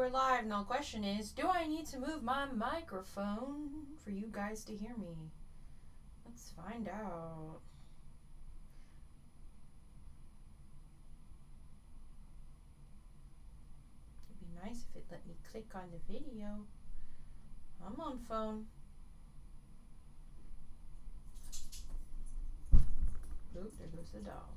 we're live. Now the question is, do I need to move my microphone for you guys to hear me? Let's find out. It'd be nice if it let me click on the video. I'm on phone. Oop, there goes the dog.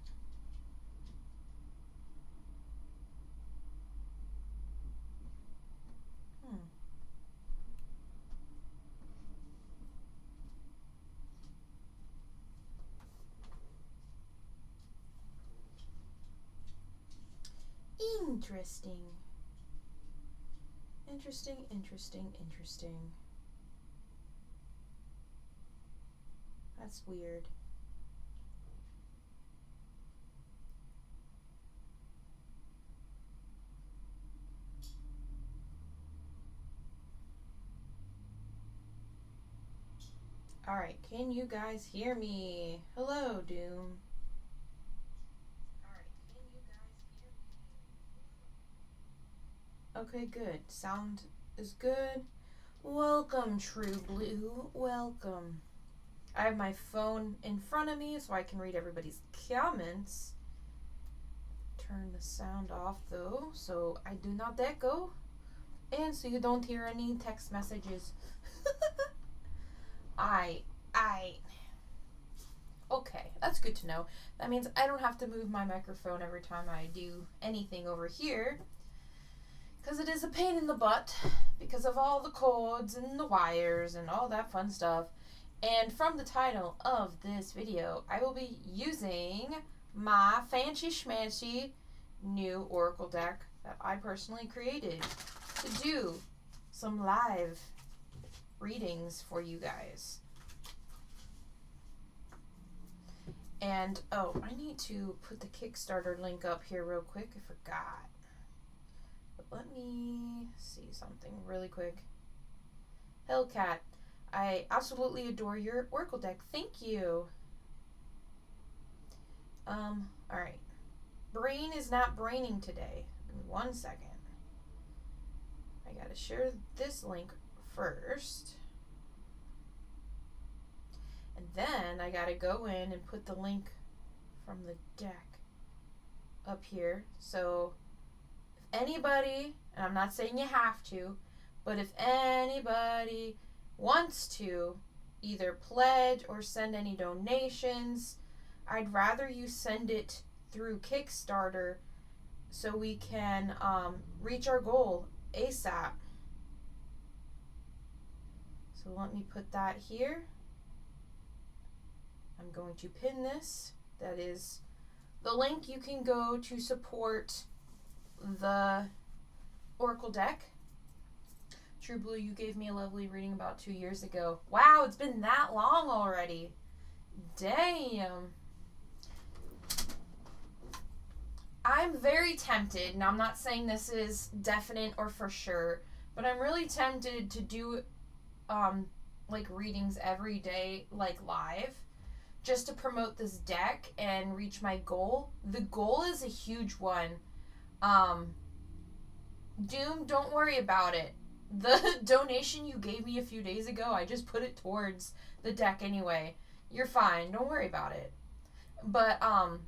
Interesting. Interesting. That's weird. Alright, can you guys hear me? Hello, Doom. Okay, good. Sound is good. Welcome, True Blue. Welcome. I have my phone in front of me so I can read everybody's comments. Turn the sound off though, so I do not echo. And so you don't hear any text messages. Okay, that's good to know. That means I don't have to move my microphone every time I do anything over here. Because it is a pain in the butt because of all the cords and the wires and all that fun stuff. And from the title of this video, I will be using my fancy schmancy new Oracle deck that I personally created to do some live readings for you guys. And, oh, I need to put the Kickstarter link up here real quick. I forgot. But let me see something really quick. Hellcat, I absolutely adore your Oracle deck. Thank you. Alright. Brain is not braining today. Give me 1 second. I gotta share this link first. And then I gotta go in and put the link from the deck up here. So if anybody, and I'm not saying you have to, but if anybody wants to either pledge or send any donations, I'd rather you send it through Kickstarter so we can reach our goal ASAP. So let me put that here. I'm going to pin this. That is the link you can go to support the Oracle deck. True Blue, you gave me a lovely reading about 2 years ago. Wow, it's been that long already. Damn. I'm very tempted, and I'm not saying this is definite or for sure, but I'm really tempted to do like readings every day, like live, just to promote this deck and reach my goal. The goal is a huge one. Doom, don't worry about it. The donation you gave me a few days ago, I just put it towards the deck anyway. You're fine. Don't worry about it. But, now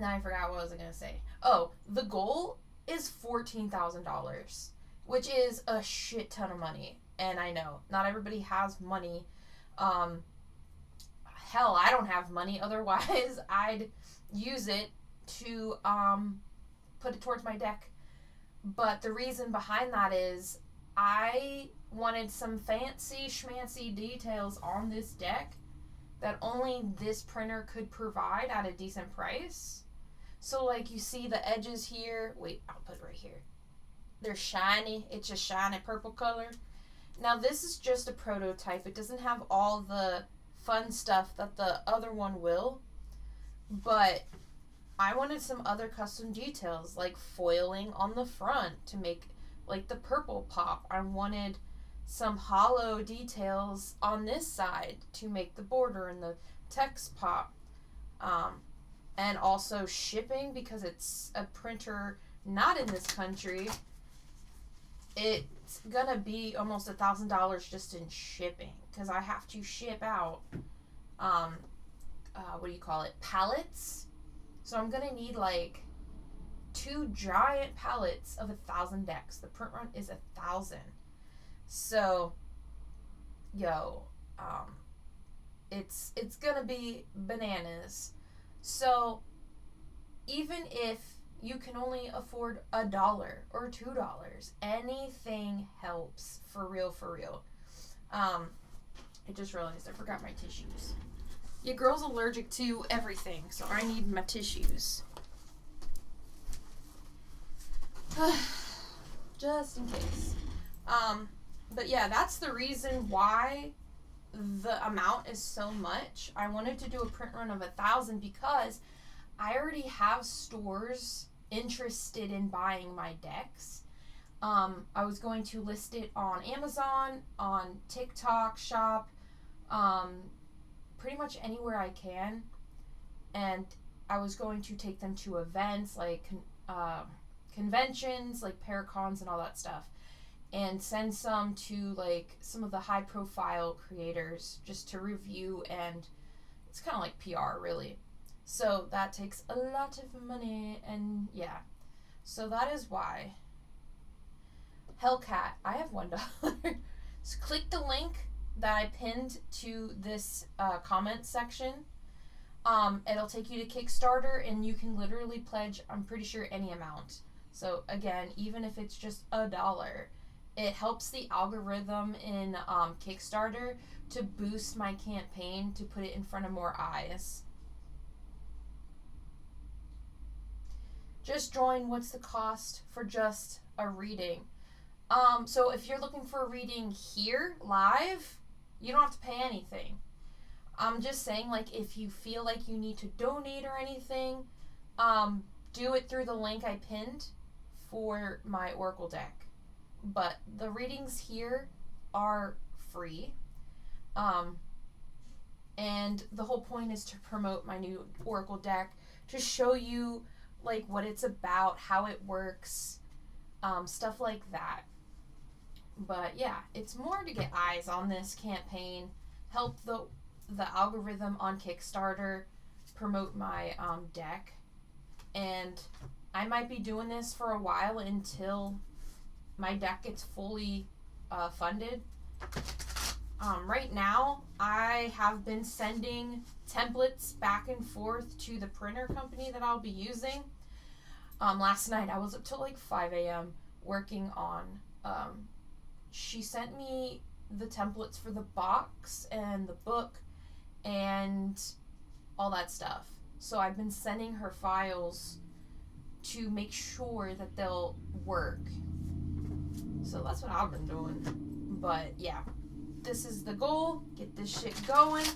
I forgot what I was going to say. Oh, the goal is $14,000, which is a shit ton of money. And I know, not everybody has money. Hell, I don't have money. Otherwise, I'd use it to put it towards my deck. But the reason behind that is I wanted some fancy schmancy details on this deck that only this printer could provide at a decent price. So like you see the edges here. Wait, I'll put it right here. They're shiny. It's a shiny purple color. Now this is just a prototype. It doesn't have all the fun stuff that the other one will. But I wanted some other custom details like foiling on the front to make like the purple pop. I wanted some hollow details on this side to make the border and the text pop. And also shipping, because it's a printer not in this country. it's gonna be almost $1,000 just in shipping, because I have to ship out what do you call it, pallets. So I'm gonna need like 2 giant pallets of 1,000 decks. The print run is 1,000. So it's gonna be bananas. So even if you can only afford $1 or $2, anything helps, for real, for real. I just realized I forgot my tissues. Your girl's allergic to everything, so I need my tissues. Just in case. But yeah, that's the reason why the amount is so much. I wanted to do a print run of 1,000 because I already have stores interested in buying my decks. I was going to list it on Amazon, on TikTok Shop, pretty much anywhere I can. And I was going to take them to events like conventions, like Paracons and all that stuff, and send some to like some of the high profile creators just to review, and it's kind of like PR really. So that takes a lot of money, and yeah. So that is why. Hellcat, I have $1. So click the link that I pinned to this comment section. It'll take you to Kickstarter, and you can literally pledge, I'm pretty sure, any amount. So again, even if it's just $1, it helps the algorithm in Kickstarter to boost my campaign, to put it in front of more eyes. Just join. What's the cost for just a reading? So if you're looking for a reading here live, you don't have to pay anything. I'm just saying, like, if you feel like you need to donate or anything, do it through the link I pinned for my Oracle deck. But the readings here are free. And the whole point is to promote my new Oracle deck, to show you like what it's about, how it works, stuff like that. But yeah, it's more to get eyes on this campaign, help the algorithm on Kickstarter promote my deck, and I might be doing this for a while until my deck gets fully funded. Right now, I have been sending templates back and forth to the printer company that I'll be using. Last night I was up till like 5 a.m. working on, she sent me the templates for the box and the book and all that stuff. So I've been sending her files to make sure that they'll work. So that's what I've been doing. But yeah, this is the goal. Get this shit going.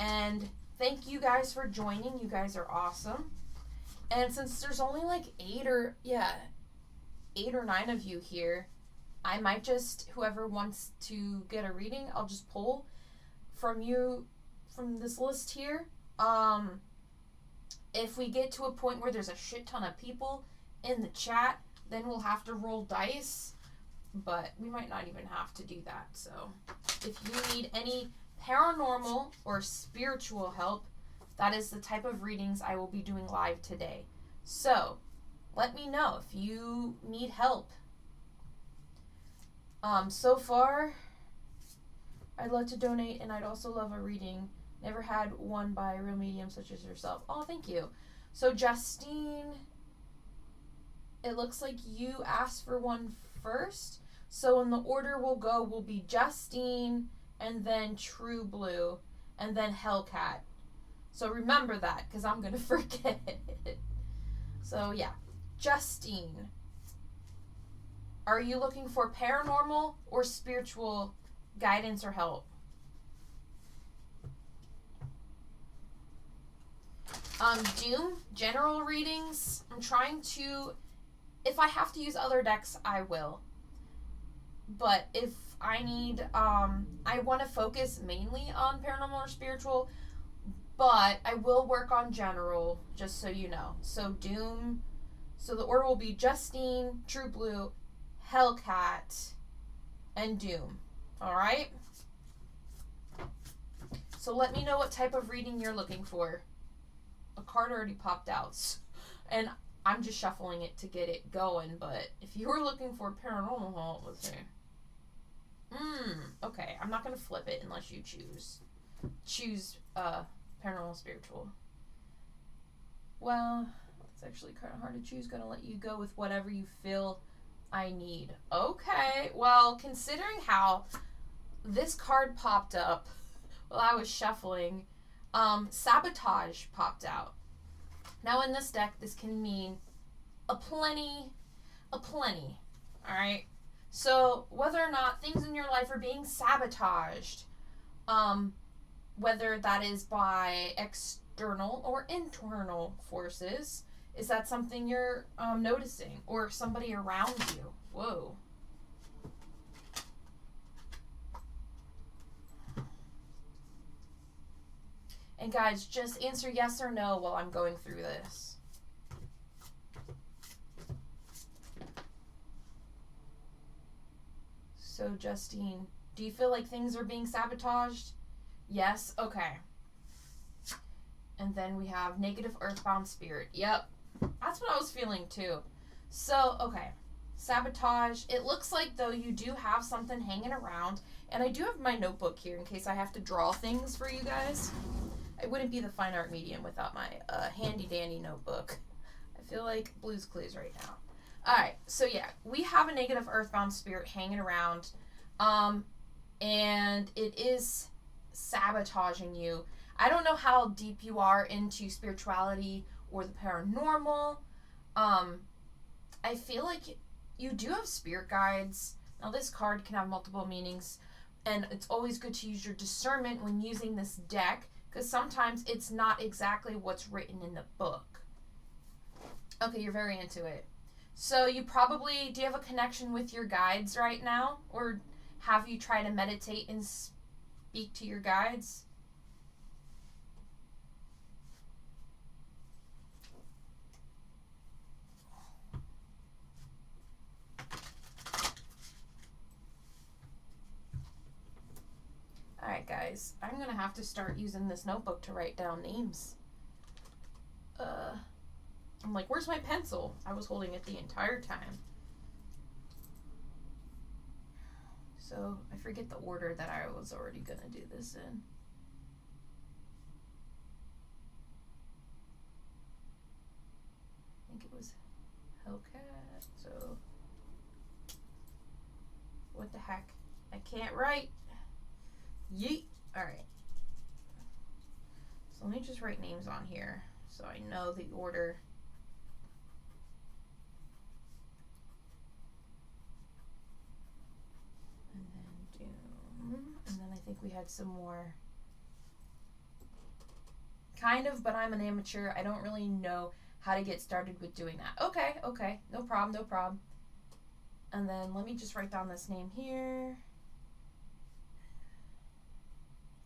And thank you guys for joining. You guys are awesome. And since there's only like 8 or 9 of you here, I might just, whoever wants to get a reading, I'll just pull from you from this list here. If we get to a point where there's a shit ton of people in the chat, then we'll have to roll dice, but we might not even have to do that. So if you need any paranormal or spiritual help, that is the type of readings I will be doing live today. So let me know if you need help. So far, I'd love to donate, and I'd also love a reading. Never had one by a real medium such as yourself. Oh, thank you. So Justine, it looks like you asked for one first. So in the order we'll go will be Justine, and then True Blue, and then Hellcat. So remember that, because I'm going to forget. So yeah, Justine. Are you looking for paranormal or spiritual guidance or help? Doom, general readings. I'm trying to, if I have to use other decks, I will. But if I need, I want to focus mainly on paranormal or spiritual, but I will work on general, just so you know. So Doom, so the order will be Justine, True Blue, Hellcat, and Doom. Alright? So let me know what type of reading you're looking for. A card already popped out. And I'm just shuffling it to get it going, but if you were looking for paranormal, let's see. Okay. I'm not going to flip it unless you choose paranormal spiritual. Well, it's actually kind of hard to choose. Gonna let you go with whatever you feel I need. Okay. Well, considering how this card popped up while I was shuffling, sabotage popped out. Now in this deck, this can mean a plenty. Alright? So whether or not things in your life are being sabotaged, whether that is by external or internal forces, is that something you're noticing? Or somebody around you? Whoa. And guys, just answer yes or no while I'm going through this. So, Justine, do you feel like things are being sabotaged? Yes? Okay. And then we have negative earthbound spirit. Yep. That's what I was feeling too. So, okay. Sabotage. It looks like, though, you do have something hanging around. And I do have my notebook here in case I have to draw things for you guys. I wouldn't be the fine art medium without my handy dandy notebook. I feel like Blue's Clues right now. Alright, so yeah, we have a negative earthbound spirit hanging around. And it is sabotaging you. I don't know how deep you are into spirituality or the paranormal. I feel like you do have spirit guides. Now this card can have multiple meanings. And it's always good to use your discernment when using this deck, because sometimes it's not exactly what's written in the book. Okay, you're very into it. So you probably, do you have a connection with your guides right now? Or have you tried to meditate and speak to your guides? Alright guys, I'm going to have to start using this notebook to write down names. I'm like, where's my pencil? I was holding it the entire time. So, I forget the order that I was already going to do this in. I think it was Hellcat, so... What the heck? I can't write. Yeet. Alright. So let me just write names on here so I know the order. And then Doom. And then I think we had some more. Kind of, but I'm an amateur. I don't really know how to get started with doing that. Okay, okay. No problem, no problem. And then let me just write down this name here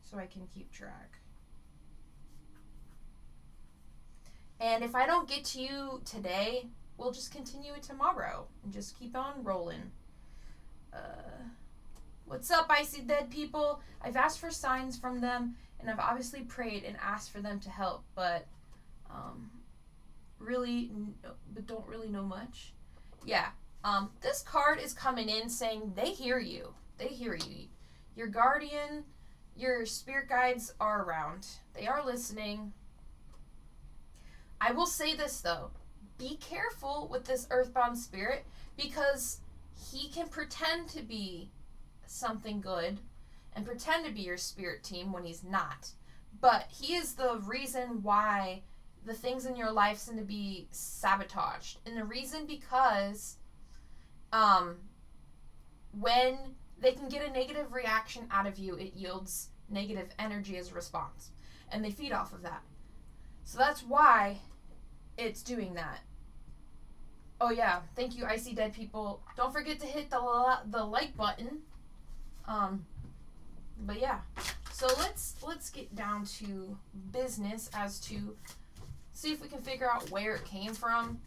so I can keep track. And if I don't get to you today, we'll just continue it tomorrow and just keep on rolling. What's up, Icy Dead people? I've asked for signs from them, and I've obviously prayed and asked for them to help, but don't really know much. Yeah, this card is coming in saying they hear you. They hear you. Your guardian, your spirit guides are around. They are listening. I will say this though. Be careful with this earthbound spirit because he can pretend to be something good and pretend to be your spirit team when he's not. But he is the reason why the things in your life seem to be sabotaged. And the reason because when they can get a negative reaction out of you, it yields negative energy as a response. And they feed off of that. So that's why it's doing that. Oh yeah, thank you, Icy Dead people. Don't forget to hit the like button. But yeah, so let's get down to business as to see if we can figure out where it came from.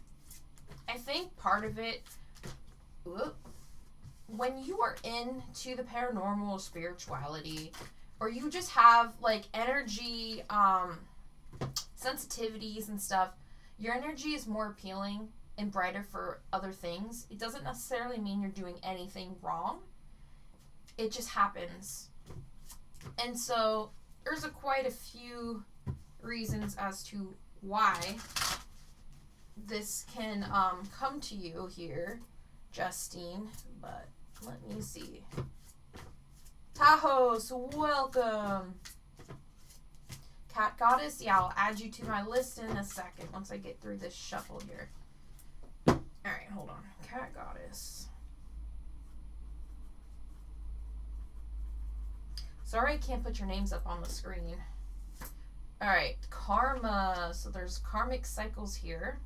I think part of it. Whoop, when you are into the paranormal, spirituality, or you just have like energy, sensitivities and stuff, your energy is more appealing and brighter for other things. It doesn't necessarily mean you're doing anything wrong. It just happens. And so there's quite a few reasons as to why this can come to you here, Justine. But let me see. Tajos, welcome. Cat Goddess, yeah, I'll add you to my list in a second once I get through this shuffle here. Alright, hold on. Cat Goddess. Sorry I can't put your names up on the screen. Alright, karma. So there's karmic cycles here.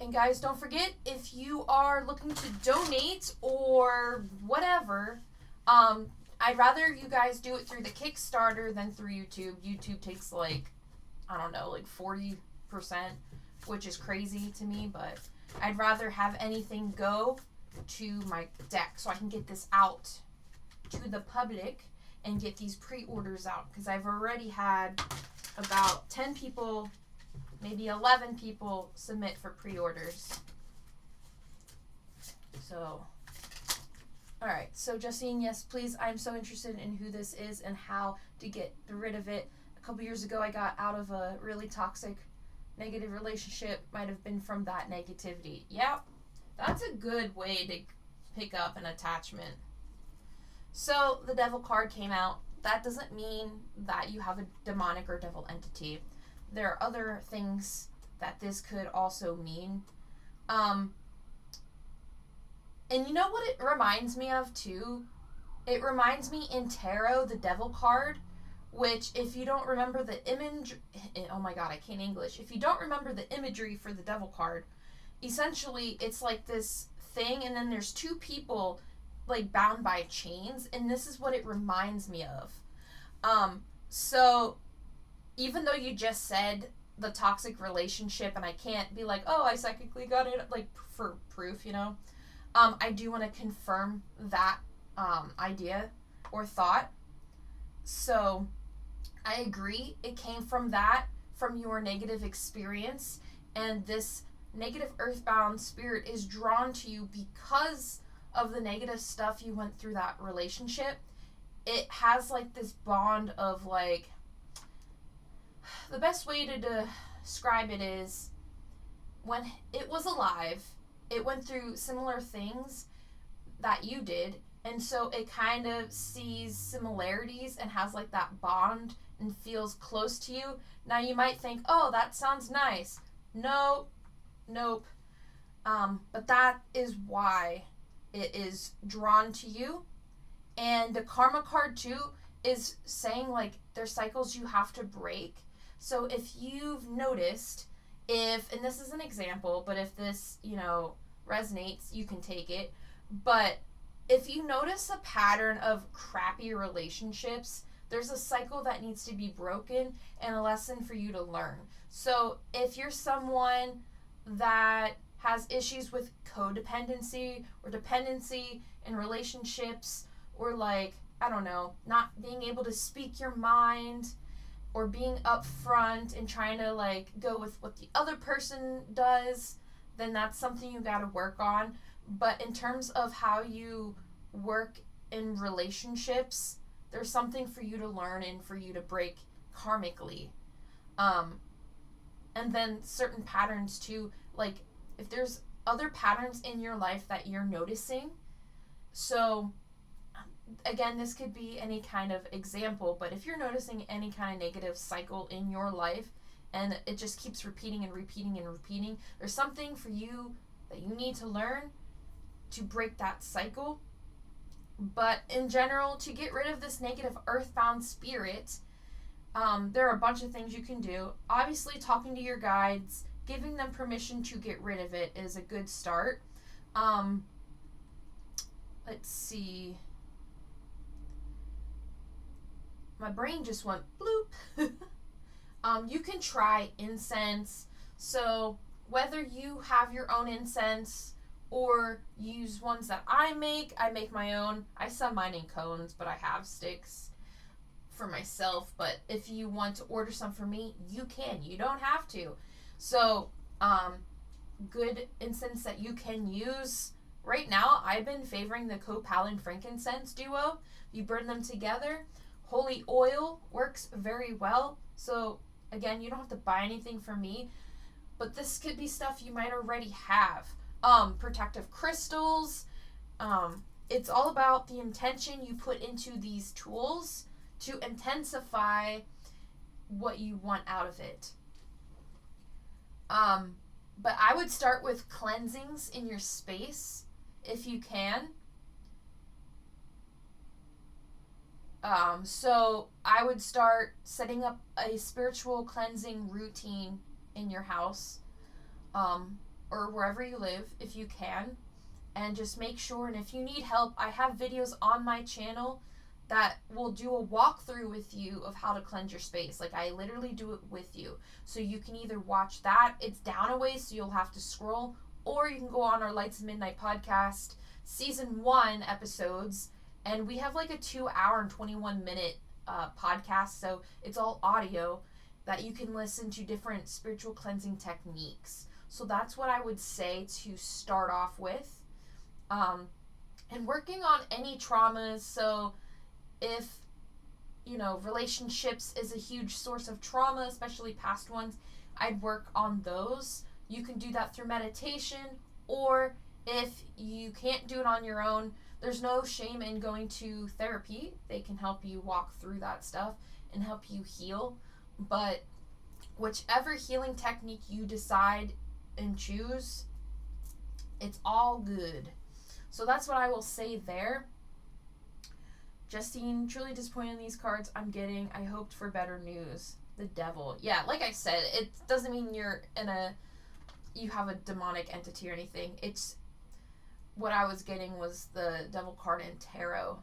And guys, don't forget, if you are looking to donate or whatever, I'd rather you guys do it through the Kickstarter than through YouTube. YouTube takes like, I don't know, like 40%, which is crazy to me, but I'd rather have anything go to my deck so I can get this out to the public and get these pre-orders out, because I've already had about 10 people, maybe 11 people submit for pre-orders. So, alright, so Justine, yes, please, I'm so interested in who this is and how to get rid of it. A couple years ago, I got out of a really toxic, negative relationship. Might have been from that negativity. Yeah, that's a good way to pick up an attachment. So, the devil card came out. That doesn't mean that you have a demonic or devil entity. There are other things that this could also mean. And you know what it reminds me of, too? It reminds me in tarot, the devil card, which if you don't remember the image... Oh my god, I can't English. If you don't remember the imagery for the devil card, essentially it's like this thing, and then there's two people like bound by chains, and this is what it reminds me of. So even though you just said the toxic relationship, and I can't be like, oh, I psychically got it, like, for proof, you know, I do want to confirm that idea or thought. So I agree, it came from that, from your negative experience, and this negative earthbound spirit is drawn to you because of the negative stuff you went through that relationship. It has like this bond of like, the best way to describe it is when it was alive, it went through similar things that you did, and so it kind of sees similarities and has like that bond and feels close to you. Now you might think, oh, that sounds nice. Nope. But that is why it is drawn to you. And the karma card too is saying like there's cycles you have to break. So if you've noticed, and this is an example, but if this, resonates, you can take it. But if you notice a pattern of crappy relationships, there's a cycle that needs to be broken and a lesson for you to learn. So if you're someone that has issues with codependency or dependency in relationships, or like, I don't know, not being able to speak your mind, or being upfront and trying to like go with what the other person does, then that's something you gotta work on. But in terms of how you work in relationships, there's something for you to learn and for you to break karmically. And then certain patterns too, like if there's other patterns in your life that you're noticing. So again, this could be any kind of example, but if you're noticing any kind of negative cycle in your life and it just keeps repeating and repeating and repeating, there's something for you that you need to learn to break that cycle. But in general, to get rid of this negative earthbound spirit, there are a bunch of things you can do. Obviously, talking to your guides, giving them permission to get rid of it is a good start. Let's see. My brain just went bloop. You can try incense. So whether you have your own incense or use ones that I make. I make my own. I sell mine in cones, but I have sticks for myself. But if you want to order some from me, you can. You don't have to. So, good incense that you can use. Right now, I've been favoring the copal and frankincense duo. You burn them together. Holy oil works very well. So, again, you don't have to buy anything from me. But this could be stuff you might already have. Protective crystals. It's all about the intention you put into these tools to intensify what you want out of it. But I would start with cleansings in your space if you can. So I would start setting up a spiritual cleansing routine in your house, or wherever you live if you can, and just make sure. And if you need help, I have videos on my channel that will do a walkthrough with you of how to cleanse your space. Like, I literally do it with you. So you can either watch that, it's down a ways, so you'll have to scroll, or you can go on our Lights of Midnight podcast, season 1 episodes, and we have like a 2-hour and 21-minute podcast, so it's all audio that you can listen to different spiritual cleansing techniques. So that's what I would say to start off with. And working on any traumas. So if, relationships is a huge source of trauma, especially past ones, I'd work on those. You can do that through meditation, or if you can't do it on your own, there's no shame in going to therapy. They can help you walk through that stuff and help you heal. But whichever healing technique you decide and choose, it's all good. So that's what I will say there. Justine, truly disappointed in these cards I'm getting. I hoped for better news. The devil. Yeah, like I said, it doesn't mean you have a demonic entity or anything. It's what I was getting was the devil card in tarot.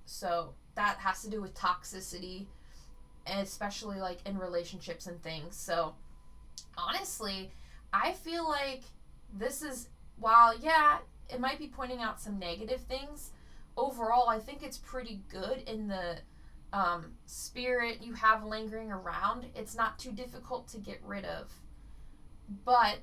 So that has to do with toxicity, and especially like in relationships and things. So honestly, I feel like this is, while it might be pointing out some negative things, overall I think it's pretty good in the spirit you have lingering around. It's not too difficult to get rid of. But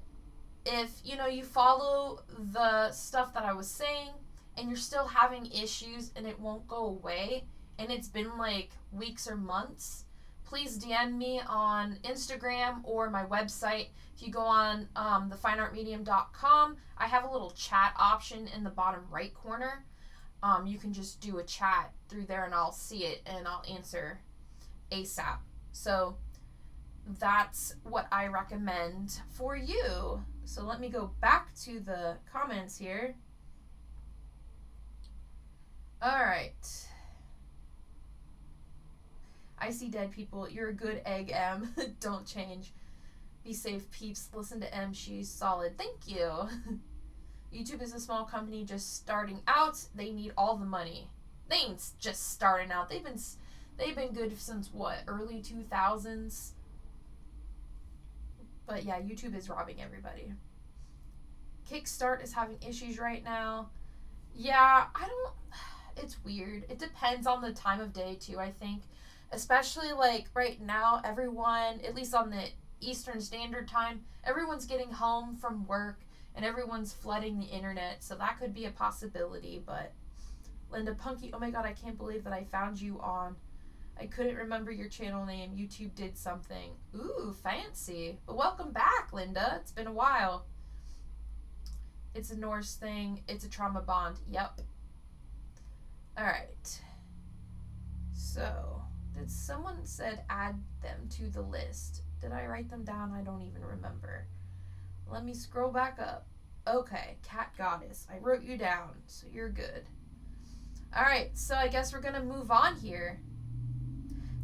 if you follow the stuff that I was saying and you're still having issues and it won't go away, and it's been like weeks or months, please DM me on Instagram or my website. If you go on thefineartmedium.com, I have a little chat option in the bottom right corner. You can just do a chat through there and I'll see it and I'll answer ASAP. So that's what I recommend for you. So let me go back to the comments here. All right. I see dead people. You're a good egg, M. Don't change. Be safe, peeps. Listen to M. She's solid. Thank you. YouTube is a small company just starting out. They need all the money. They ain't just starting out. They've been good since what? Early 2000s. But yeah, YouTube is robbing everybody. Kickstart is having issues right now. Yeah, it's weird. It depends on the time of day too, I think. Especially like right now, everyone, at least on the Eastern Standard Time, everyone's getting home from work and everyone's flooding the internet. So that could be a possibility. But Linda Punky, oh my god, I can't believe that I found you on. I couldn't remember your channel name. YouTube did something. Ooh, fancy. But welcome back, Linda. It's been a while. It's a Norse thing. It's a trauma bond. Yep. Alright. So, did someone said add them to the list? Did I write them down? I don't even remember. Let me scroll back up. Okay, Cat Goddess. I wrote you down, so you're good. Alright, so I guess we're gonna move on here.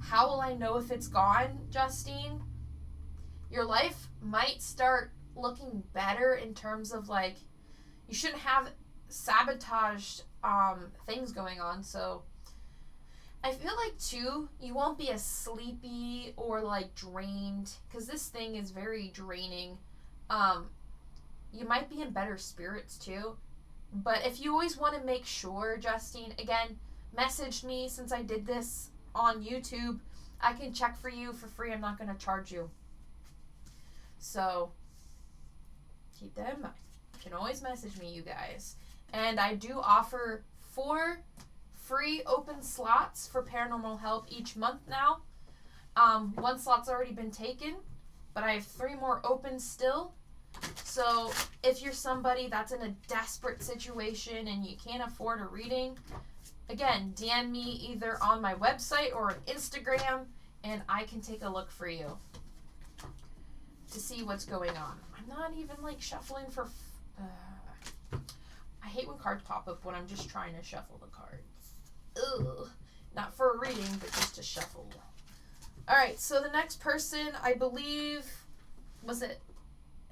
How will I know if it's gone, Justine? Your life might start looking better in terms of like, you shouldn't have sabotaged things going on. So I feel like too, you won't be as sleepy or like drained, because this thing is very draining. you might be in better spirits too. But if you always want to make sure, Justine, again, message me since I did this on YouTube. I can check for you for free. I'm not going to charge you. So, keep that in mind. You can always message me, you guys. And I do offer 4 free open slots for paranormal help each month now. 1 slot's already been taken, but I have 3 more open still. So if you're somebody that's in a desperate situation and you can't afford a reading, again, DM me either on my website or on Instagram, and I can take a look for you to see what's going on. I'm not even like shuffling for... I hate when cards pop up when I'm just trying to shuffle the cards. Ugh. Not for a reading, but just to shuffle. Alright, so the next person, I believe, was it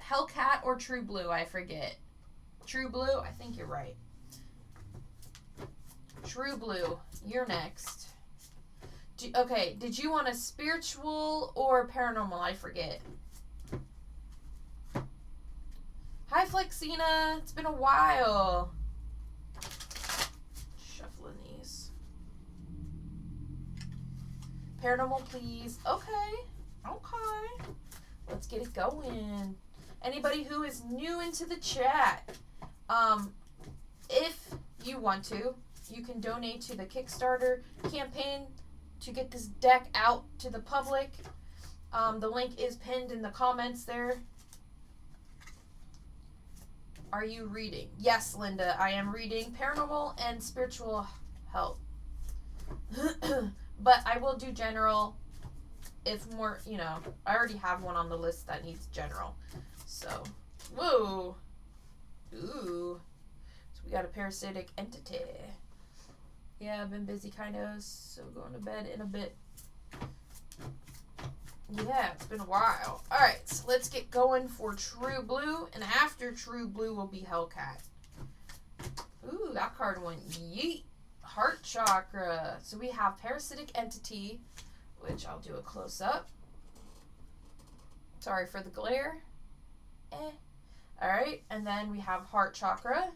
Hellcat or True Blue? I forget. True Blue? I think you're right. True Blue, you're next. Okay, did you want a spiritual or paranormal? I forget. Hi, Flexina. It's been a while. Shuffling these. Paranormal, please. Okay. Okay. Let's get it going. Anybody who is new into the chat, if you want to, you can donate to the Kickstarter campaign to get this deck out to the public. The link is pinned in the comments there. Are you reading? Yes, Linda, I am reading paranormal and spiritual help. But I will do general if more, you know, I already have one on the list that needs general. So, whoa. Ooh. So we got a parasitic entity. Yeah, I've been busy kind of, so going to bed in a bit. Yeah, it's been a while. Alright, so let's get going for True Blue, and after True Blue will be Hellcat. Ooh, that card went yeet. Heart Chakra. So we have Parasitic Entity, which I'll do a close-up. Sorry for the glare. Alright, and then we have Heart Chakra.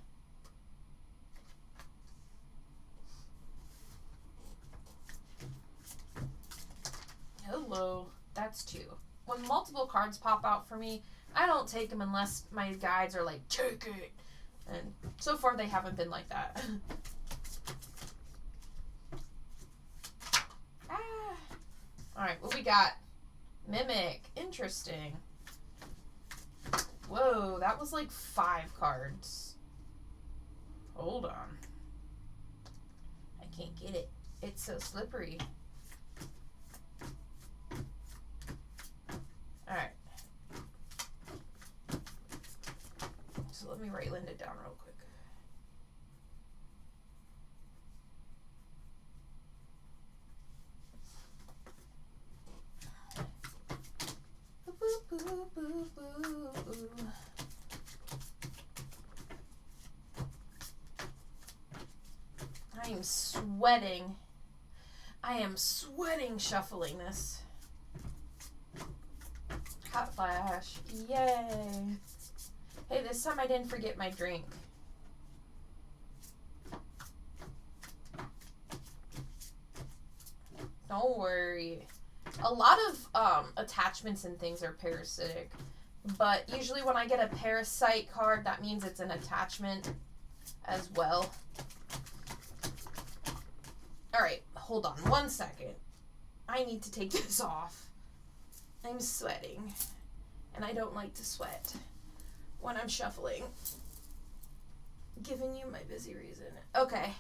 Hello. That's 2. When multiple cards pop out for me, I don't take them unless my guides are like, take it. And so far they haven't been like that. Alright, what we got? Mimic. Interesting. Whoa, that was like 5 cards. Hold on. I can't get it. It's so slippery. Alright. So let me write Linda down real quick. Boo, boo, boo, boo. I am sweating. I am sweating shuffling this. Hot flash. Yay. Hey, this time I didn't forget my drink. Don't worry. A lot of attachments and things are parasitic. But usually when I get a parasite card, that means it's an attachment as well. Alright, hold on 1 second. I need to take this off. I'm sweating, and I don't like to sweat when I'm shuffling. Giving you my busy reason. Okay.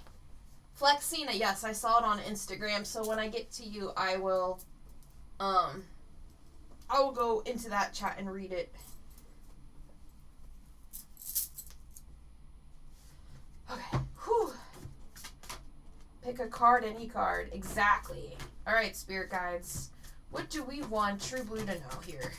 Flexina, yes, I saw it on Instagram, so when I get to you, I will go into that chat and read it. Okay. Whew. Pick a card, any card. Exactly. Alright, spirit guides. What do we want True Blue to know here?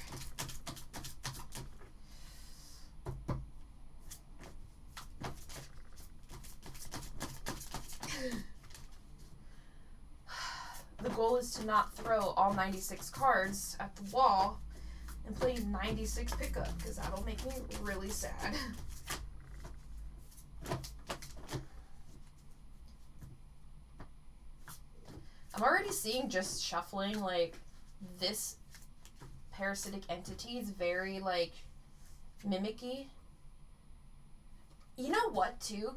The goal is to not throw all 96 cards at the wall and play 96 pickup, because that'll make me really sad. I'm already seeing just shuffling, like, this parasitic entity is very, like, mimicky. You know what, too?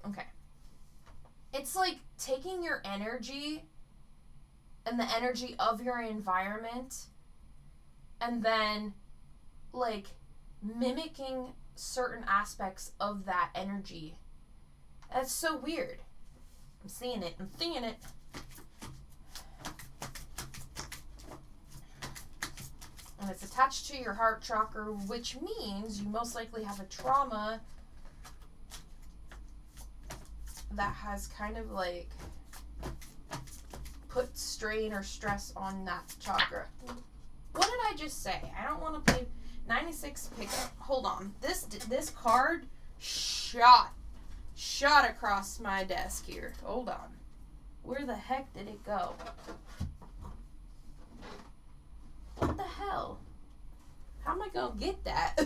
Okay. It's like taking your energy and the energy of your environment and then, like, mimicking certain aspects of that energy. That's so weird. I'm seeing it. I'm seeing it. And it's attached to your heart chakra, which means you most likely have a trauma that has kind of like put strain or stress on that chakra. What did I just say? I don't want to play 96 pickup. Hold on. This card shot across my desk here. Hold on. Where the heck did it go? What the hell? How am I gonna get that?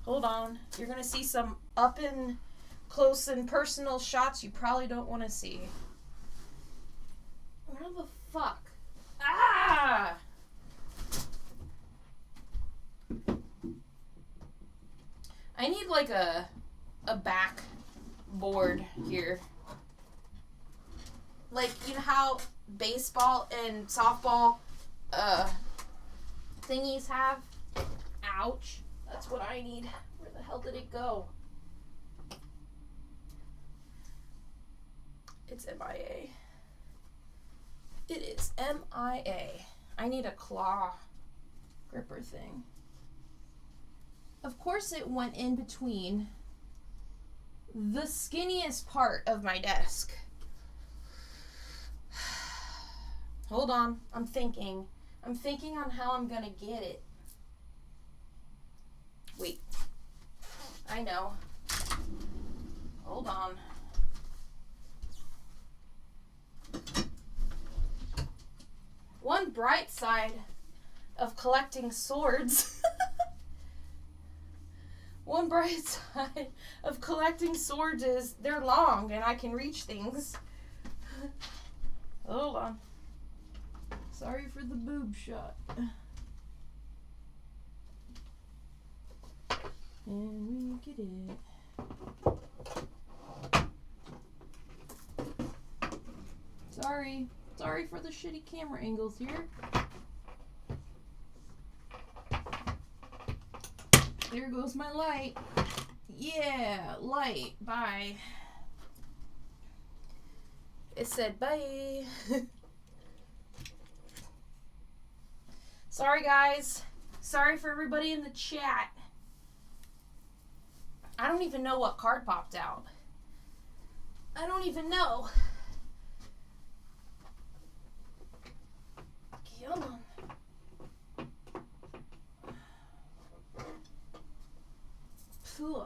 Hold on. You're gonna see some up and close and personal shots you probably don't want to see. Where the fuck? Ah! I need like a backboard here. Like, you know how baseball and softball thingies have? Ouch. That's what I need. Where the hell did it go? It's MIA. It is MIA. I need a claw gripper thing. Of course it went in between the skinniest part of my desk. Hold on. I'm thinking on how I'm gonna get it. Wait. I know. Hold on. One bright side of collecting swords. One bright side of collecting swords is they're long and I can reach things. Hold on. Sorry for the boob shot. And we get it. Sorry for the shitty camera angles here. There goes my light. Yeah, light. Bye. It said bye. Sorry, guys. Sorry for everybody in the chat. I don't even know what card popped out. I don't even know. Come on. Phew.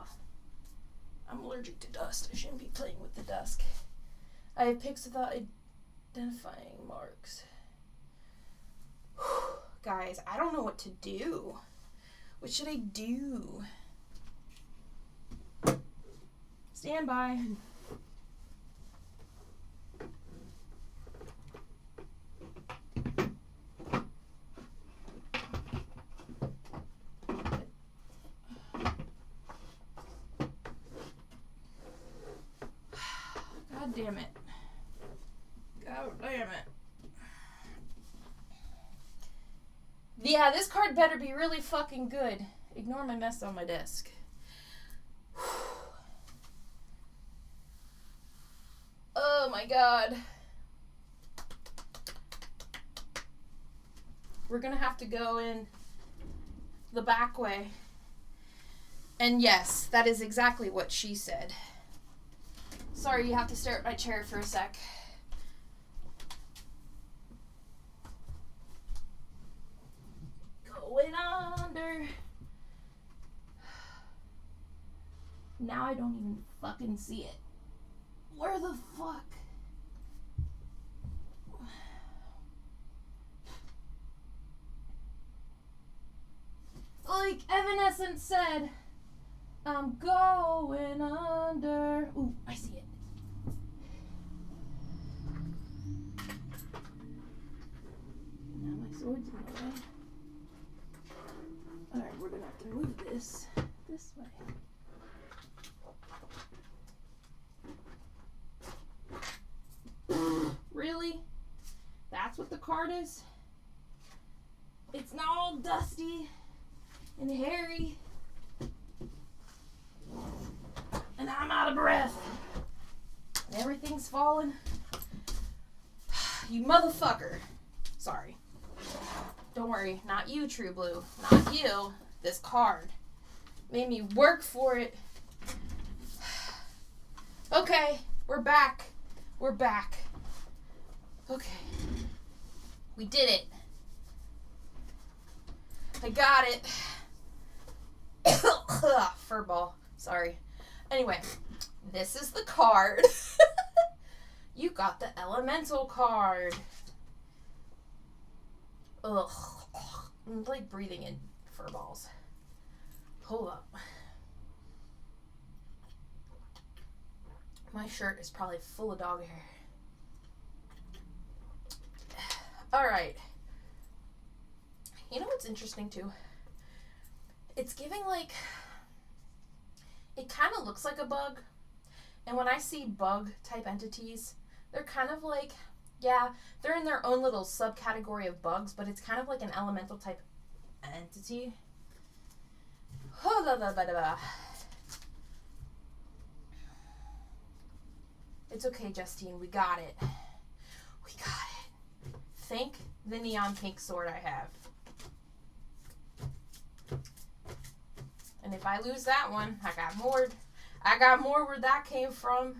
I'm allergic to dust. I shouldn't be playing with the dust. I have pics without identifying marks. Guys, I don't know what to do. What should I do? Stand by. God damn it. God damn it. Yeah, this card better be really fucking good. Ignore my mess on my desk. Oh my god. We're gonna have to go in the back way. And yes, that is exactly what she said. Sorry, you have to stare at my chair for a sec. Going under. Now I don't even fucking see it. Where the fuck? Evanescence said, I'm going under. Ooh, I see it. Now my sword's in the way. Alright, we're gonna have to move this way. Really? That's what the card is? It's not all dusty and hairy. And I'm out of breath. And everything's falling. You motherfucker. Sorry. Don't worry. Not you, True Blue. Not you. This card. Made me work for it. Okay. We're back. We're back. Okay. We did it. I got it. Furball. Sorry. Anyway, this is the card. You got the elemental card. Ugh. I'm like breathing in furballs. Hold up. My shirt is probably full of dog hair. Alright. You know what's interesting too? It's giving like... It kind of looks like a bug. And when I see bug type entities, they're kind of like... Yeah, they're in their own little subcategory of bugs, but it's kind of like an elemental type entity. It's okay, Justine. We got it. We got it. Thank the neon pink sword I have. And if I lose that one, I got more. I got more where that came from.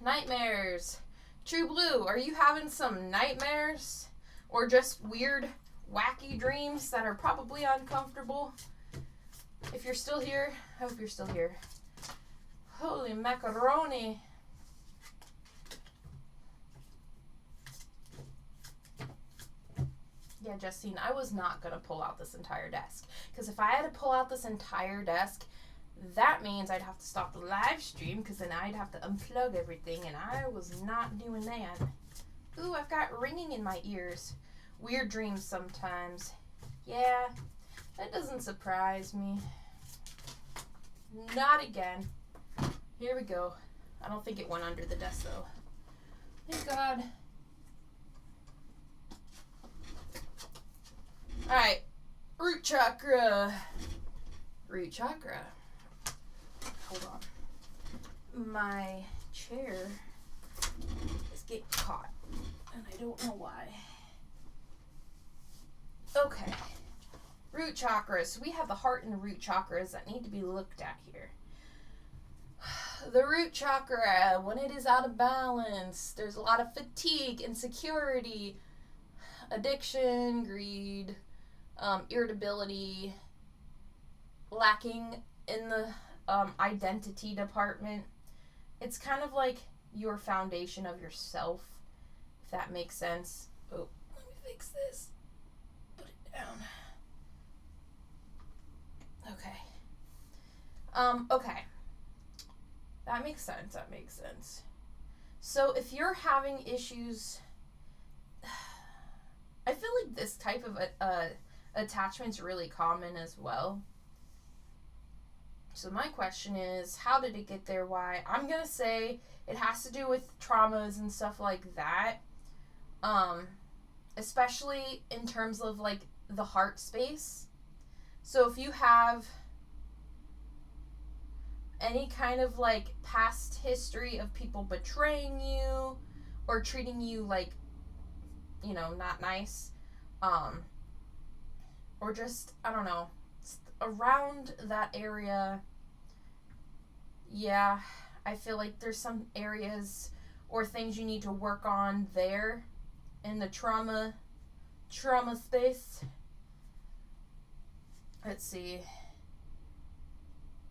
Nightmares. True Blue, are you having some nightmares? Or just weird, wacky dreams that are probably uncomfortable? If you're still here, I hope you're still here. Holy macaroni. Yeah, Justine, I was not going to pull out this entire desk. Because if I had to pull out this entire desk, that means I'd have to stop the live stream, because then I'd have to unplug everything, and I was not doing that. Ooh, I've got ringing in my ears. Weird dreams sometimes. Yeah, that doesn't surprise me. Not again. Here we go. I don't think it went under the desk, though. Thank God. Alright. Root chakra. Root chakra. Hold on. My chair is getting caught, and I don't know why. Okay. Root chakras. We have the heart and the root chakras that need to be looked at here. The root chakra, when it is out of balance, there's a lot of fatigue, insecurity, addiction, greed, irritability, lacking in the identity department. It's kind of like your foundation of yourself, if that makes sense. Oh, let me fix this. Put it down. Okay. Okay. That makes sense. That makes sense. So if you're having issues, I feel like this type of attachment's really common as well. So my question is, how did it get there? Why? I'm going to say it has to do with traumas and stuff like that. Especially in terms of like the heart space. So if you have any kind of like past history of people betraying you or treating you like, you know, not nice, or just, I don't know, around that area, yeah, I feel like there's some areas or things you need to work on there in the trauma space. Let's see.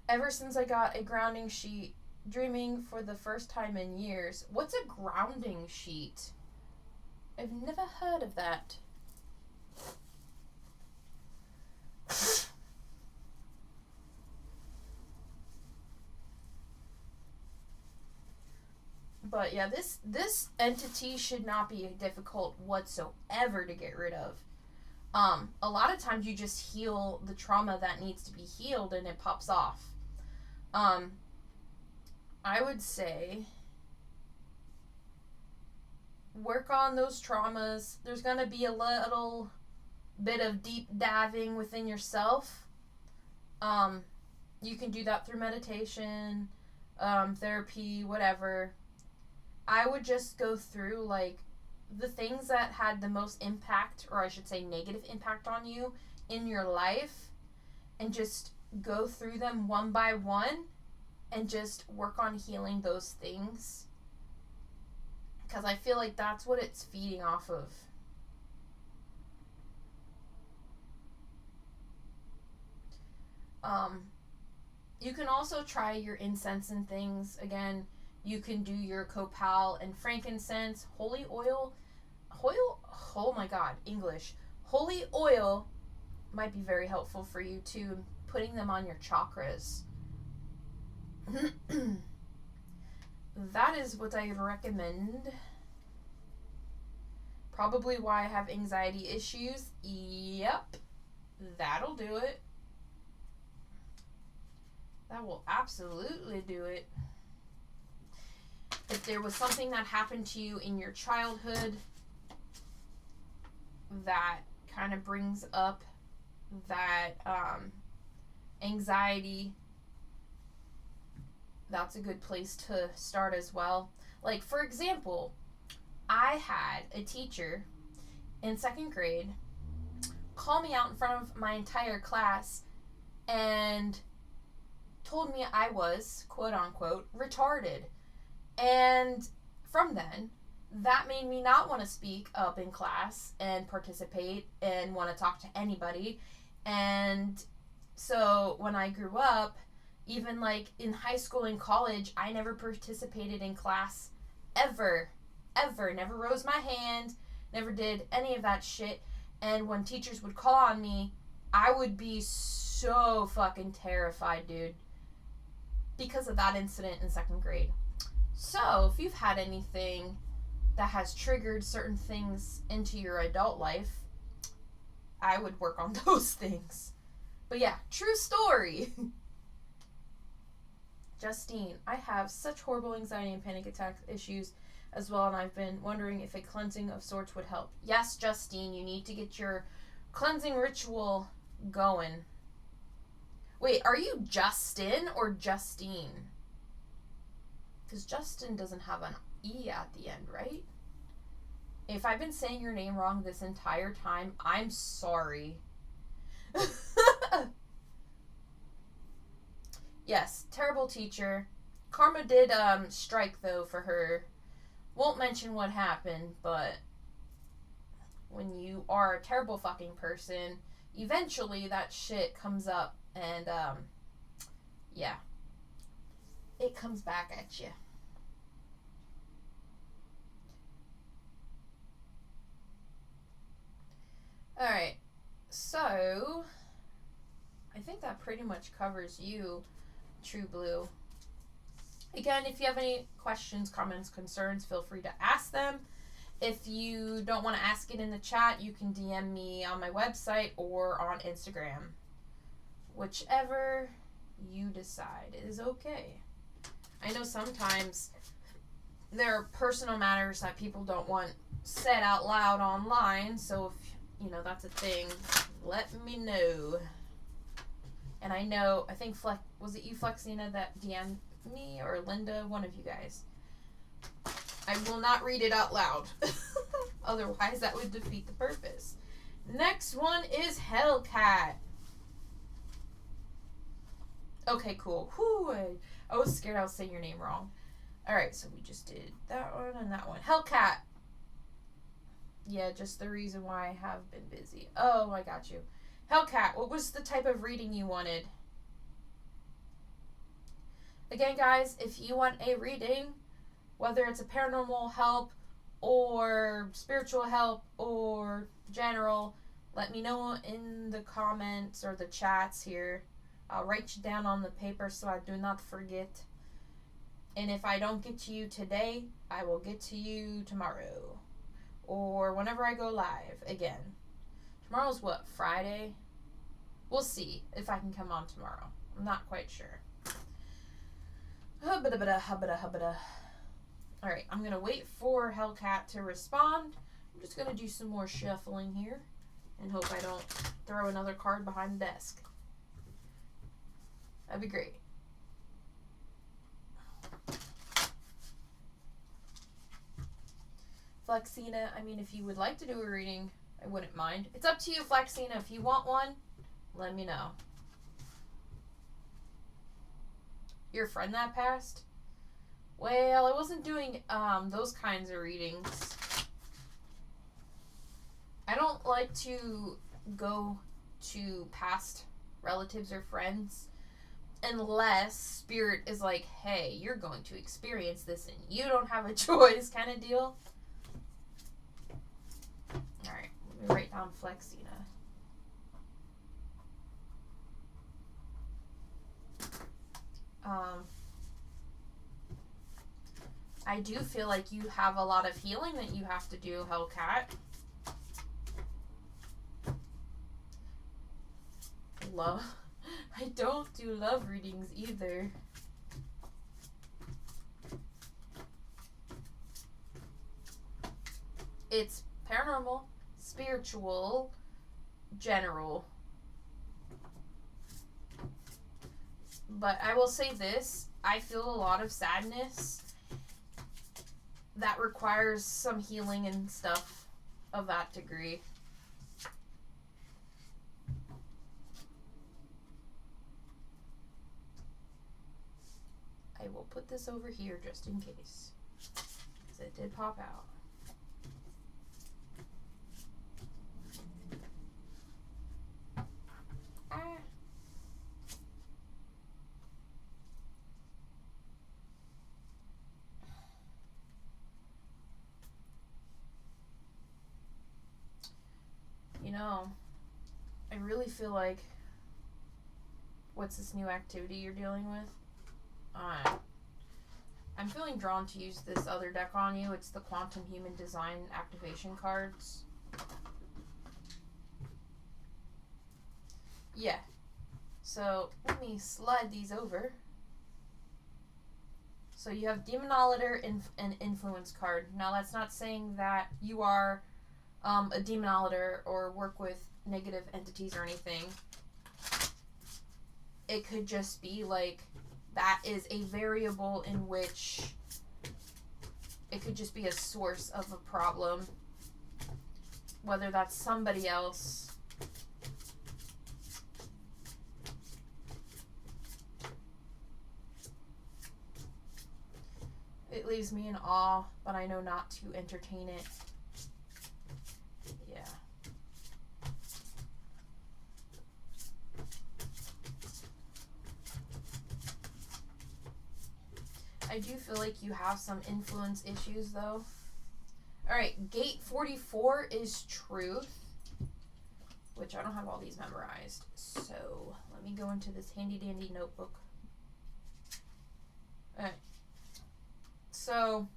Ever since I got a grounding sheet, dreaming for the first time in years. What's a grounding sheet? I've never heard of that. But yeah, this entity should not be difficult whatsoever to get rid of. A lot of times you just heal the trauma that needs to be healed and it pops off. I would say work on those traumas. There's going to be a little bit of deep diving within yourself. You can do that through meditation, therapy, whatever. I would just go through, like, the things that had the most impact, or I should say negative impact on you in your life, and just go through them one by one and just work on healing those things. Because I feel like that's what it's feeding off of. You can also try your incense and things. Again, you can do your copal and frankincense, holy oil. Oh my god, English. Holy oil might be very helpful for you too, putting them on your chakras. That is what I recommend. Probably why I have anxiety issues. Yep, that'll do it. That will absolutely do it. If there was something that happened to you in your childhood that kind of brings up that anxiety, that's a good place to start as well. Like, for example, I had a teacher in 2nd grade call me out in front of my entire class and told me I was, quote unquote, retarded. And from then, that made me not want to speak up in class and participate and want to talk to anybody. And so when I grew up, even like in high school and college, I never participated in class ever. Never rose my hand, never did any of that shit. And when teachers would call on me, I would be so fucking terrified, dude, because of that incident in 2nd grade. So, if you've had anything that has triggered certain things into your adult life, I would work on those things. But yeah, true story. Justine, I have such horrible anxiety and panic attack issues as well, and I've been wondering if a cleansing of sorts would help. Yes, Justine, you need to get your cleansing ritual going. Wait, are you Justin or Justine? Because Justin doesn't have an E at the end, right? If I've been saying your name wrong this entire time, I'm sorry. Yes, terrible teacher. Karma did strike, though, for her. Won't mention what happened, but when you are a terrible fucking person, eventually that shit comes up, and yeah, it comes back at you. Alright, so I think that pretty much covers you, True Blue. Again, if you have any questions, comments, concerns, feel free to ask them. If you don't want to ask it in the chat, you can DM me on my website or on Instagram. Whichever you decide is okay. I know sometimes there are personal matters that people don't want said out loud online, so if you know that's a thing, let me know. And I know, I think was it you, Flexina, that DM'd me, or Linda, one of you guys. I will not read it out loud. Otherwise, that would defeat the purpose. Next one is Hellcat. Okay, cool. Whew, I was scared I was saying your name wrong. Alright, so we just did that one and that one. Hellcat. Yeah, just the reason why I have been busy. Oh, I got you. Hellcat, what was the type of reading you wanted? Again, guys, if you want a reading, whether it's a paranormal help or spiritual help or general, let me know in the comments or the chats here. I'll write you down on the paper so I do not forget. And if I don't get to you today, I will get to you tomorrow. Or whenever I go live again. Tomorrow's what, Friday? We'll see if I can come on tomorrow. I'm not quite sure. Hubbada, hubbada, hubbada. Alright, I'm going to wait for Hellcat to respond. I'm just going to do some more shuffling here. And hope I don't throw another card behind the desk. That'd be great. Flexina, I mean, if you would like to do a reading, I wouldn't mind. It's up to you, Flexina. If you want one, let me know. Your friend that passed? Well, I wasn't doing those kinds of readings. I don't like to go to past relatives or friends unless Spirit is like, hey, you're going to experience this and you don't have a choice kind of deal. Alright, let me write down Flexina. I do feel like you have a lot of healing that you have to do, Hellcat. Love. I don't do love readings either. It's paranormal, spiritual, general. But I will say this, I feel a lot of sadness that requires some healing and stuff of that degree. I will put this over here just in case, because it did pop out. You know, I really feel like, what's this new activity you're dealing with? I'm feeling drawn to use this other deck on you. It's the Quantum Human Design activation cards. Yeah. So, let me slide these over. So you have Demonologer and Influence card. Now that's not saying that you are a Demonologer or work with negative entities or anything. It could just be like, that is a variable in which it could just be a source of a problem. Whether that's somebody else. It leaves me in awe, but I know not to entertain it. Yeah. I do feel like you have some influence issues, though. Alright, gate 44 is truth, which I don't have all these memorized. So, let me go into this handy-dandy notebook. Alright. So,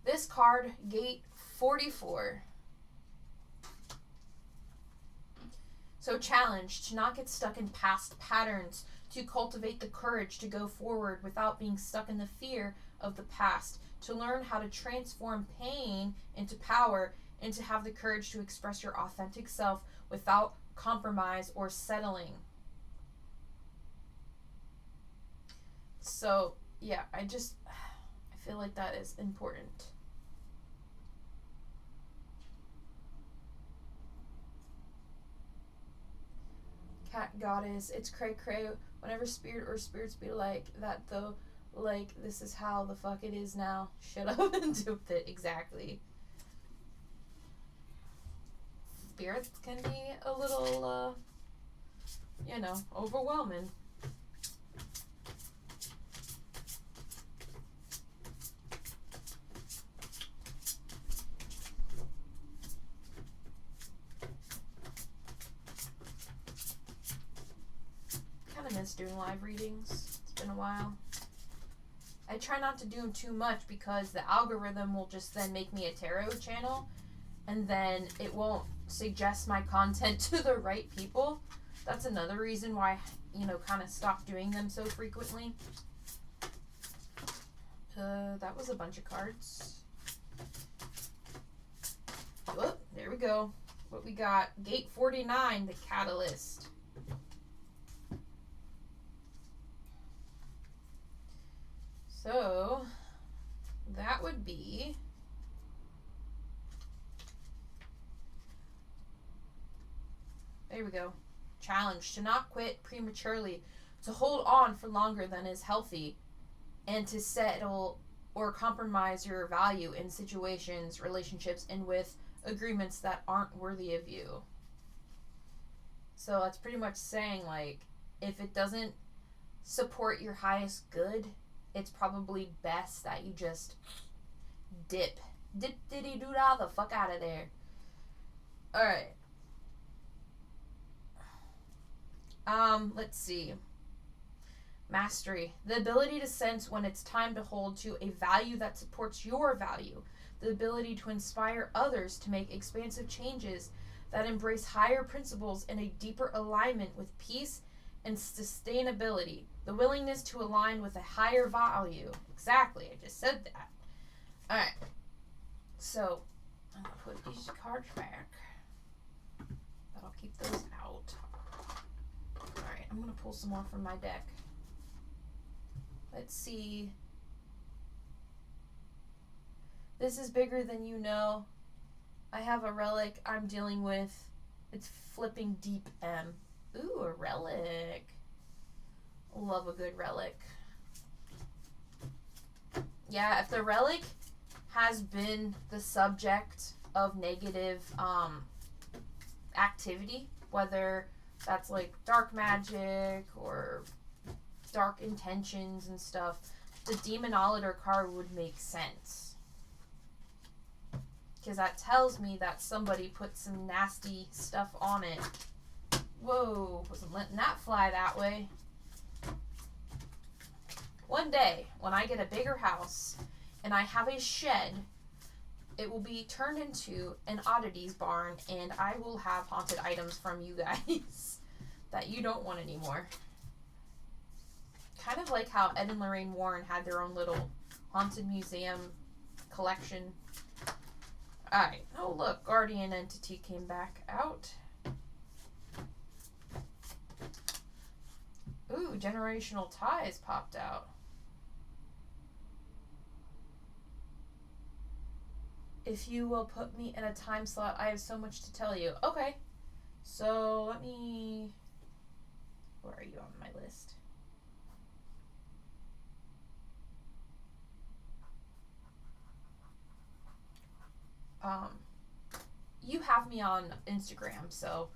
this card, gate 44. So, challenge to not get stuck in past patterns, to cultivate the courage to go forward without being stuck in the fear of the past, to learn how to transform pain into power, and to have the courage to express your authentic self without compromise or settling. So, yeah, I feel like that is important. Cat goddess, it's cray cray. Whenever spirit or spirits be like that, though, like, this is how the fuck it is now. Shut up and do it. Exactly. Spirits can be a little, overwhelming. Miss doing live readings. It's been a while. I try not to do them too much because the algorithm will just then make me a tarot channel, and then it won't suggest my content to the right people. That's another reason why, kind of stop doing them so frequently. That was a bunch of cards. Oh, there we go. What we got? Gate 49, the Catalyst. So, that would be... There we go. Challenge to not quit prematurely, to hold on for longer than is healthy, and to settle or compromise your value in situations, relationships, and with agreements that aren't worthy of you. So that's pretty much saying, like, if it doesn't support your highest good, it's probably best that you just dip diddy doo dah the fuck out of there. Alright. Let's see. Mastery. The ability to sense when it's time to hold to a value that supports your value. The ability to inspire others to make expansive changes that embrace higher principles and a deeper alignment with peace and sustainability. The willingness to align with a higher value. Exactly, I just said that. Alright. So, I'm going to put these cards back. But I'll keep those out. Alright, I'm going to pull some more from my deck. Let's see. This is bigger than you know. I have a relic I'm dealing with. It's flipping deep M. Ooh, a relic. Love a good relic. Yeah, if the relic has been the subject of negative activity, whether that's like dark magic or dark intentions and stuff, the Demonologer card would make sense. Because that tells me that somebody put some nasty stuff on it. Whoa, wasn't letting that fly that way. One day, when I get a bigger house and I have a shed, it will be turned into an oddities barn, and I will have haunted items from you guys that you don't want anymore. Kind of like how Ed and Lorraine Warren had their own little haunted museum collection. Alright. Oh, look. Guardian Entity came back out. Ooh, Generational Ties popped out. If you will put me in a time slot, I have so much to tell you. Okay. So, let me... Where are you on my list? You have me on Instagram, so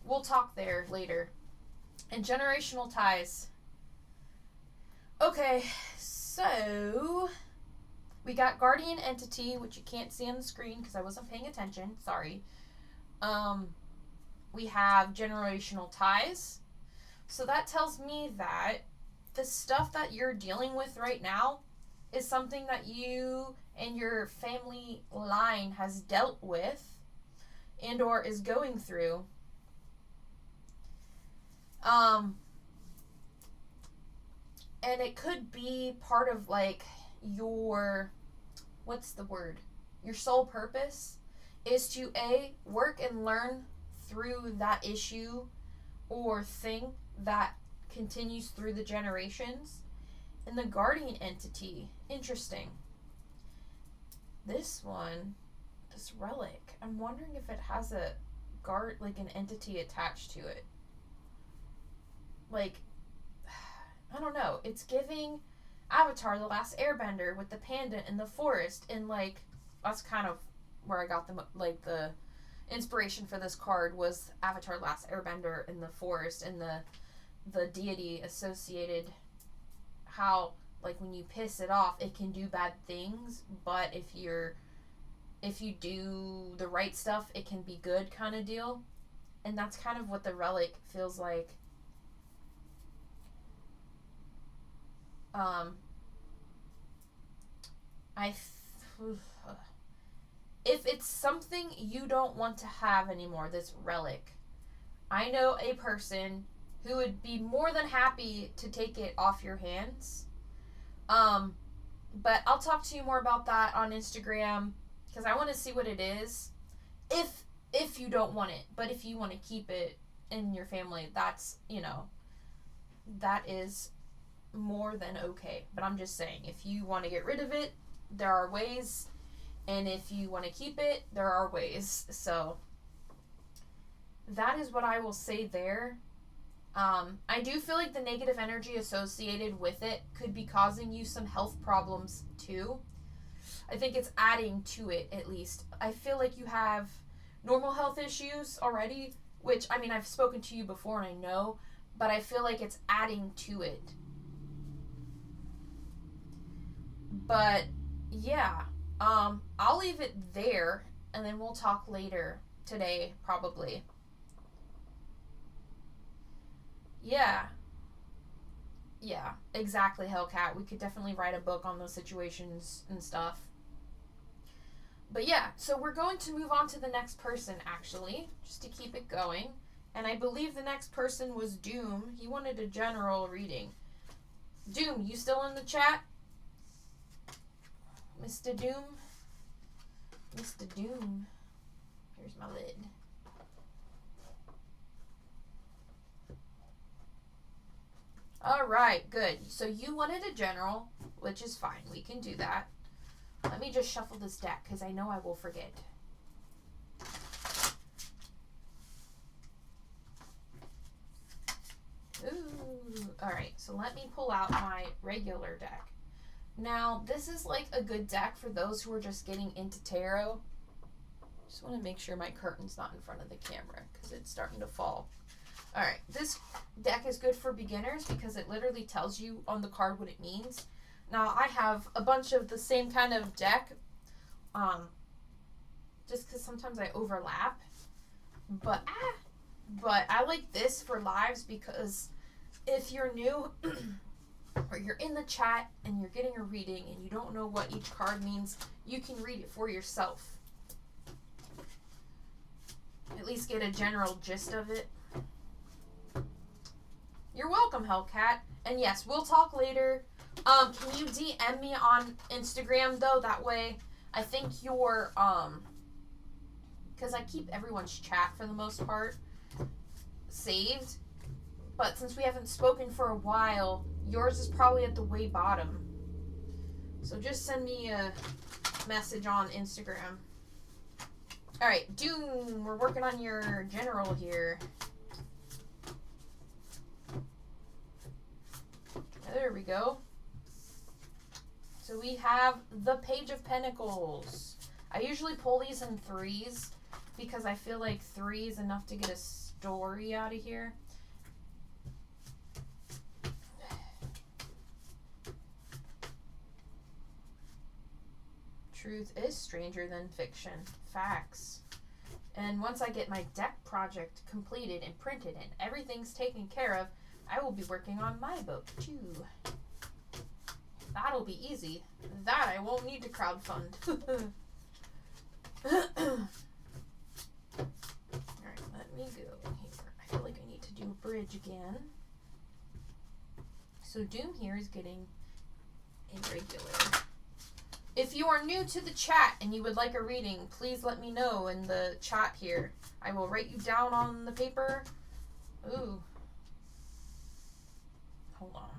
we'll talk there later. And Generational Ties. Okay, so we got Guardian Entity, which you can't see on the screen because I wasn't paying attention. Sorry. We have Generational Ties. So that tells me that the stuff that you're dealing with right now is something that you and your family line has dealt with and or is going through. And it could be part of like your, what's the word? Your sole purpose is to work and learn through that issue or thing that continues through the generations. And the Guardian Entity, interesting. This one, this relic, I'm wondering if it has a like an entity attached to it. Like, I don't know. It's giving Avatar: The Last Airbender with the panda in the forest, and like that's kind of where I got the inspiration for this card was Avatar: Last Airbender in the forest and the deity associated. How like when you piss it off, it can do bad things, but if you do the right stuff, it can be good kind of deal. And that's kind of what the relic feels like. If it's something you don't want to have anymore, this relic, I know a person who would be more than happy to take it off your hands. But I'll talk to you more about that on Instagram because I want to see what it is. If you don't want it, but if you want to keep it in your family, that's, that is more than okay. But I'm just saying, if you want to get rid of it, there are ways, and if you want to keep it, there are ways. So that is what I will say there. I do feel like the negative energy associated with it could be causing you some health problems too. I think it's adding to it, at least. I feel like you have normal health issues already, which, I mean, I've spoken to you before and I know, but I feel like it's adding to it. But yeah, I'll leave it there, and then we'll talk later today, probably. Yeah, exactly, Hellcat. We could definitely write a book on those situations and stuff. But yeah, so we're going to move on to the next person, actually, just to keep it going. And I believe the next person was Doom. He wanted a general reading. Doom, you still in the chat? Mr. Doom? Mr. Doom. Here's my lid. Alright, good. So you wanted a general, which is fine. We can do that. Let me just shuffle this deck, because I know I will forget. Ooh. Alright, so let me pull out my regular deck. Now, this is like a good deck for those who are just getting into tarot. Just want to make sure my curtain's not in front of the camera, because it's starting to fall. Alright, this deck is good for beginners because it literally tells you on the card what it means. Now, I have a bunch of the same kind of deck, just because sometimes I overlap. But I like this for lives because if you're new or you're in the chat and you're getting a reading and you don't know what each card means, you can read it for yourself. At least get a general gist of it. You're welcome, Hellcat. And yes, we'll talk later. Can you DM me on Instagram, though? That way, I think your, because I keep everyone's chat, for the most part, saved. But since we haven't spoken for a while, yours is probably at the way bottom. So just send me a message on Instagram. Alright, Doom, we're working on your general here. There we go. So we have the Page of Pentacles. I usually pull these in threes because I feel like three is enough to get a story out of here. Truth is stranger than fiction. Facts. And once I get my deck project completed and printed and everything's taken care of, I will be working on my book too. That'll be easy. That I won't need to crowdfund. Alright, let me go here. I feel like I need to do a bridge again. So Doom here is getting irregular. If you are new to the chat and you would like a reading, please let me know in the chat here. I will write you down on the paper. Ooh. Hold on.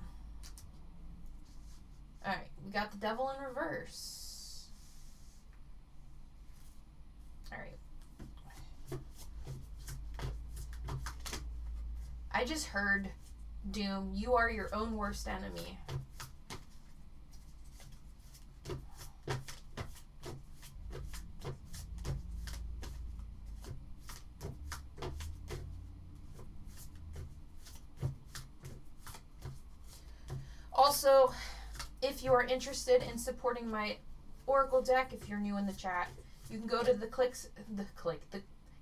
Alright, we got the Devil in reverse. Alright. I just heard, Doom, you are your own worst enemy. Also, if you are interested in supporting my Oracle deck, if you're new in the chat, you can go to the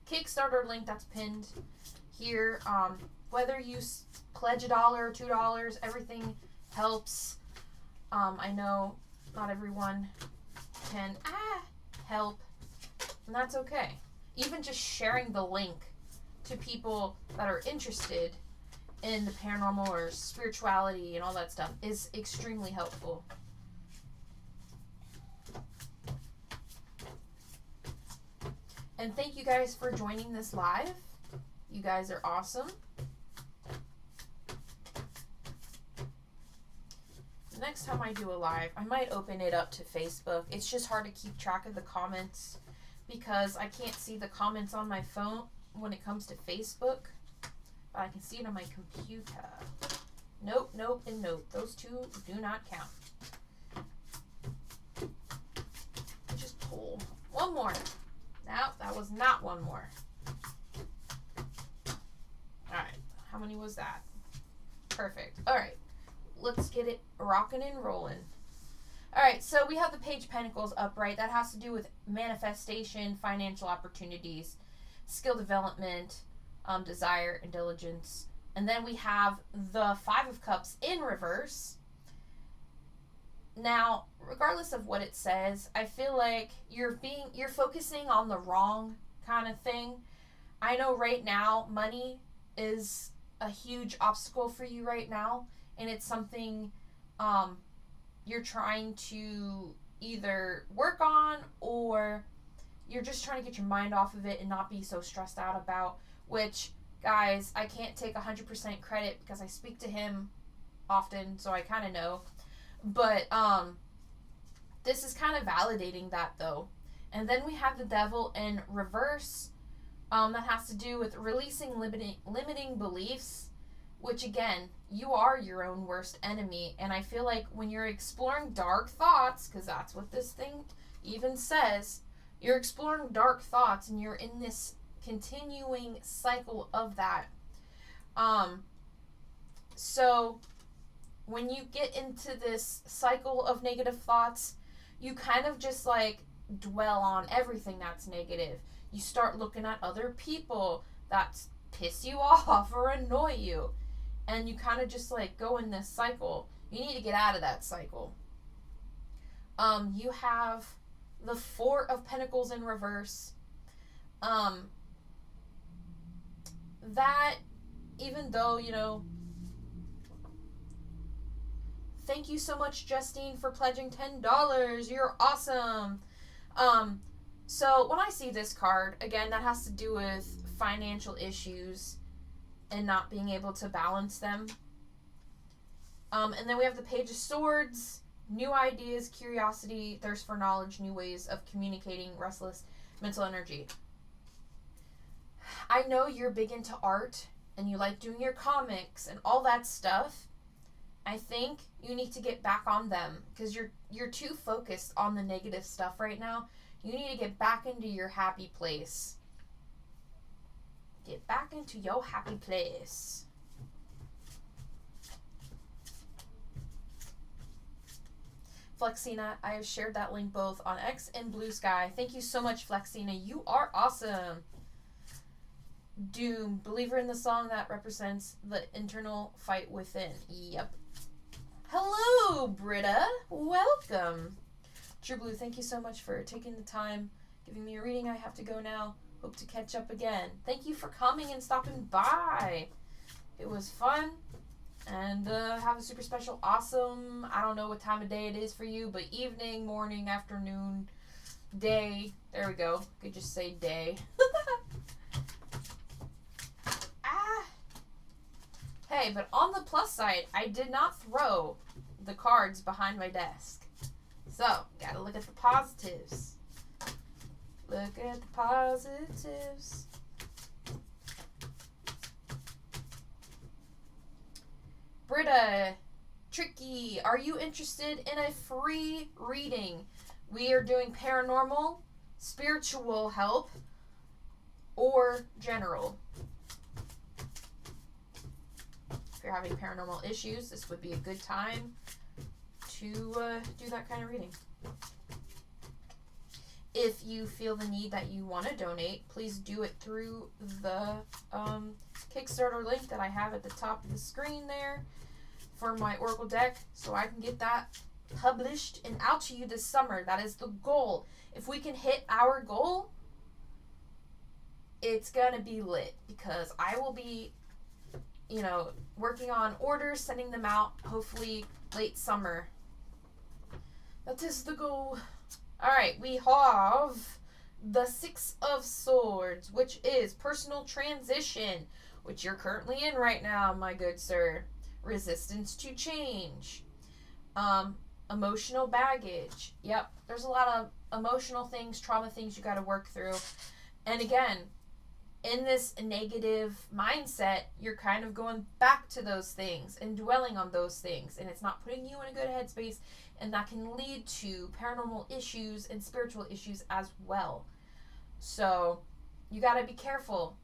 Kickstarter link that's pinned here. Whether you pledge $1 or $2, everything helps. I know not everyone can help, and that's okay. Even just sharing the link to people that are interested in the paranormal or spirituality and all that stuff is extremely helpful. And thank you guys for joining this live. You guys are awesome. The next time I do a live, I might open it up to Facebook. It's just hard to keep track of the comments because I can't see the comments on my phone when it comes to Facebook. But I can see it on my computer. Nope, nope, and nope. Those two do not count. Just pull one more. No, that was not one more. Alright, how many was that? Perfect. Alright, let's get it rocking and rolling. Alright, so we have the Page of Pentacles upright. That has to do with manifestation, financial opportunities, skill development, desire, and diligence. And then we have the Five of Cups in reverse. Now, regardless of what it says, I feel like you're focusing on the wrong kind of thing. I know right now money is a huge obstacle for you right now, and it's something you're trying to either work on or you're just trying to get your mind off of it and not be so stressed out about, which, guys, I can't take 100% credit because I speak to him often, so I kind of know. But this is kind of validating that, though. And then we have the Devil in reverse. That has to do with releasing limiting beliefs, which, again, you are your own worst enemy. And I feel like when you're exploring dark thoughts, because that's what this thing even says, you're exploring dark thoughts and you're in this continuing cycle of that. So when you get into this cycle of negative thoughts, you kind of just like dwell on everything that's negative. You start looking at other people that piss you off or annoy you, and you kind of just like go in this cycle. You need to get out of that cycle. You have the Four of Pentacles in reverse. That, even though, you know, thank you so much, Justine, for pledging $10. You're awesome. So when I see this card, again, that has to do with financial issues and not being able to balance them. And then we have the Page of Swords, new ideas, curiosity, thirst for knowledge, new ways of communicating, restless mental energy. I know you're big into art and you like doing your comics and all that stuff. I think you need to get back on them because you're too focused on the negative stuff right now. You need to get back into your happy place. Get back into your happy place. Flexina, I have shared that link both on X and Blue Sky. Thank you so much, Flexina. You are awesome. Doom, believer in the song that represents the internal fight within. Yep. Hello, Britta. Welcome. True Blue, thank you so much for taking the time, giving me a reading. I have to go now. Hope to catch up again. Thank you for coming and stopping by. It was fun. And have a super special, awesome, I don't know what time of day it is for you, but evening, morning, afternoon, day. There we go. Could just say day. Hey, but on the plus side, I did not throw the cards behind my desk. So, gotta look at the positives. Look at the positives. Britta, Tricky, are you interested in a free reading? We are doing paranormal, spiritual help, or general. If you're having paranormal issues, this would be a good time to do that kind of reading. If you feel the need that you want to donate, please do it through the Kickstarter link that I have at the top of the screen there for my Oracle deck, so I can get that published and out to you this summer. That is the goal. If we can hit our goal, it's gonna be lit, because I will be, working on orders, sending them out, hopefully late summer. That is the goal. Alright, we have the Six of Swords, which is personal transition, which you're currently in right now, my good sir. Resistance to change. Emotional baggage. Yep, there's a lot of emotional things, trauma things you got to work through. And again, in this negative mindset, you're kind of going back to those things and dwelling on those things, and it's not putting you in a good headspace, and that can lead to paranormal issues and spiritual issues as well. So you got to be careful.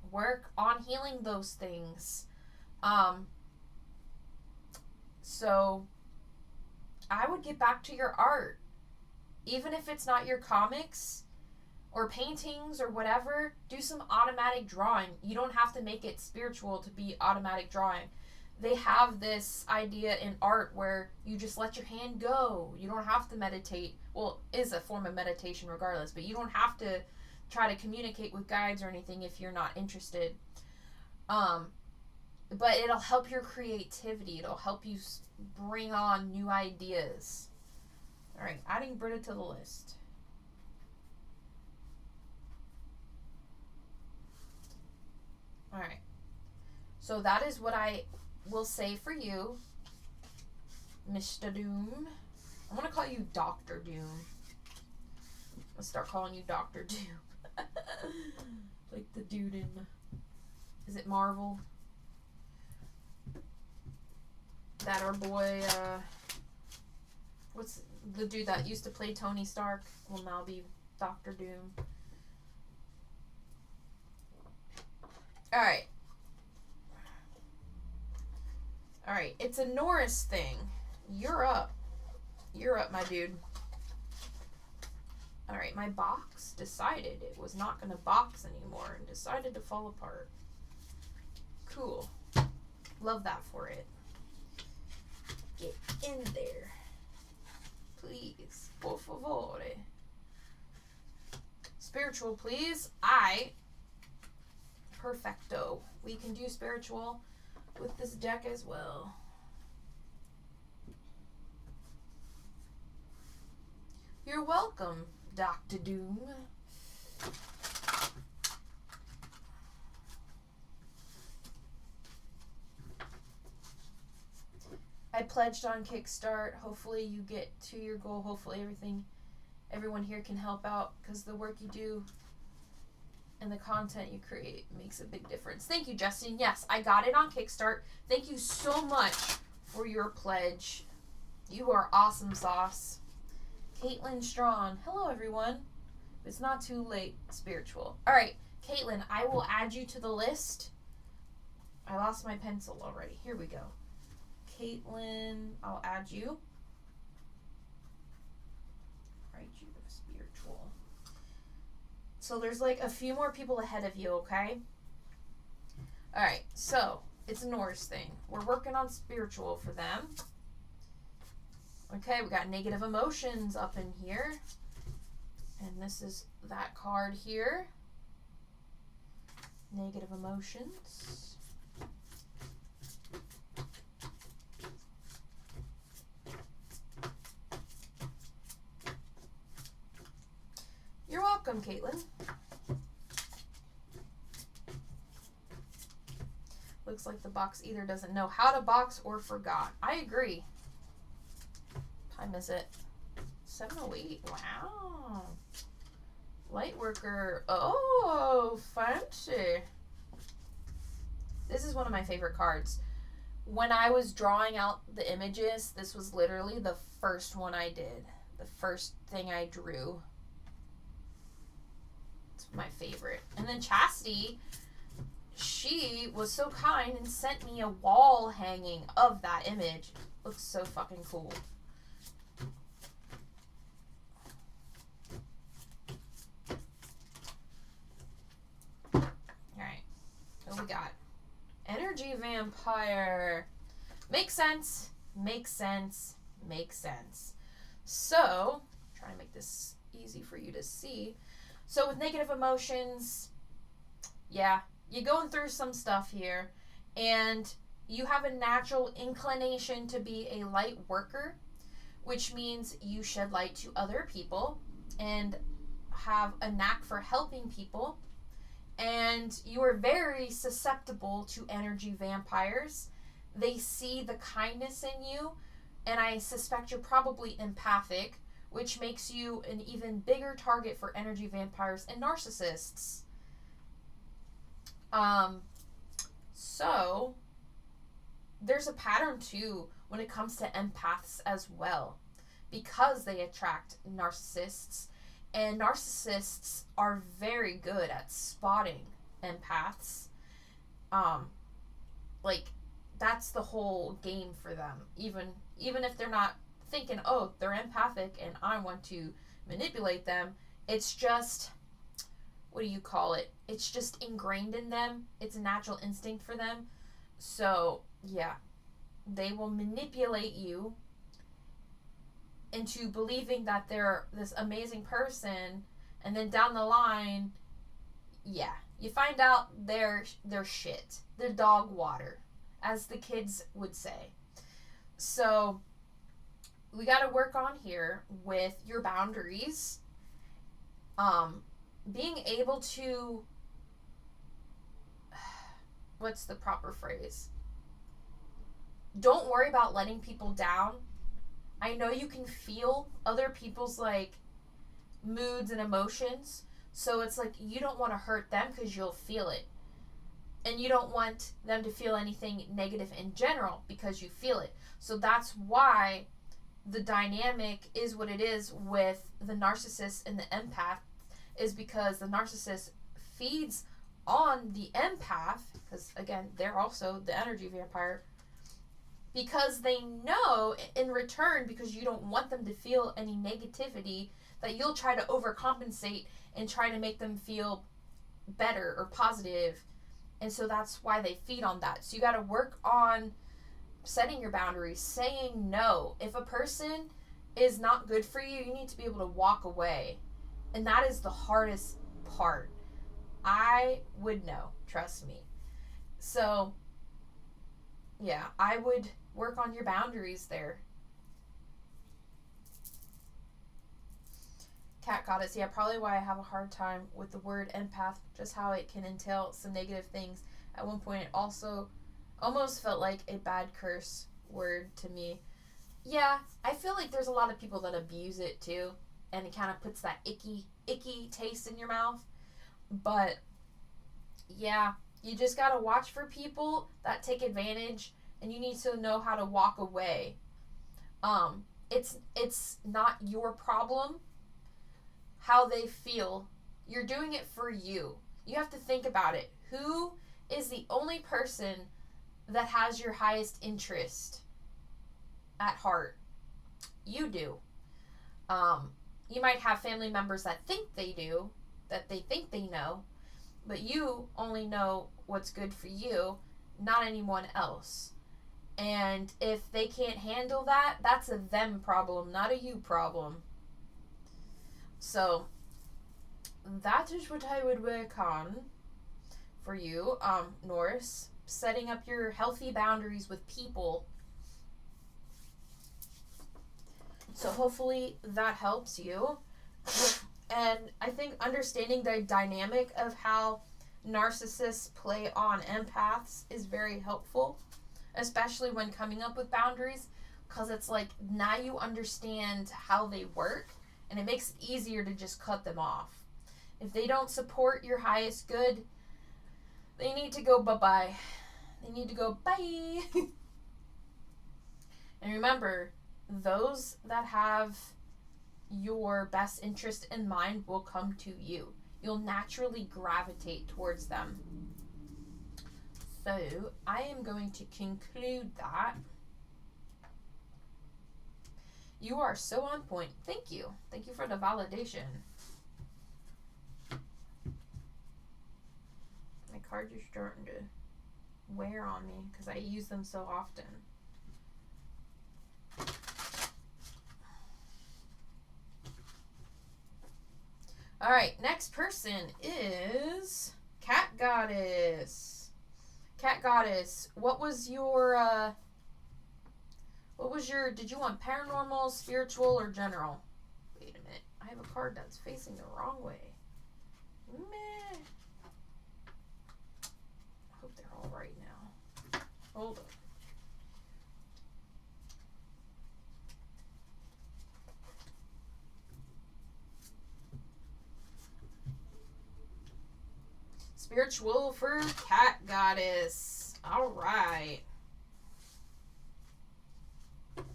Work on healing those things. So I would get back to your art. Even if it's not your comics or paintings or whatever, do some automatic drawing. You don't have to make it spiritual to be automatic drawing. They have this idea in art where you just let your hand go. You don't have to meditate. Well, it is a form of meditation regardless, but you don't have to try to communicate with guides or anything if you're not interested. But it'll help your creativity. It'll help you bring on new ideas. All right, adding Britta to the list. All right. So that is what I will say for you, Mr. Doom. I'm going to call you Dr. Doom. Let's start calling you Dr. Doom. Like the dude in, is it Marvel? That our boy, what's the dude that used to play Tony Stark will now be Dr. Doom. Alright. Alright, it's a Norris thing. You're up. You're up, my dude. Alright, my box decided it was not going to box anymore and decided to fall apart. Cool. Love that for it. Get in there. Please. Por favore. Spiritual, please. Perfecto. We can do spiritual with this deck as well. You're welcome, Dr. Doom. I pledged on Kickstart. Hopefully you get to your goal. Hopefully everyone here can help out, because the work you do and the content you create makes a big difference. Thank you, Justin. Yes, I got it on Kickstart. Thank you so much for your pledge. You are awesome sauce. Caitlin Strawn. Hello, everyone. It's not too late. Spiritual. All right, Caitlin, I will add you to the list. I lost my pencil already. Here we go. Caitlin, I'll add you. Write you to spiritual. So there's like a few more people ahead of you, okay? Alright, so it's a Norse thing. We're working on spiritual for them. Okay, we got negative emotions up in here. And this is that card here. Negative emotions. You're welcome, Caitlin. Looks like the box either doesn't know how to box or forgot. I agree. Time is it? 7:08. Wow. Lightworker. Oh, fancy. This is one of my favorite cards. When I was drawing out the images, this was literally the first one I did. The first thing I drew. It's my favorite. And then Chastity, she was so kind and sent me a wall hanging of that image. Looks so fucking cool. Alright. What we got? Energy Vampire. Makes sense. Makes sense. Makes sense. So, trying to make this easy for you to see. So, with negative emotions, yeah, you're going through some stuff here, and you have a natural inclination to be a light worker, which means you shed light to other people and have a knack for helping people. And you are very susceptible to energy vampires. They see the kindness in you, and I suspect you're probably empathic, which makes you an even bigger target for energy vampires and narcissists. So there's a pattern too when it comes to empaths as well, because they attract narcissists, and narcissists are very good at spotting empaths. Like, that's the whole game for them. Even if they're not thinking, oh, they're empathic and I want to manipulate them, it's just, what do you call it? It's just ingrained in them. It's a natural instinct for them. So, yeah, they will manipulate you into believing that they're this amazing person, and then down the line, yeah, you find out they're shit. They're dog water, as the kids would say. So, we got to work on here with your boundaries. Being able to, what's the proper phrase? Don't worry about letting people down. I know you can feel other people's like moods and emotions, so it's like you don't want to hurt them because you'll feel it. And you don't want them to feel anything negative in general because you feel it. So that's why the dynamic is what it is with the narcissist and the empath, is because the narcissist feeds on the empath, because again, they're also the energy vampire, because they know in return, because you don't want them to feel any negativity, that you'll try to overcompensate and try to make them feel better or positive. And so that's why they feed on that. So you got to work on setting your boundaries, saying no. If a person is not good for you, you need to be able to walk away. And that is the hardest part. I would know, trust me. So, yeah, I would work on your boundaries there. Cat Goddess, yeah, probably why I have a hard time with the word empath, just how it can entail some negative things. At one point, it also almost felt like a bad curse word to me. Yeah, I feel like there's a lot of people that abuse it too, and it kind of puts that icky taste in your mouth. But yeah, you just gotta watch for people that take advantage, and you need to know how to walk away. It's not your problem how they feel. You're doing it for you. You have to think about it. Who is the only person that has your highest interest at heart? You do. You might have family members that think they do, that they think they know, but you only know what's good for you, not anyone else. And if they can't handle that, that's a them problem, not a you problem. So that is what I would work on for you, Norris. Setting up your healthy boundaries with people. So hopefully that helps you. And I think understanding the dynamic of how narcissists play on empaths is very helpful, especially when coming up with boundaries, because it's like now you understand how they work, and it makes it easier to just cut them off. If they don't support your highest good, they need to go bye-bye. They need to go bye. And remember, those that have your best interest in mind will come to you. You'll naturally gravitate towards them. So, I am going to conclude that. You are so on point. Thank you. Thank you for the validation. My cards are starting to wear on me because I use them so often. All right, next person is Cat Goddess. Cat Goddess, what was your, did you want paranormal, spiritual, or general? Wait a minute, I have a card that's facing the wrong way. Meh. I hope they're all right now. Hold on. Spiritual for Cat Goddess. All right. Let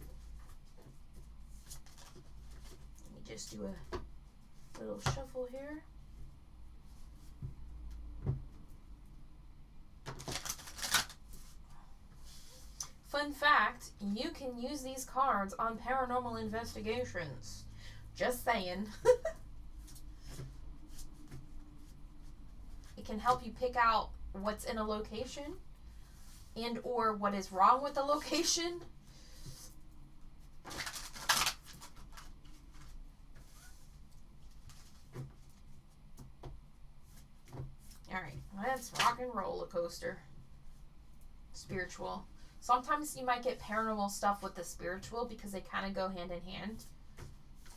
me just do a little shuffle here. Fun fact, you can use these cards on paranormal investigations. Just saying. It can help you pick out what's in a location and or what is wrong with the location. Alright, let's rock and roll a coaster. Spiritual. Sometimes you might get paranormal stuff with the spiritual because they kind of go hand in hand.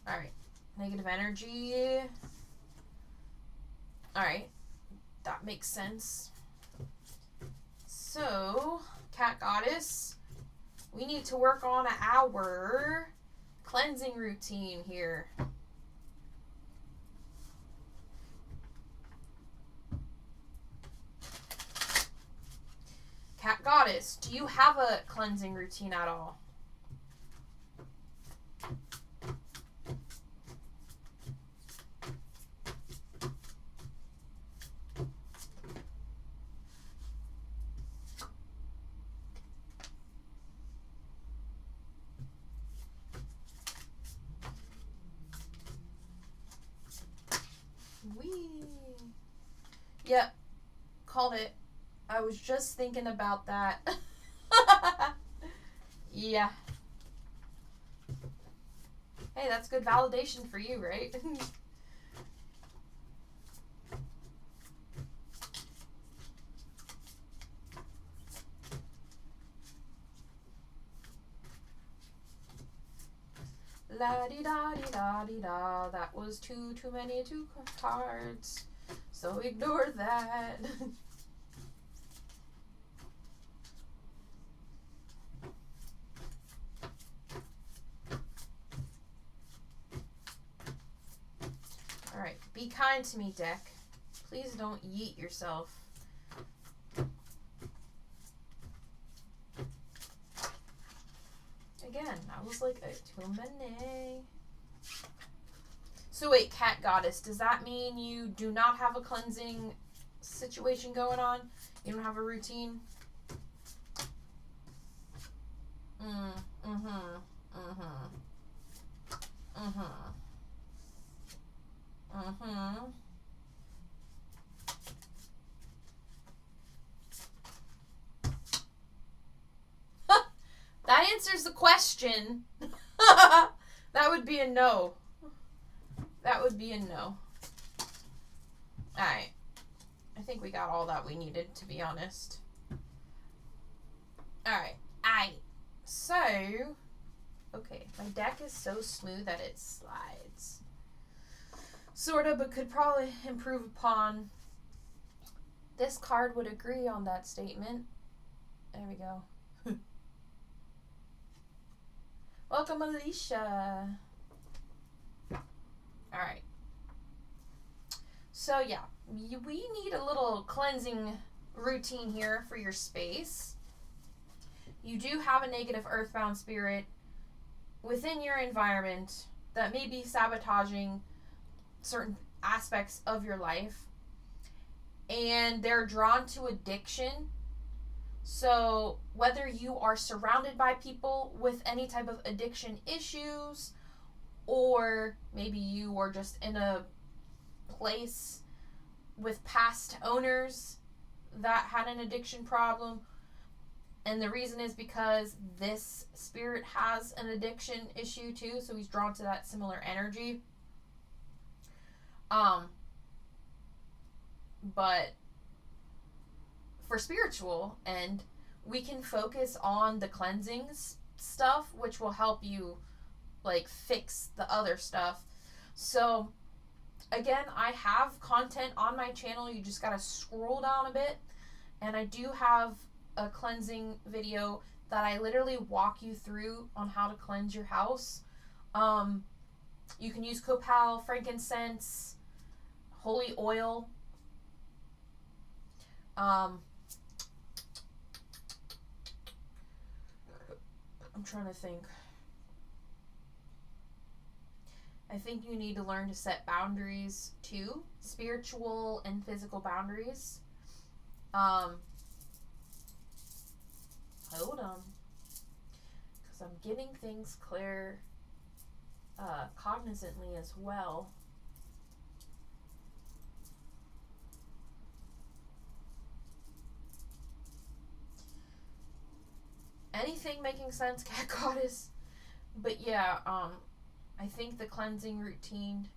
Alright, negative energy. Alright. That makes sense. So, Cat Goddess, we need to work on our cleansing routine here. Cat Goddess, do you have a cleansing routine at all? Yep, called it. I was just thinking about that. Yeah. Hey, that's good validation for you, right? La-di-da-di-da-di-da. That was too many cards. So ignore that. Alright, be kind to me, deck. Please don't yeet yourself. Again, I was like, too many. So wait, Cat Goddess, does that mean you do not have a cleansing situation going on? You don't have a routine? That answers the question. That would be a no. That would be a no. Alright. I think we got all that we needed, to be honest. Alright. So, okay. My deck is so smooth that it slides. Sort of, but could probably improve upon. This card would agree on that statement. There we go. Welcome, Alicia. Alright. So, yeah. We need a little cleansing routine here for your space. You do have a negative earthbound spirit within your environment that may be sabotaging certain aspects of your life. And they're drawn to addiction. So whether you are surrounded by people with any type of addiction issues, or maybe you are just in a place with past owners that had an addiction problem, and the reason is because this spirit has an addiction issue too, so he's drawn to that similar energy. Um, but for spiritual, and we can focus on the cleansing stuff, which will help you like fix the other stuff. So again, I have content on my channel. You just gotta scroll down a bit, and I do have a cleansing video that I literally walk you through on how to cleanse your house. You can use copal, frankincense, holy oil. I'm trying to think. I think you need to learn to set boundaries too, spiritual and physical boundaries. Hold on, because I'm getting things clear, cognizantly as well. Anything making sense, Cat Goddess? But yeah, I think the cleansing routine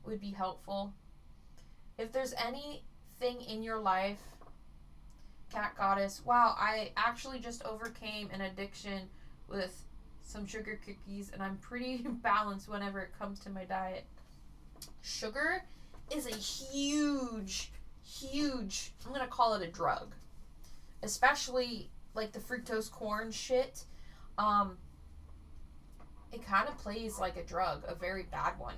would be helpful. If there's anything in your life, Cat Goddess, wow, I actually just overcame an addiction with some sugar cookies, and I'm pretty balanced whenever it comes to my diet. Sugar is a huge, I'm gonna call it a drug. Especially like the fructose corn shit. It kind of plays like a drug, a very bad one.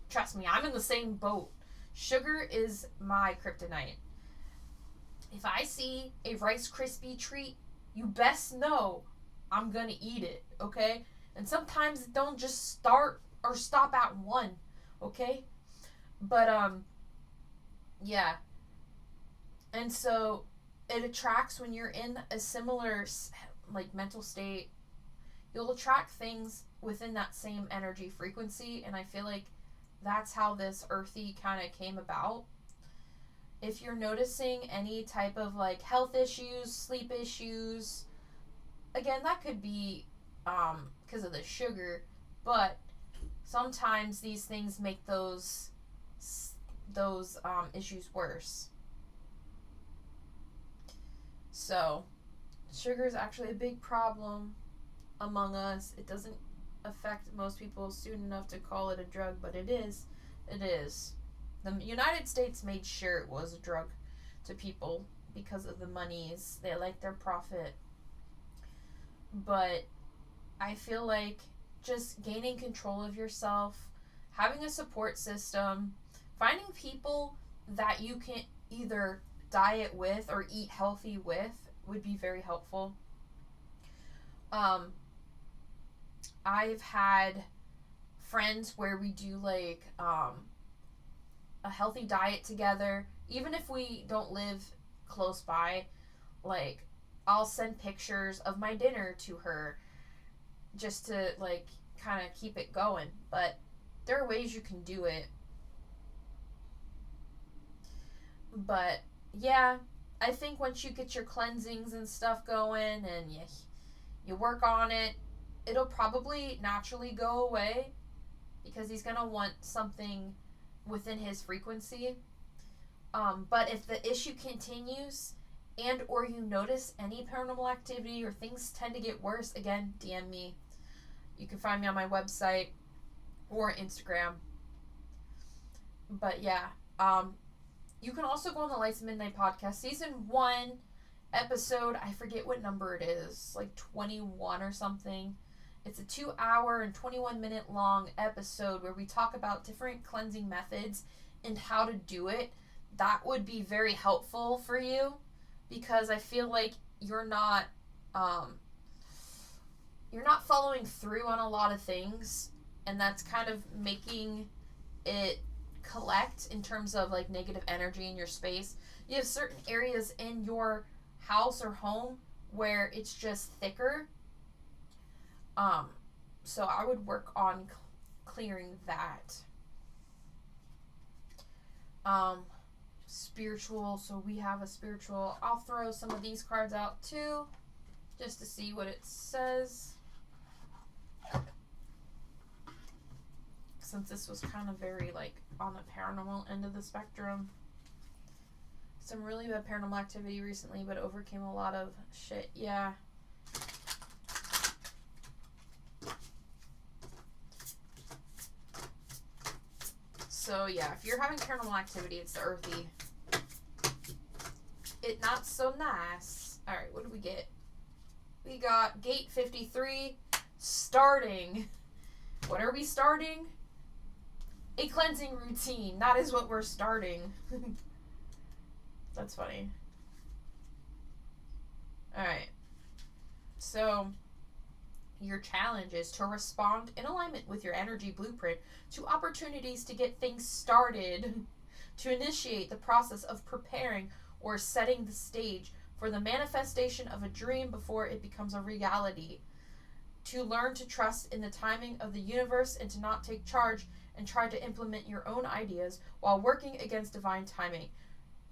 Trust me, I'm in the same boat. Sugar is my kryptonite. If I see a Rice Krispie treat, you best know I'm gonna eat it, okay? And sometimes it don't just start or stop at one, okay? But, yeah. And so it attracts when you're in a similar, like, mental state. You'll attract things within that same energy frequency, and I feel like that's how this earthy kind of came about. If you're noticing any type of like health issues, sleep issues, again, that could be because of the sugar, but sometimes these things make those issues worse. So sugar is actually a big problem among us. It doesn't affect most people soon enough to call it a drug, but it is. It is. The United States made sure it was a drug to people because of the monies. They like their profit. But I feel like just gaining control of yourself, having a support system, finding people that you can either diet with or eat healthy with would be very helpful. I've had friends where we do like a healthy diet together, even if we don't live close by. Like, I'll send pictures of my dinner to her just to like kind of keep it going. But there are ways you can do it. But yeah, I think once you get your cleansings and stuff going and you work on it, it'll probably naturally go away because he's gonna want something within his frequency. But if the issue continues and or you notice any paranormal activity or things tend to get worse, again, DM me. You can find me on my website or Instagram. But yeah, you can also go on the Lights of Midnight podcast, season 1, episode, I forget what number it is, like 21 or something. It's a 2-hour and 21-minute long episode where we talk about different cleansing methods and how to do it. That would be very helpful for you because I feel like you're not following through on a lot of things, and that's kind of making it collect in terms of like negative energy in your space. You have certain areas in your house or home where it's just thicker. So I would work on clearing that. Spiritual, so we have a spiritual. I'll throw some of these cards out too, just to see what it says. since this was kind of very, like, on the paranormal end of the spectrum. Some really bad paranormal activity recently, but overcame a lot of shit. Yeah. So, yeah, if you're having paranormal activity, it's the earthy. It not so nice. Alright, what do we get? We got Gate 53, starting. What are we starting? A cleansing routine. That is what we're starting. That's funny. Alright. So, your challenge is to respond in alignment with your energy blueprint to opportunities to get things started, to initiate the process of preparing or setting the stage for the manifestation of a dream before it becomes a reality, to learn to trust in the timing of the universe and to not take charge and try to implement your own ideas while working against divine timing,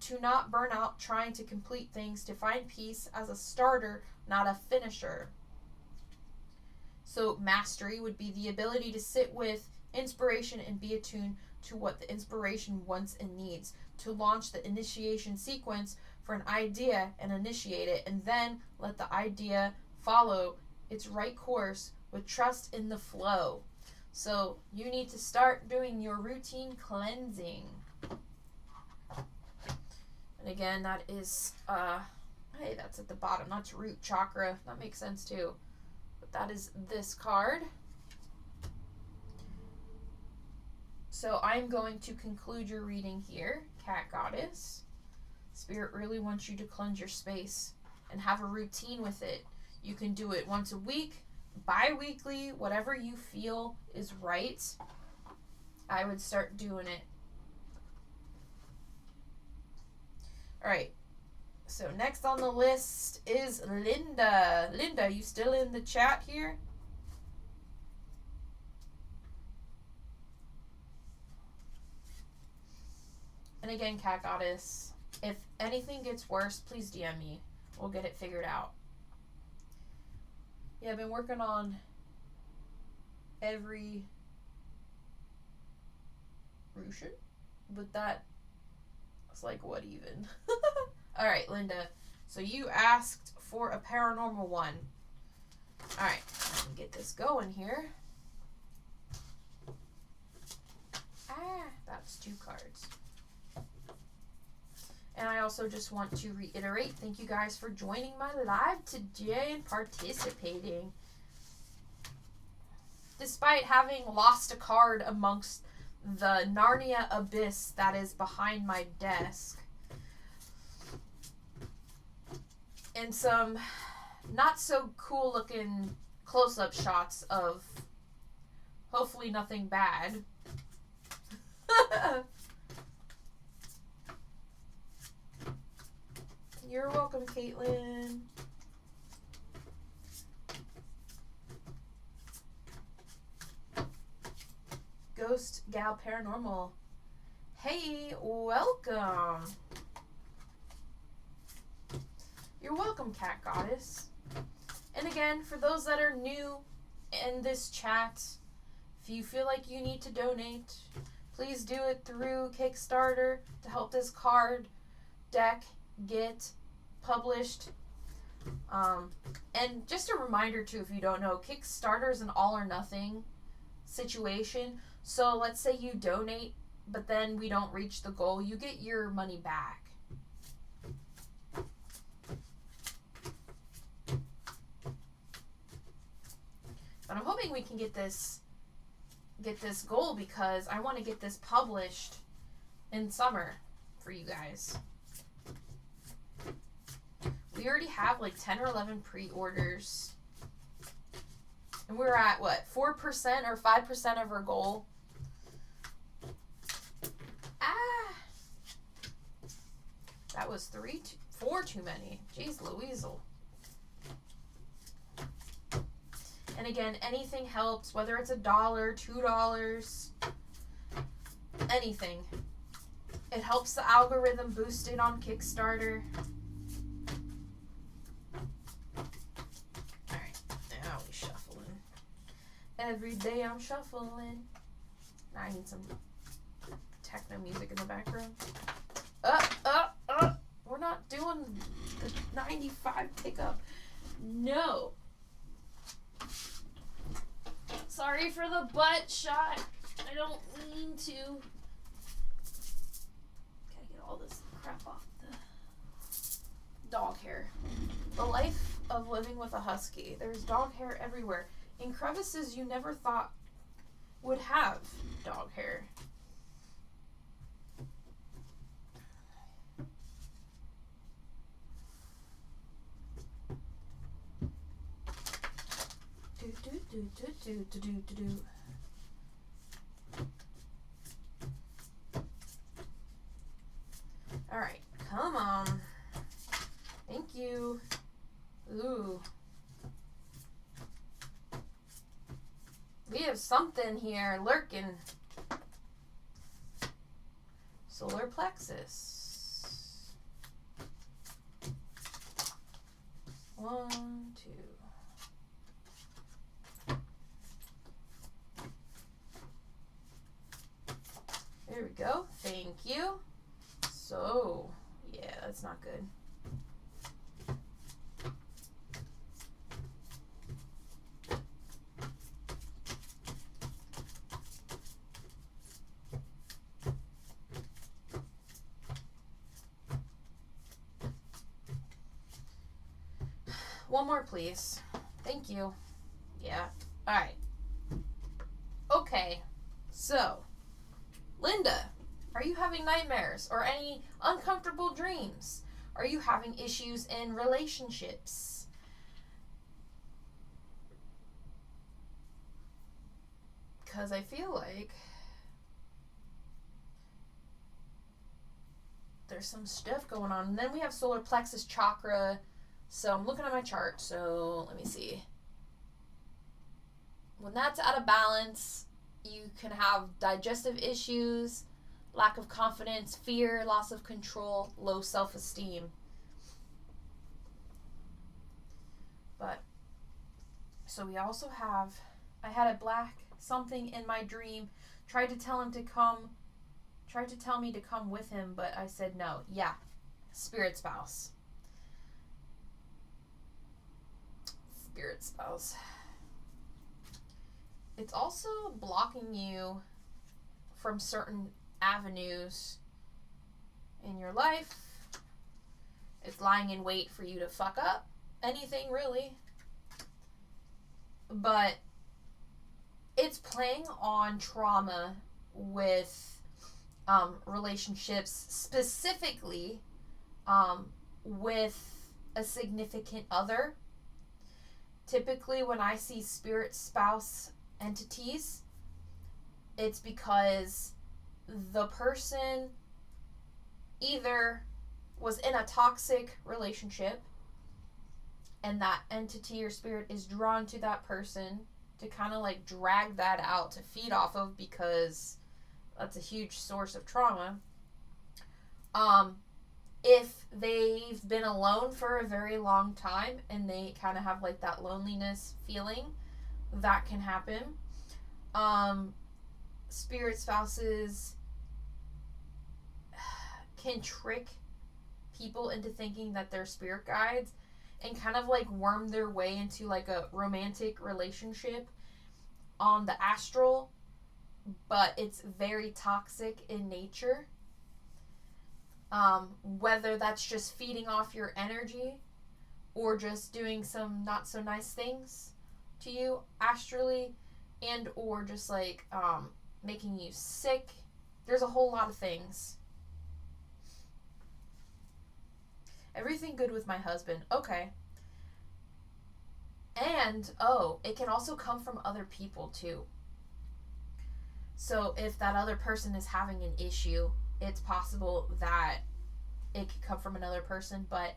to not burn out trying to complete things, to find peace as a starter, not a finisher. So mastery would be the ability to sit with inspiration and be attuned to what the inspiration wants and needs, to launch the initiation sequence for an idea and initiate it, and then let the idea follow its right course with trust in the flow. So you need to start doing your routine cleansing. And again, that is, hey, that's at the bottom. That's root chakra. That makes sense too. But that is this card. So I'm going to conclude your reading here, Cat Goddess. Spirit really wants you to cleanse your space and have a routine with it. You can do it once a week, bi-weekly, whatever you feel is right. I would start doing it. Alright, so next on the list is Linda. Linda, you still in the chat here? And again, Cat Goddess, if anything gets worse, please DM me. We'll get it figured out. Yeah, I've been working on every Russian, but that was like, what even? Alright, Linda. So you asked for a paranormal one. Alright, let me get this going here. That's 2 cards. And I also just want to reiterate, thank you guys for joining my live today and participating. Despite having lost a card amongst the Narnia abyss that is behind my desk. And some not so cool looking close-up shots of hopefully nothing bad. You're welcome, Caitlin. Ghost Gal Paranormal. Hey, welcome. You're welcome, Cat Goddess. And again, for those that are new in this chat, if you feel like you need to donate, please do it through Kickstarter to help this card deck get published. And just a reminder too, if you don't know, Kickstarter is an all or nothing situation. So let's say you donate, but then we don't reach the goal, you get your money back. But I'm hoping we can get this goal because I want to get this published in summer for you guys. We already have like 10 or 11 pre-orders. And we're at what, 4% or 5% of our goal. That was 4 too many. Jeez Louisel. And again, anything helps, whether it's $1, $2, anything. It helps the algorithm boost it on Kickstarter. Alright, now we shuffling. Every day I'm shuffling. I need some techno music in the background. We're not doing the 95 pickup. No. Sorry for the butt shot. I don't mean to. Gotta get all this crap off the dog hair. The life of living with a husky. There's dog hair everywhere. In crevices you never thought would have dog hair. Alright, come on. Thank you. Ooh. We have something here lurking. Solar plexus. 1, 2. There we go. Thank you. So, yeah, that's not good. One more, please. Thank you. Yeah. All right. Okay. So, Linda, are you having nightmares or any uncomfortable dreams? Are you having issues in relationships? Because I feel like there's some stuff going on. And then we have solar plexus chakra. So I'm looking at my chart. So let me see. When that's out of balance, you can have digestive issues, lack of confidence, fear, loss of control, low self-esteem. But, so we also have, I had a black something in my dream, tried to tell me to come with him, but I said no. Yeah, spirit spouse. Spirit spouse. It's also blocking you from certain avenues in your life. It's lying in wait for you to fuck up anything, really. But it's playing on trauma with relationships, specifically with a significant other. Typically, when I see spirit spouse entities, it's because the person either was in a toxic relationship and that entity or spirit is drawn to that person to kind of like drag that out to feed off of, because that's a huge source of trauma. If they've been alone for a very long time and they kind of have like that loneliness feeling, that can happen. Spirit spouses can trick people into thinking that they're spirit guides and kind of like worm their way into like a romantic relationship on the astral, but it's very toxic in nature. Whether that's just feeding off your energy or just doing some not so nice things to you astrally, and or just like making you sick. There's a whole lot of things. Everything good with my husband. Okay. And, it can also come from other people too. So if that other person is having an issue, it's possible that it could come from another person. But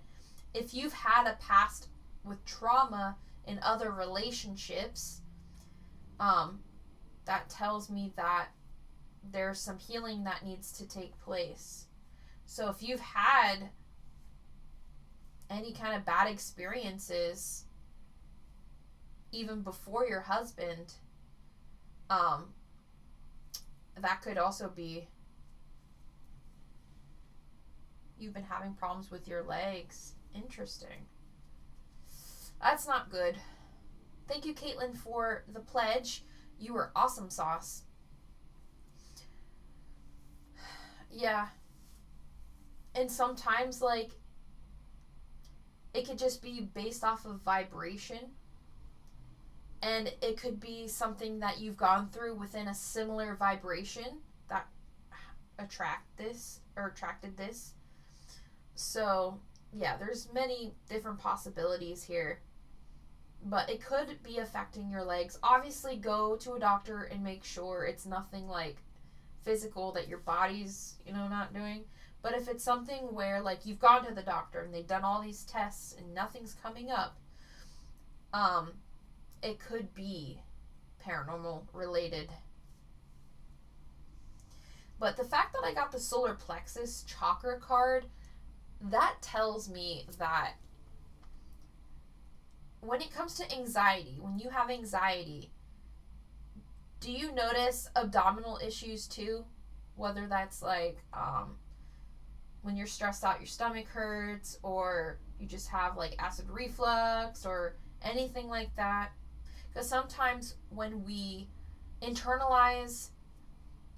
if you've had a past with trauma in other relationships, that tells me that there's some healing that needs to take place. So if you've had any kind of bad experiences even before your husband, that could also be you've been having problems with your legs. Interesting. That's not good. Thank you, Caitlin, for the pledge. You were awesome sauce. Yeah. And sometimes, like, it could just be based off of vibration. And it could be something that you've gone through within a similar vibration that attracted this. So, yeah, there's many different possibilities here. But it could be affecting your legs. Obviously, go to a doctor and make sure it's nothing like physical that your body's, not doing. But if it's something where, like, you've gone to the doctor and they've done all these tests and nothing's coming up, it could be paranormal related. But the fact that I got the solar plexus chakra card, that tells me that when it comes to anxiety, when you have anxiety, do you notice abdominal issues too? Whether that's like when you're stressed out, your stomach hurts, or you just have like acid reflux or anything like that. Because sometimes when we internalize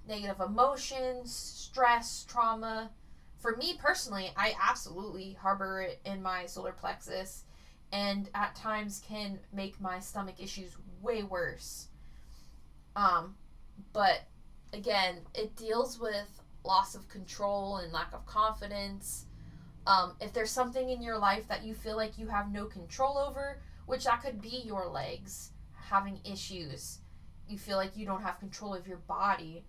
negative emotions, stress, trauma, for me personally, I absolutely harbor it in my solar plexus, and at times can make my stomach issues way worse. But again, it deals with loss of control and lack of confidence. If there's something in your life that you feel like you have no control over, which that could be your legs having issues, you feel like you don't have control of your body,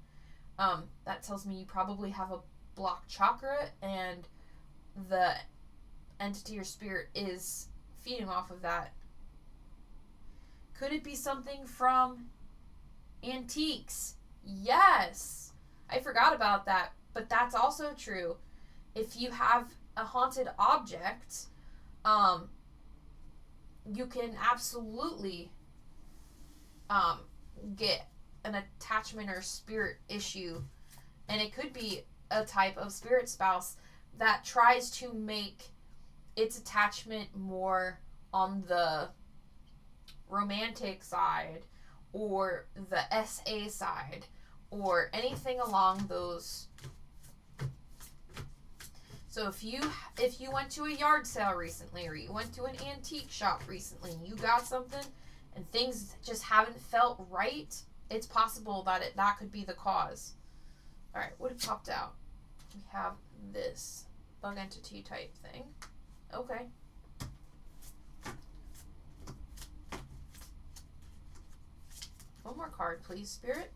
that tells me you probably have a blocked chakra, and the entity or spirit is feeding off of that. Could it be something from antiques? Yes, I forgot about that, but that's also true. If you have a haunted object, you can absolutely get an attachment or spirit issue, and it could be a type of spirit spouse that tries to make its attachment more on the romantic side or the SA side or anything along those. So if you went to a yard sale recently, or you went to an antique shop recently and you got something and things just haven't felt right, it's possible that that could be the cause. All right, what had popped out? We have this bug entity type thing. Okay. One more card, please, Spirit.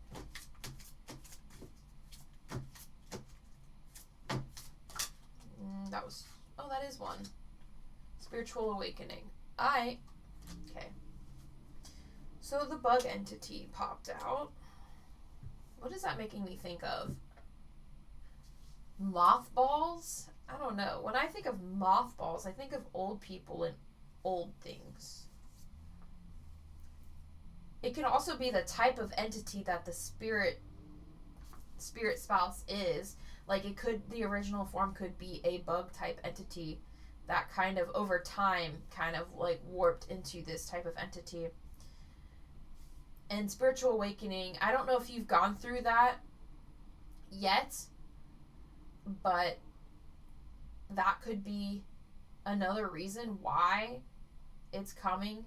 That is one. Spiritual awakening. Okay. So the bug entity popped out. What is that making me think of? Mothballs? I don't know. When I think of mothballs, I think of old people and old things. It can also be the type of entity that the spirit spouse is. Like, the original form could be a bug type entity that kind of over time kind of like warped into this type of entity. And spiritual awakening, I don't know if you've gone through that yet, but that could be another reason why it's coming.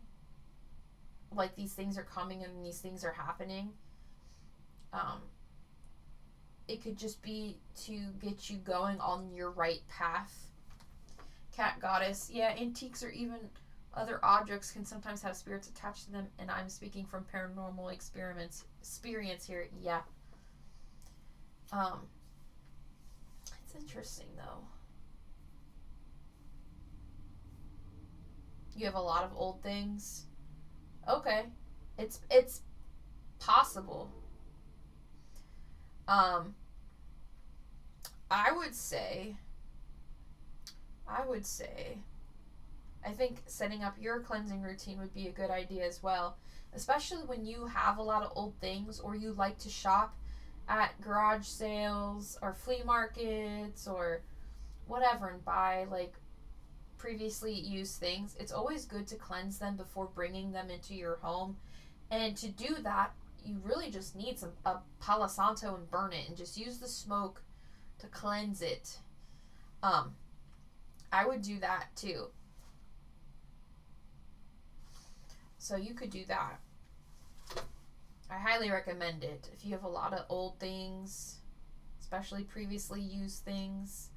Like, these things are coming and these things are happening. It could just be to get you going on your right path. Cat goddess. Yeah, antiques or even other objects can sometimes have spirits attached to them, and I'm speaking from paranormal experience here. Yeah. It's interesting though. You have a lot of old things. Okay. It's possible. I think setting up your cleansing routine would be a good idea as well, especially when you have a lot of old things or you like to shop at garage sales or flea markets or whatever and buy like previously used things, it's always good to cleanse them before bringing them into your home. And to do that, you really just need a Palo Santo and burn it and just use the smoke to cleanse it. Um, I would do that too. So you could do that. I highly recommend it if you have a lot of old things, especially previously used things.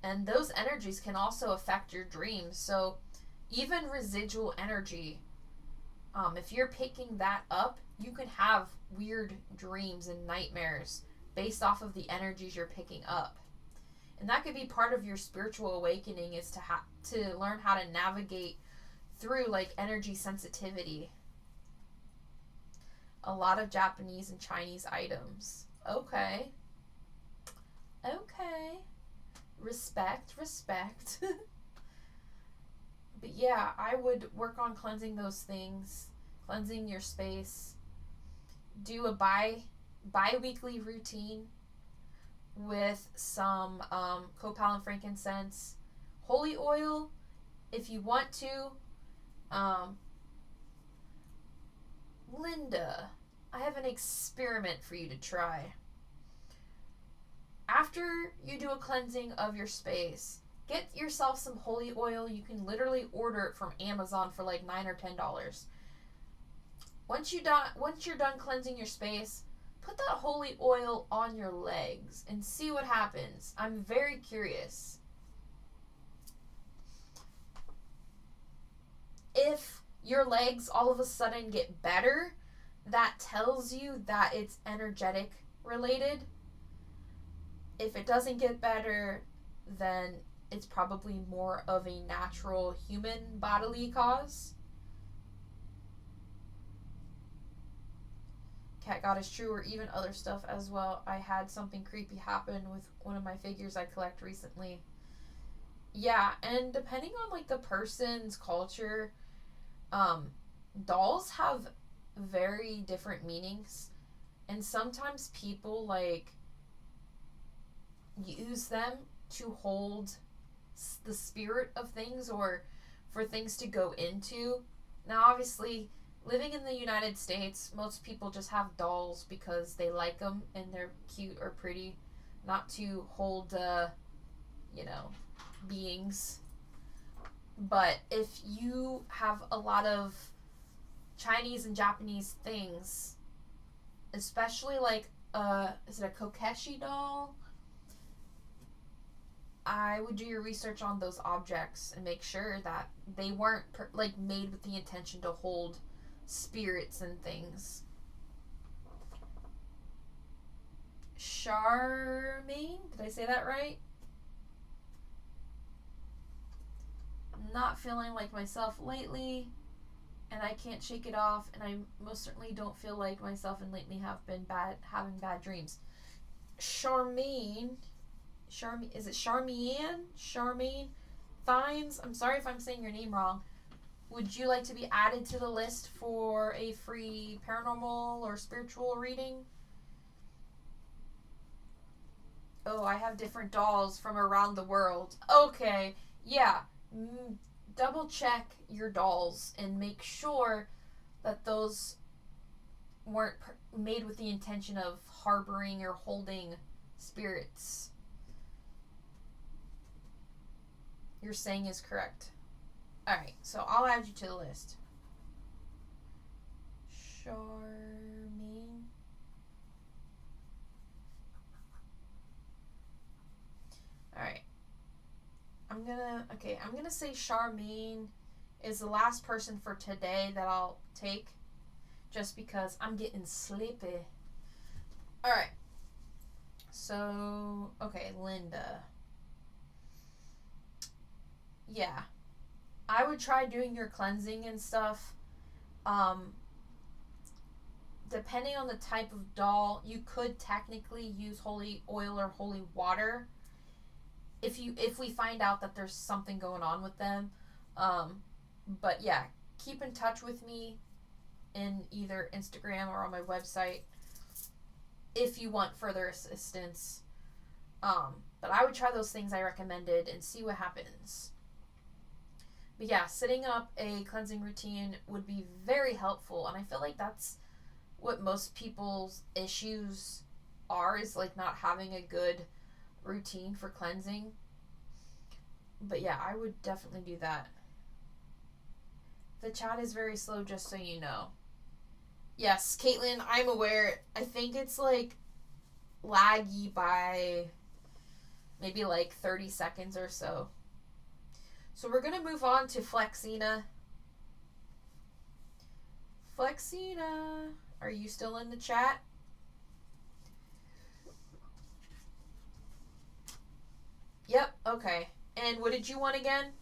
And those energies can also affect your dreams. So even residual energy, if you're picking that up, you can have weird dreams and nightmares based off of the energies you're picking up. And that could be part of your spiritual awakening, is to learn how to navigate through like energy sensitivity. A lot of Japanese and Chinese items. Okay. Respect. But yeah, I would work on cleansing those things, cleansing your space. Do a bi-weekly routine with some copal and frankincense, holy oil if you want to. Linda, I have an experiment for you to try. After you do a cleansing of your space, get yourself some holy oil. You can literally order it from Amazon for like $9 or $10. Once you're done cleansing your space, put that holy oil on your legs and see what happens. I'm very curious. If your legs all of a sudden get better, that tells you that it's energetic related. If it doesn't get better, then it's probably more of a natural human bodily cause. Cat God is true, or even other stuff as well. I had something creepy happen with one of my figures I collect recently. Yeah, and depending on like the person's culture, dolls have very different meanings, and sometimes people like use them to hold the spirit of things or for things to go into. Now obviously, living in the United States, most people just have dolls because they like them and they're cute or pretty, not to hold beings. But if you have a lot of Chinese and Japanese things, especially like is it a Kokeshi doll? I would do your research on those objects and make sure that they weren't made with the intention to hold spirits and things. Charmaine, did I say that right? Not feeling like myself lately, and I can't shake it off, and I most certainly don't feel like myself, and lately have been having bad dreams. Charmaine, is it Charmian? Charmaine Fines? I'm sorry if I'm saying your name wrong. Would you like to be added to the list for a free paranormal or spiritual reading? Oh, I have different dolls from around the world. Okay, yeah. Double check your dolls and make sure that those weren't made with the intention of harboring or holding spirits. You're saying is correct. Alright, so I'll add you to the list. Charmaine. Alright. I'm gonna say Charmaine is the last person for today that I'll take, just because I'm getting sleepy. Alright. So, okay, Linda. Yeah. I would try doing your cleansing and stuff. Depending on the type of doll, you could technically use holy oil or holy water if we find out that there's something going on with them. But yeah, keep in touch with me in either Instagram or on my website. if you want further assistance. But I would try those things I recommended and see what happens. But yeah, setting up a cleansing routine would be very helpful, and I feel like that's what most people's issues are, is like not having a good routine for cleansing. But yeah, I would definitely do that. The chat is very slow, just so you know. Yes, Caitlin, I'm aware. I think it's like laggy by maybe like 30 seconds or so. So we're going to move on to Flexina. Flexina, are you still in the chat? Yep, okay. And what did you want again?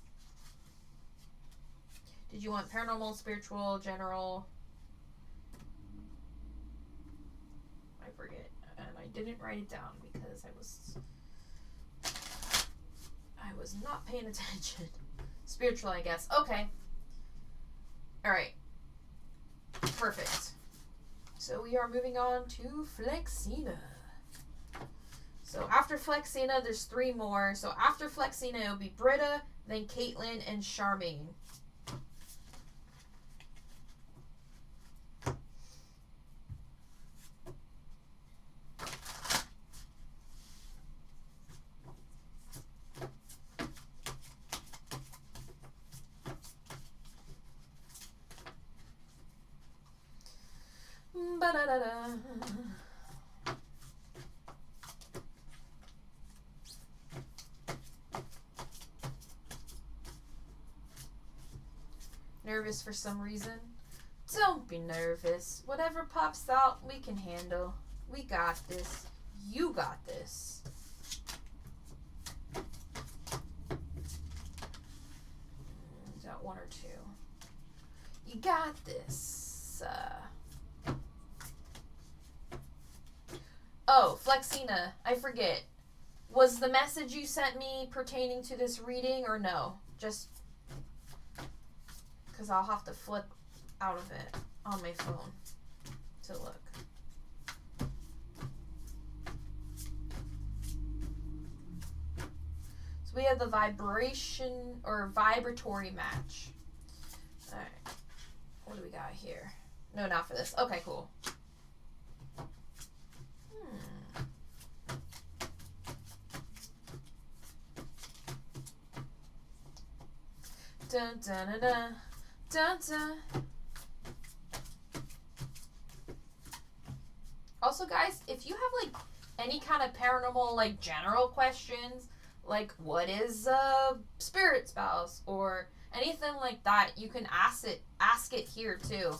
Did you want paranormal, spiritual, general? I forget. And I didn't write it down because I was not paying attention. Spiritual, I guess. Okay. Alright. Perfect. So we are moving on to Flexina. So after Flexina, there's 3 more. So after Flexina, it'll be Britta, then Caitlin, and Charmaine. Ba-da-da-da. Nervous for some reason? Don't be nervous. Whatever pops out, we can handle. We got this. You got this. Got 1 or 2. You got this. Oh, Flexina, I forget. Was the message you sent me pertaining to this reading or no? Just because I'll have to flip out of it on my phone to look. So we have the vibration or vibratory match. All right. What do we got here? No, not for this. Okay, cool. Dun dun dun dun dun dun. Also, guys, if you have like any kind of paranormal, like general questions, like what is a spirit spouse or anything like that, you can ask it here too.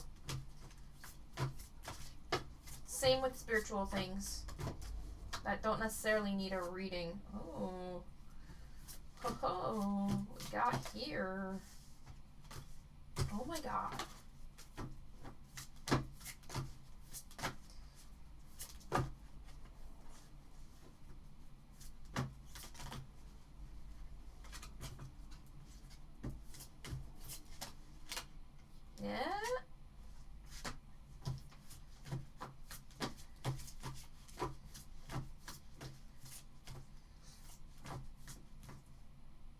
Same with spiritual things that don't necessarily need a reading. Oh. Oh, we got here. Oh my god. Yeah.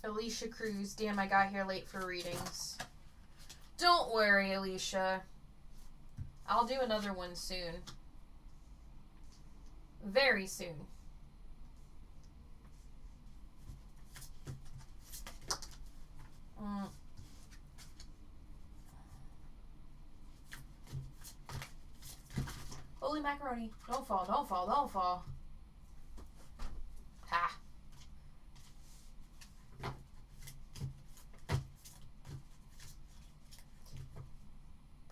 Alicia Cruz. Damn, I got here late for readings. Don't worry, Alicia. I'll do another one soon. Very soon. Holy macaroni. Don't fall, don't fall, don't fall. Ha.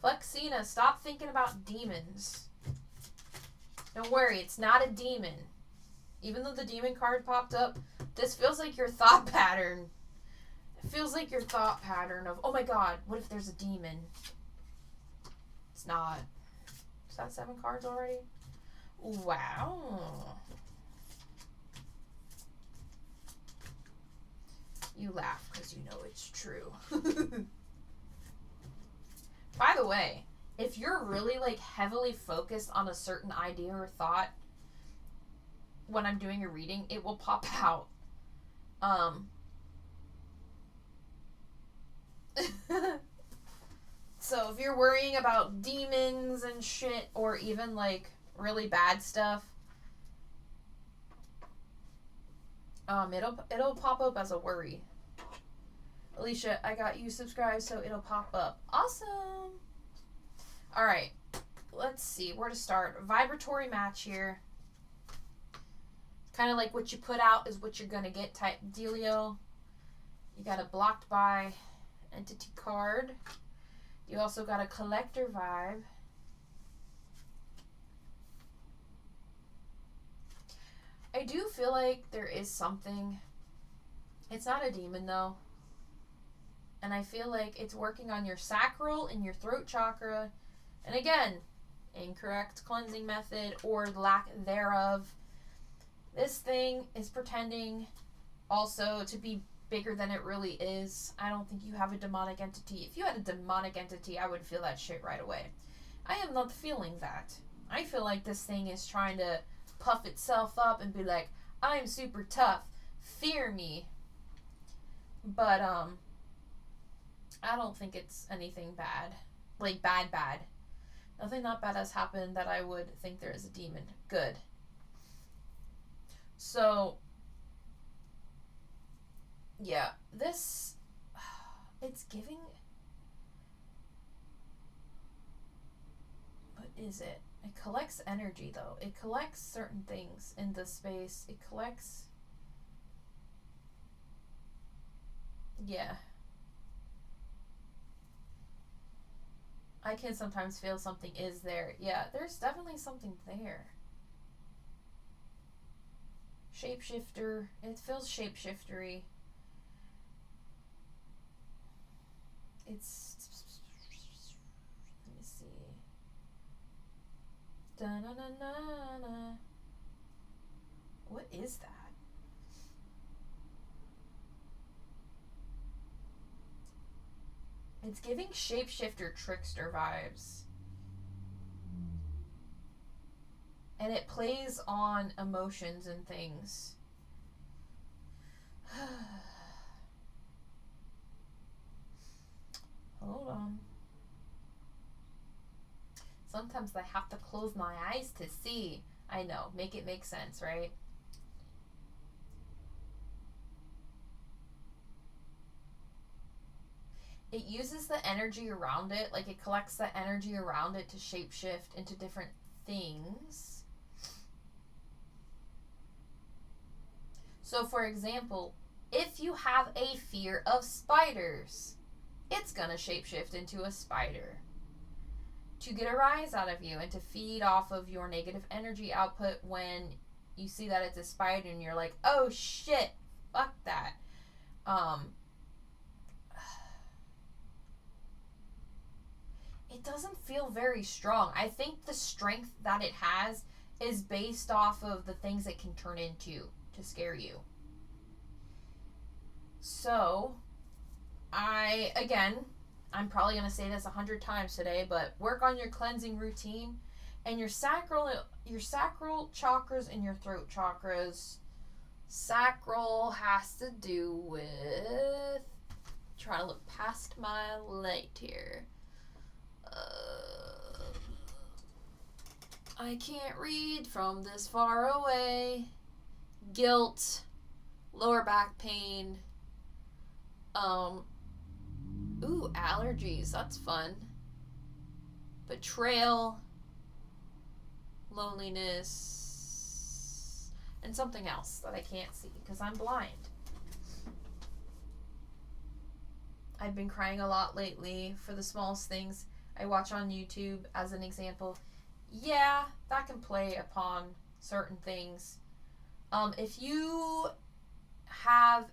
Flexina, stop thinking about demons. Don't worry, it's not a demon. Even though the demon card popped up, this feels like your thought pattern. It feels like your thought pattern of, oh my god, what if there's a demon? It's not. Is that 7 cards already? Wow. You laugh because you know it's true. By the way, if you're really like heavily focused on a certain idea or thought, when I'm doing a reading, it will pop out. So if you're worrying about demons and shit, or even like really bad stuff, it'll pop up as a worry. Alicia, I got you subscribed, so it'll pop up. Awesome. All right, let's see where to start. Vibratory match here. Kind of like what you put out is what you're gonna get type dealio. You got a blocked by entity card. You also got a collector vibe. I do feel like there is something. It's not a demon though. And I feel like it's working on your sacral and your throat chakra. And again, incorrect cleansing method or lack thereof. This thing is pretending also to be bigger than it really is. I don't think you have a demonic entity. If you had a demonic entity, I would feel that shit right away. I am not feeling that. I feel like this thing is trying to puff itself up and be like, I'm super tough. Fear me. But, I don't think it's anything bad. Like, bad. Nothing not bad has happened that I would think there is a demon. Good. So, yeah, this, it's giving, what is it? It collects energy, though. It collects certain things in this space. It collects, yeah. I can sometimes feel something is there. Yeah, there's definitely something there. Shapeshifter. It feels shapeshiftery. It's, let me see. Da-na-na-na-na. What is that? It's giving shapeshifter trickster vibes. And it plays on emotions and things. Hold on. Sometimes I have to close my eyes to see. I know. Make it make sense, right? It uses the energy around it. Like, it collects the energy around it to shapeshift into different things. So, for example, if you have a fear of spiders, it's going to shapeshift into a spider to get a rise out of you and to feed off of your negative energy output when you see that it's a spider and you're like, oh shit, fuck that. It doesn't feel very strong. I think the strength that it has is based off of the things it can turn into to scare you. So, I'm probably going to say this 100 times today, but work on your cleansing routine and your sacral chakras and your throat chakras. Sacral has to do with, trying to look past my light here. I can't read from this far away. Guilt, lower back pain, allergies, that's fun. Betrayal, loneliness, and something else that I can't see because I'm blind. I've been crying a lot lately for the smallest things I watch on YouTube, as an example. Yeah, that can play upon certain things. If you have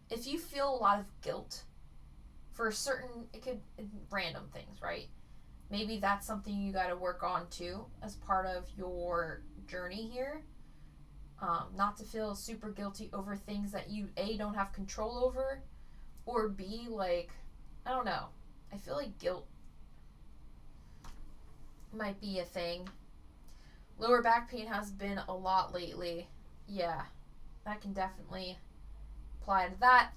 if you feel a lot of guilt for certain, random things, right? Maybe that's something you got to work on too as part of your journey here. Not to feel super guilty over things that you don't have control over, or B, like, I don't know. I feel like guilt might be a thing. Lower back pain has been a lot lately. Yeah, that can definitely apply to that.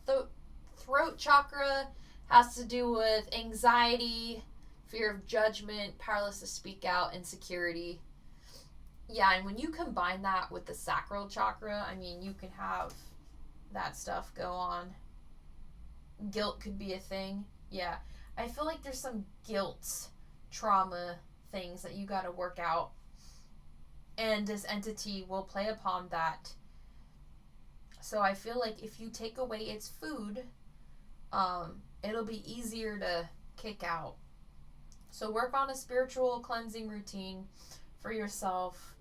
Throat chakra has to do with anxiety, fear of judgment, powerless to speak out, insecurity. Yeah, and when you combine that with the sacral chakra, I mean, you can have that stuff go on. Guilt could be a thing. Yeah, I feel like there's some guilt, trauma things that you got to work out. And this entity will play upon that. So I feel like if you take away its food, it'll be easier to kick out. So work on a spiritual cleansing routine for yourself.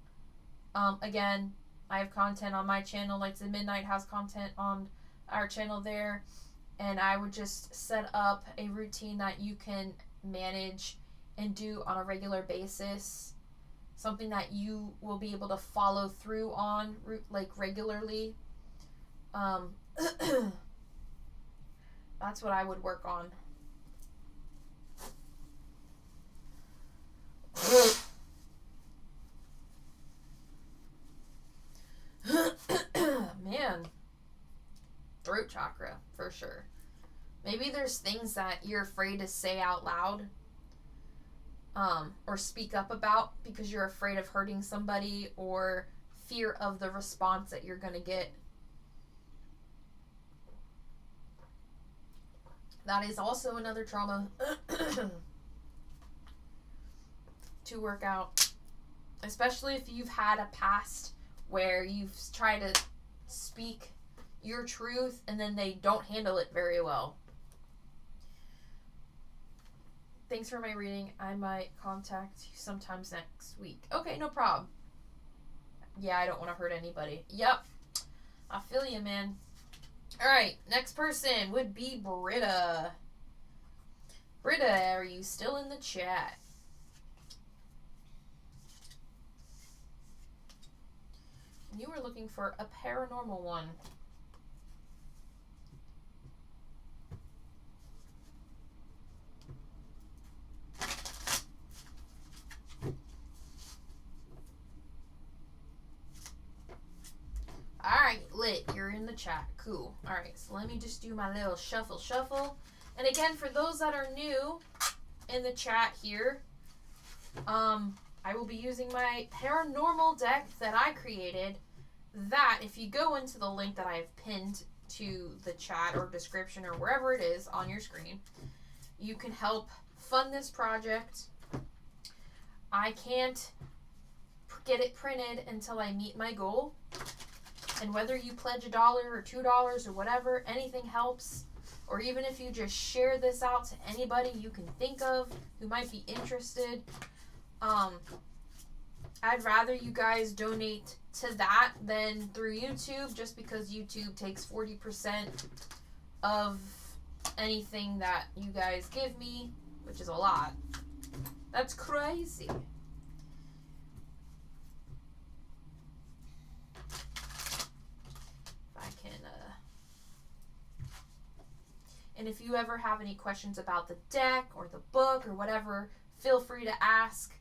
Again, I have content on my channel. Lights at Midnight has content on our channel there. And I would just set up a routine that you can manage and do on a regular basis. Something that you will be able to follow through on, like, regularly. That's what I would work on. Man. Throat chakra, for sure. Maybe there's things that you're afraid to say out loud. Or speak up about because you're afraid of hurting somebody or fear of the response that you're going to get. That is also another trauma to work out. Especially if you've had a past where you've tried to speak your truth and then they don't handle it very well. Thanks for my reading. I might contact you sometimes next week. Okay, no problem. Yeah, I don't want to hurt anybody. Yep. I feel you, man. Alright, next person would be Britta. Britta, are you still in the chat? You were looking for a paranormal one. Alright, lit. You're in the chat. Cool. Alright, so let me just do my little shuffle. And again, for those that are new in the chat here, I will be using my paranormal deck that I created. That, if you go into the link that I have pinned to the chat or description or wherever it is on your screen, you can help fund this project. I can't get it printed until I meet my goal. And whether you pledge $1 or $2 or whatever, anything helps. Or even if you just share this out to anybody you can think of who might be interested. I'd rather you guys donate to that than through YouTube, just because YouTube takes 40% of anything that you guys give me, which is a lot. That's crazy. And if you ever have any questions about the deck or the book or whatever, feel free to ask.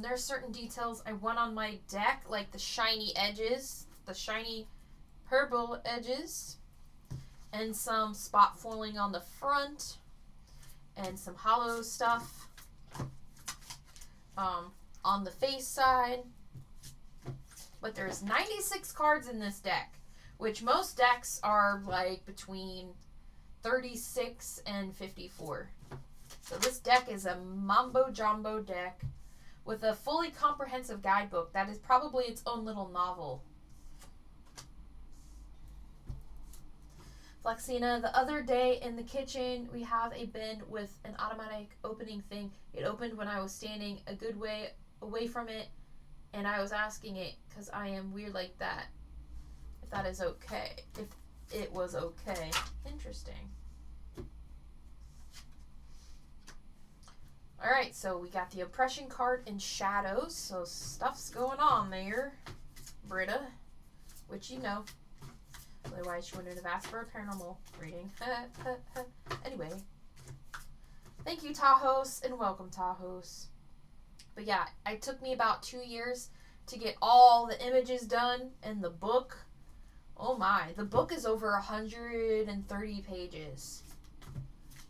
There's certain details I want on my deck, like the shiny edges, the shiny purple edges, and some spot foiling on the front, and some hollow stuff on the face side. But there's 96 cards in this deck, which most decks are like between 36 and 54. So this deck is a mambo jumbo deck with a fully comprehensive guidebook that is probably its own little novel. Flexina, the other day in the kitchen, we have a bin with an automatic opening thing. It opened when I was standing a good way away from it, and I was asking it, because I am weird like that, if that is okay. If it was okay. Interesting. Alright, so we got the oppression card in shadows, so stuff's going on there, Britta, which you know. Otherwise, you wouldn't have asked for a paranormal reading. Anyway, thank you, Tajos, and welcome, Tajos. But yeah, it took me about 2 years to get all the images done and the book. Oh my, the book is over 130 pages.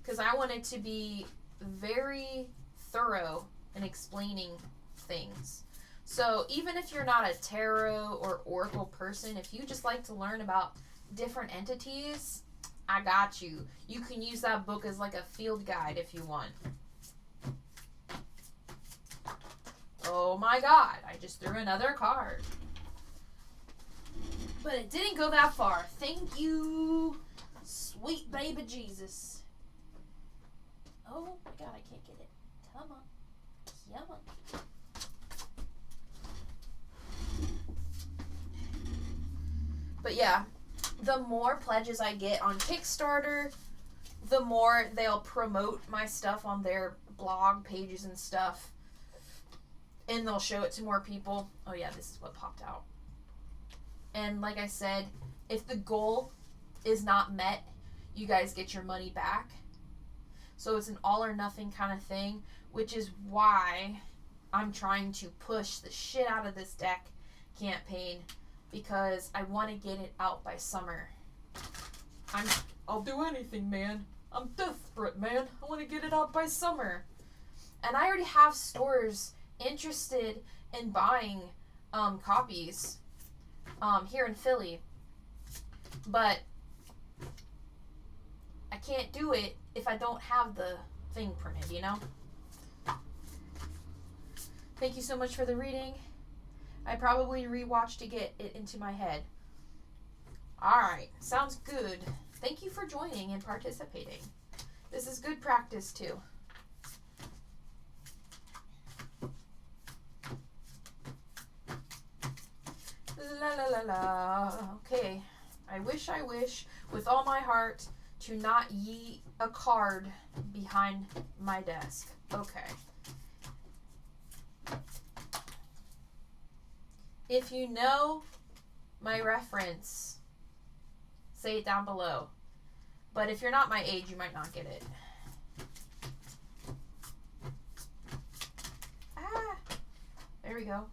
Because I want it to be very thorough in explaining things. So even if you're not a tarot or oracle person, if you just like to learn about different entities, I got you. You can use that book as like a field guide if you want. Oh my god, I just threw another card. But it didn't go that far. Thank you, sweet baby Jesus. Oh my god, I can't get it. Come on. Come on. But yeah, the more pledges I get on Kickstarter, the more they'll promote my stuff on their blog pages and stuff. And they'll show it to more people. Oh yeah, this is what popped out. And like I said, if the goal is not met, you guys get your money back. So it's an all or nothing kind of thing, which is why I'm trying to push the shit out of this deck campaign, because I want to get it out by summer. I'll do anything, man. I'm desperate, man. I want to get it out by summer. And I already have stores interested in buying copies here in Philly. But I can't do it if I don't have the thing printed, you know? Thank you so much for the reading. I probably rewatched to get it into my head. Alright, sounds good. Thank you for joining and participating. This is good practice too. La la la la. Okay. I wish with all my heart to not yeet a card behind my desk. Okay. If you know my reference, say it down below. But if you're not my age, you might not get it. Ah! There we go.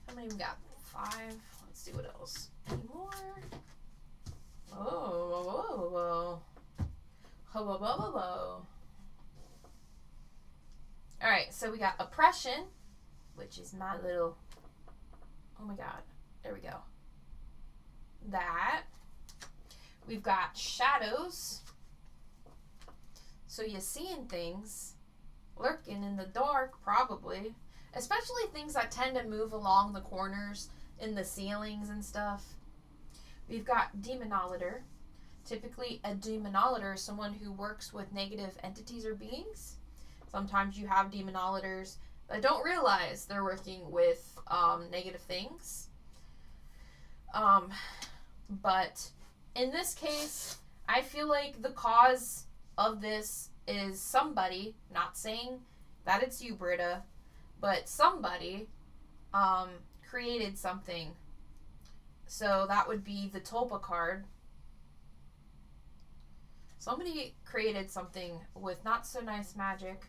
How many we got? 5. Let's see what else. Any more? Whoa, whoa, whoa, whoa. Whoa, whoa, whoa, whoa, whoa. Alright, so we got oppression, which is my little, oh my god, there we go. That. We've got shadows. So you're seeing things lurking in the dark, probably. Especially things that tend to move along the corners in the ceilings and stuff. We've got demonolator. Typically, a demonolator is someone who works with negative entities or beings. Sometimes you have demonolators that don't realize they're working with negative things. But in this case, I feel like the cause of this is somebody, not saying that it's you, Britta, but somebody created something. So that would be the Tulpa card. Somebody created something with not so nice magic.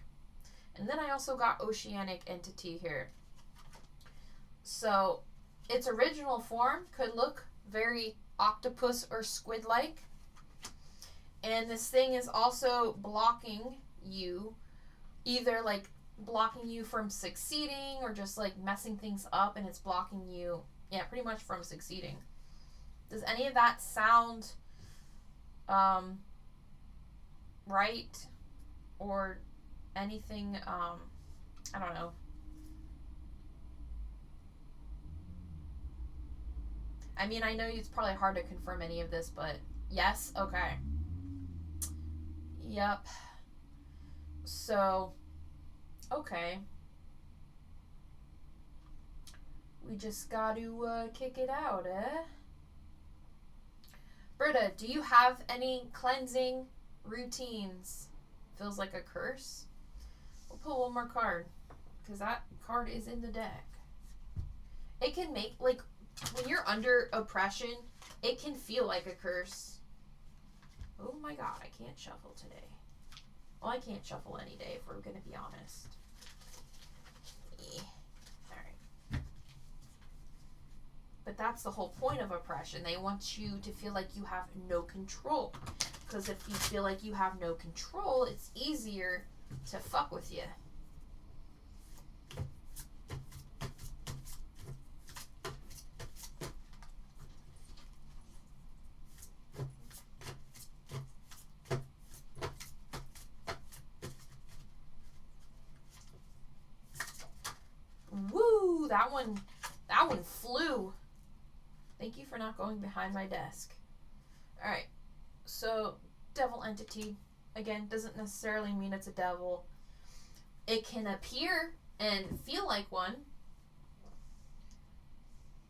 And then I also got oceanic entity here. So its original form could look very octopus or squid-like. And this thing is also blocking you, either like blocking you from succeeding or just like messing things up, and it's blocking you, yeah, pretty much from succeeding. Does any of that sound right? Or anything, I don't know. I mean, I know it's probably hard to confirm any of this, but yes? Okay. Yep. So, okay. We just got to kick it out, eh? Britta, do you have any cleansing routines? Feels like a curse. We'll pull one more card, because that card is in the deck. It can make, like, when you're under oppression, it can feel like a curse. Oh my god, I can't shuffle today. Well, I can't shuffle any day if we're going to be honest. Alright. But that's the whole point of oppression. They want you to feel like you have no control. Because if you feel like you have no control, it's easier to fuck with you. Woo! That one flew. Thank you for not going behind my desk. Alright. So, devil entity, again, doesn't necessarily mean it's a devil. It can appear and feel like one,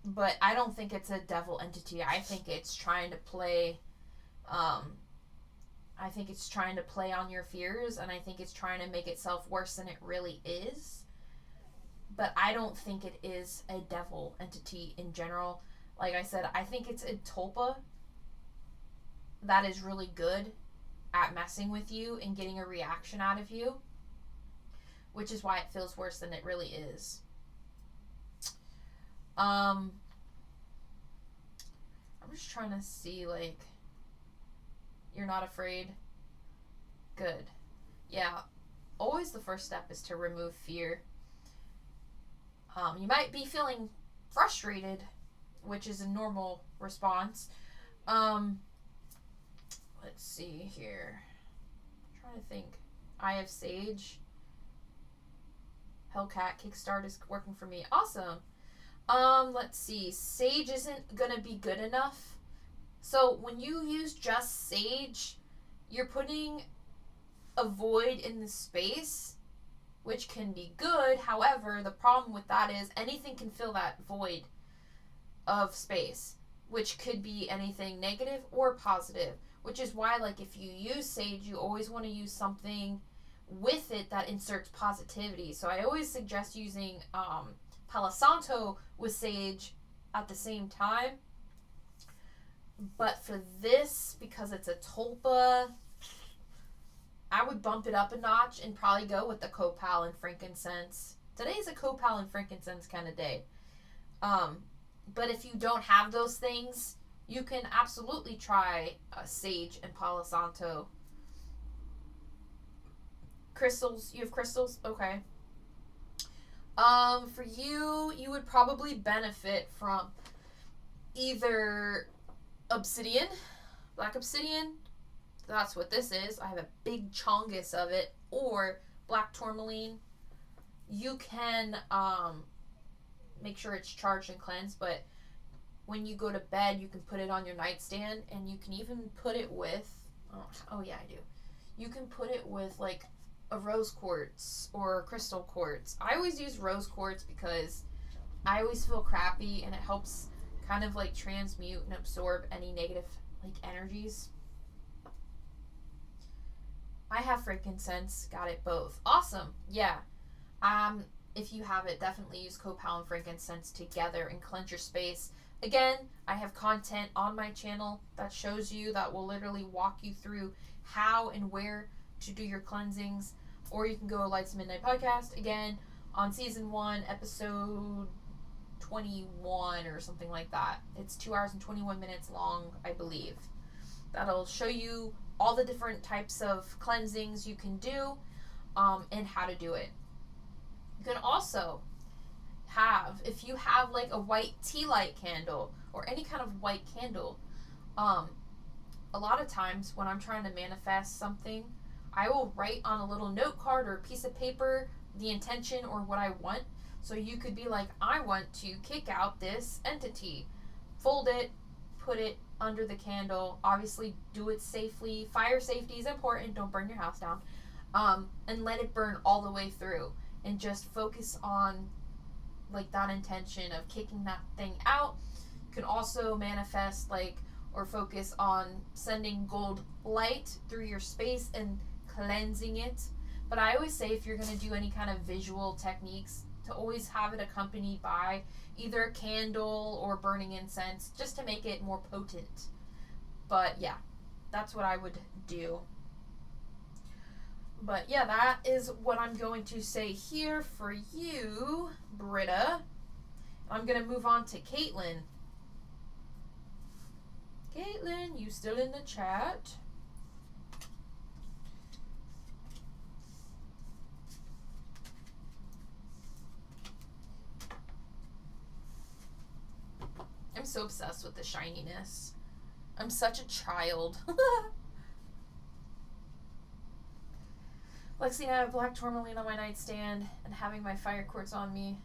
but I don't think it's a devil entity. I think it's trying to play, I think it's trying to play on your fears, and I think it's trying to make itself worse than it really is. But I don't think it is a devil entity in general. Like I said, I think it's a tulpa that is really good at messing with you and getting a reaction out of you, which is why it feels worse than it really is. I'm just trying to see, like, you're not afraid. Good. Yeah, always the first step is to remove fear. You might be feeling frustrated, which is a normal response. Let's see here. I'm trying to think. I have Sage. Hellcat Kickstart is working for me. Awesome. Let's see. Sage isn't gonna be good enough. So when you use just Sage, you're putting a void in the space, which can be good. However, the problem with that is anything can fill that void of space, which could be anything negative or positive, which is why, like, if you use Sage, you always want to use something with it that inserts positivity. So I always suggest using Palo Santo with Sage at the same time. But for this, because it's a tulpa, I would bump it up a notch and probably go with the copal and frankincense. Today is a copal and frankincense kind of day. But if you don't have those things, you can absolutely try Sage and Palo Santo. Crystals. You have crystals? Okay. For you, you would probably benefit from either obsidian, black obsidian. That's what this is. I have a big chongus of it. Or black tourmaline. You can make sure it's charged and cleansed, but when you go to bed, you can put it on your nightstand, and you can even put it with, oh yeah, I do. You can put it with, like, a rose quartz or crystal quartz. I always use rose quartz because I always feel crappy, and it helps kind of, like, transmute and absorb any negative, like, energies. I have frankincense. Got it both. Awesome. Yeah. If you have it, definitely use copal and frankincense together and cleanse your space. Again, I have content on my channel that shows you, that will literally walk you through how and where to do your cleansings. Or you can go Lights Midnight Podcast, again, on season 1, episode 21 or something like that. It's 2 hours and 21 minutes long, I believe. That'll show you all the different types of cleansings you can do, and how to do it. You can also have, if you have like a white tea light candle or any kind of white candle, a lot of times when I'm trying to manifest something, I will write on a little note card or a piece of paper the intention or what I want. So you could be like, I want to kick out this entity. Fold it, put it under the candle. Obviously do it safely. Fire safety is important. Don't burn your house down. And let it burn all the way through. And just focus on, like, that intention of kicking that thing out. You can also manifest, like, or focus on sending gold light through your space and cleansing it. But I always say, if you're going to do any kind of visual techniques, to always have it accompanied by either a candle or burning incense, just to make it more potent. But yeah, That's what I would do. But yeah, that is what I'm going to say here for you, Britta. I'm going to move on to Caitlin. Caitlin, you still in the chat? I'm so obsessed with the shininess. I'm such a child. Lexi and I have black tourmaline on my nightstand and having my fire quartz on me.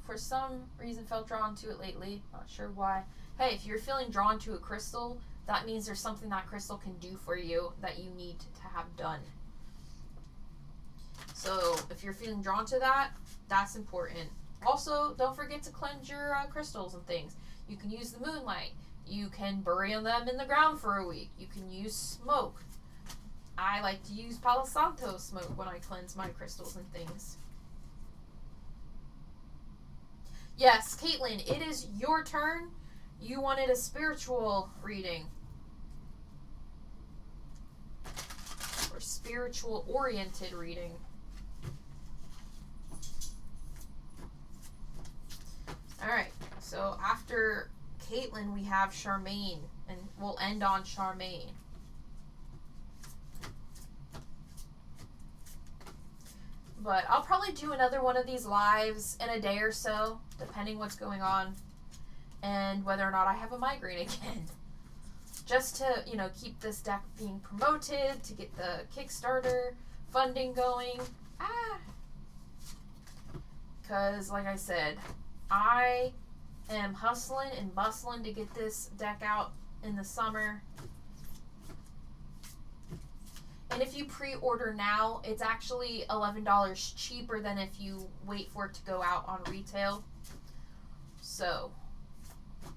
For some reason felt drawn to it lately. Not sure why. Hey, if you're feeling drawn to a crystal, that means there's something that crystal can do for you that you need to have done. So if you're feeling drawn to that, that's important. Also, don't forget to cleanse your crystals and things. You can use the moonlight. You can bury them in the ground for a week. You can use smoke. I like to use Palo Santo smoke when I cleanse my crystals and things. Yes, Caitlin, it is your turn. You wanted a spiritual reading. Or spiritual-oriented reading. Alright, so after Caitlin, we have Charmaine. And we'll end on Charmaine. But I'll probably do another one of these lives in a day or so, depending what's going on and whether or not I have a migraine again. Just to, you know, keep this deck being promoted, to get the Kickstarter funding going. Because, like I said, I am hustling and bustling to get this deck out in the summer. And if you pre-order now, it's actually $11 cheaper than if you wait for it to go out on retail. So,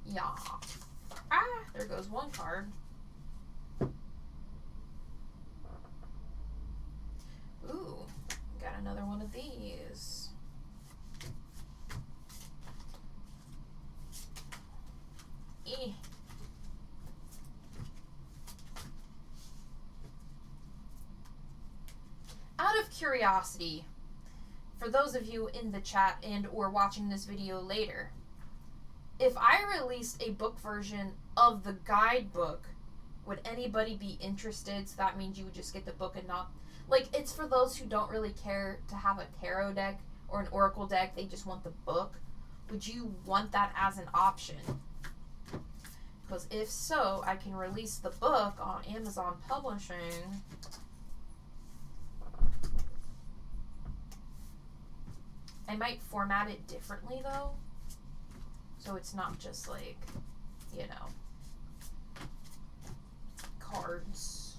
yeah. There goes one card. Ooh, got another one of these. Out of curiosity, for those of you in the chat and or watching this video later, if I released a book version of the guidebook, would anybody be interested? So that means you would just get the book and not... Like, it's for those who don't really care to have a tarot deck or an oracle deck. They just want the book. Would you want that as an option? Because if so, I can release the book on Amazon Publishing. I might format it differently, though. So it's not just like, you know, cards.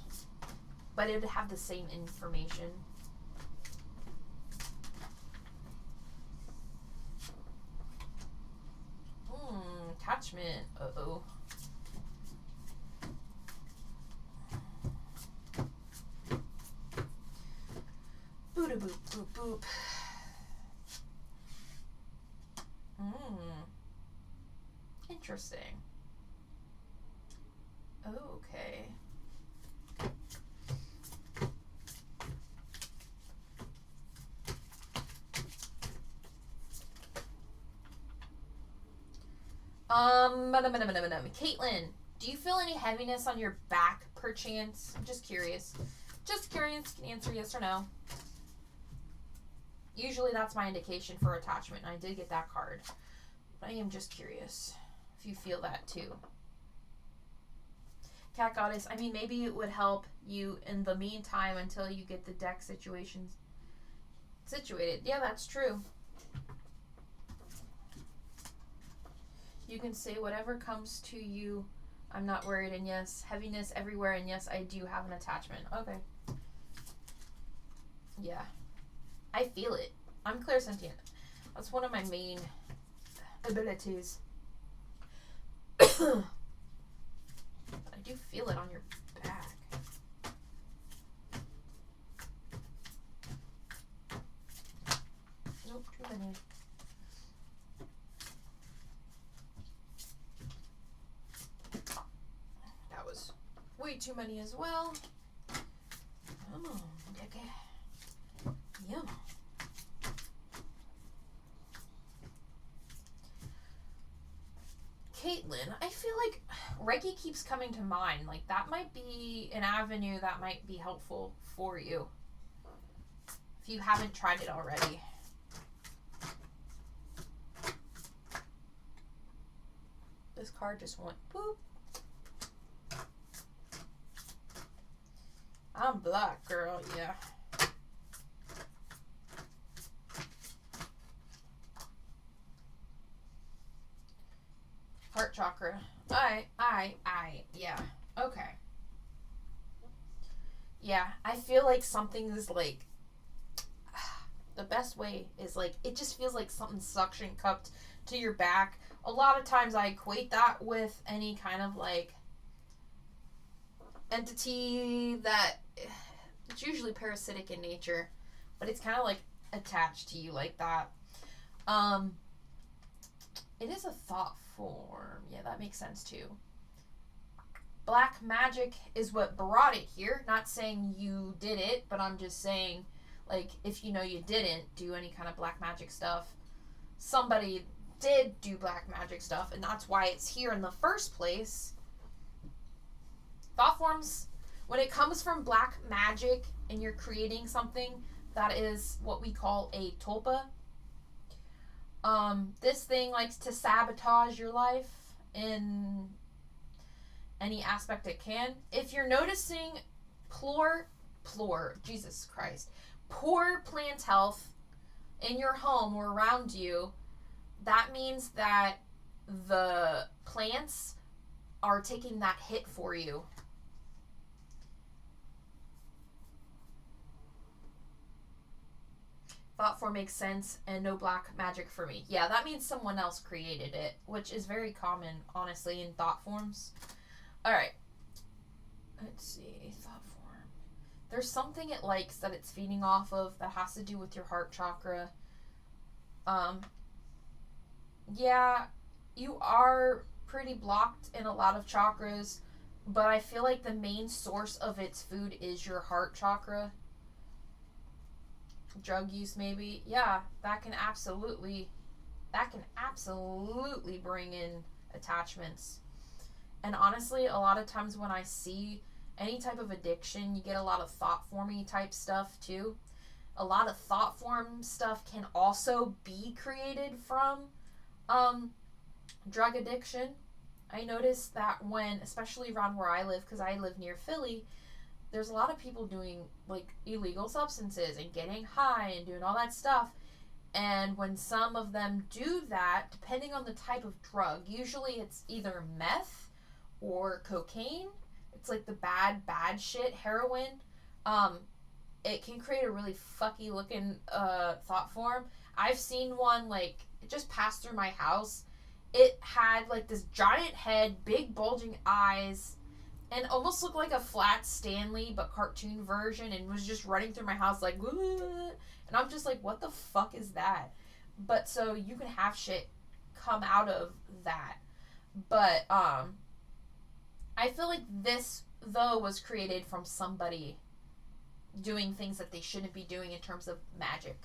But it would have the same information. Attachment. Uh-oh. Boop-a-boop, boop, boop. Interesting. Okay. Caitlin, do you feel any heaviness on your back, perchance? I'm just curious. Just curious. Can you answer yes or no? Usually that's my indication for attachment, and I did get that card. But I am just curious if you feel that too. Cat Goddess, I mean, maybe it would help you in the meantime until you get the deck situations situated. Yeah, that's true. You can say whatever comes to you. I'm not worried, and yes, heaviness everywhere, and yes, I do have an attachment. Okay. Yeah. I feel it. I'm clairsentient. That's one of my main abilities. But I do feel it on your back. Nope, too many. eat too many as well. Oh, okay. Yum. Caitlin, I feel like Reiki keeps coming to mind. Like, that might be an avenue that might be helpful for you if you haven't tried it already. This card just went boop. I'm black, girl, yeah. Heart chakra. Yeah. Okay. Yeah, I feel like something is like, the best way is like, it just feels like something suction cupped to your back. A lot of times I equate that with any kind of like entity that, it's usually parasitic in nature, but it's kind of like attached to you like that. It is a thought form. Yeah, that makes sense too. Black magic is what brought it here. Not saying you did it, but I'm just saying, like, if you know you didn't do any kind of black magic stuff, somebody did do black magic stuff, and that's why it's here in the first place. Thought forms, when it comes from black magic and you're creating something, that is what we call a tulpa. This thing likes to sabotage your life in any aspect it can. If you're noticing poor plant health in your home or around you, that means that the plants are taking that hit for you. Thought form makes sense, and no black magic for me. Yeah, that means someone else created it, which is very common, honestly, in thought forms. Alright. Let's see. Thought form. There's something it likes that it's feeding off of that has to do with your heart chakra. Yeah, you are pretty blocked in a lot of chakras, but I feel like the main source of its food is your heart chakra. Drug use, maybe. Yeah, that can absolutely bring in attachments. And honestly, a lot of times when I see any type of addiction, you get a lot of thought formy type stuff too. A lot of thought form stuff can also be created from drug addiction. I noticed that when, especially around where I live, because I live near Philly, there's a lot of people doing like illegal substances and getting high and doing all that stuff. And when some of them do that, depending on the type of drug, usually it's either meth or cocaine. It's like the bad shit, heroin. It can create a really fucky looking thought form. I've seen one, like, it just passed through my house. It had like this giant head, big bulging eyes, and almost looked like a flat Stanley but cartoon version, and was just running through my house like, woo, and I'm just like, what the fuck is that? But so you can have shit come out of that. But I feel like this though was created from somebody doing things that they shouldn't be doing in terms of magic.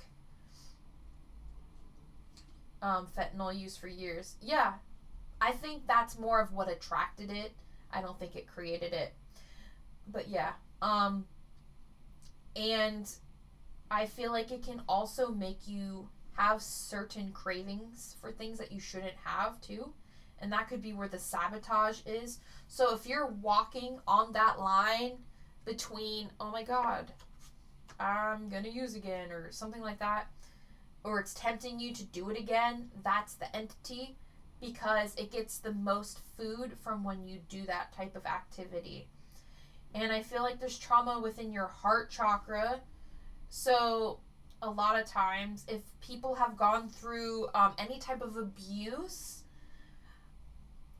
Fentanyl use for years. Yeah, I think that's more of what attracted it. I don't think it created it. But yeah. And I feel like it can also make you have certain cravings for things that you shouldn't have too. And that could be where the sabotage is. So if you're walking on that line between, oh my god, I'm gonna use again, or something like that, or it's tempting you to do it again, that's the entity, because it gets the most food from when you do that type of activity. And I feel like there's trauma within your heart chakra. So a lot of times, if people have gone through any type of abuse,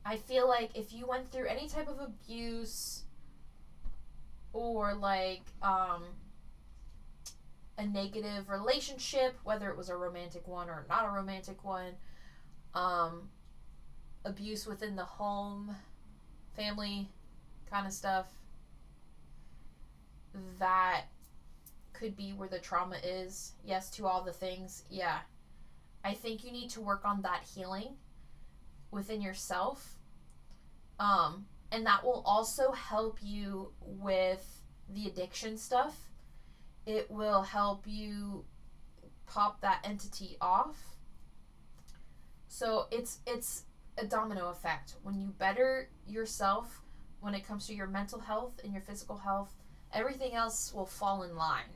I feel like if you went through any type of abuse, or like a negative relationship, whether it was a romantic one or not a romantic one, abuse within the home, family kind of stuff, that could be where the trauma is. Yes to all the things. Yeah. I think you need to work on that healing within yourself. And that will also help you with the addiction stuff. It will help you pop that entity off. So it's a domino effect. When you better yourself when it comes to your mental health and your physical health, everything else will fall in line.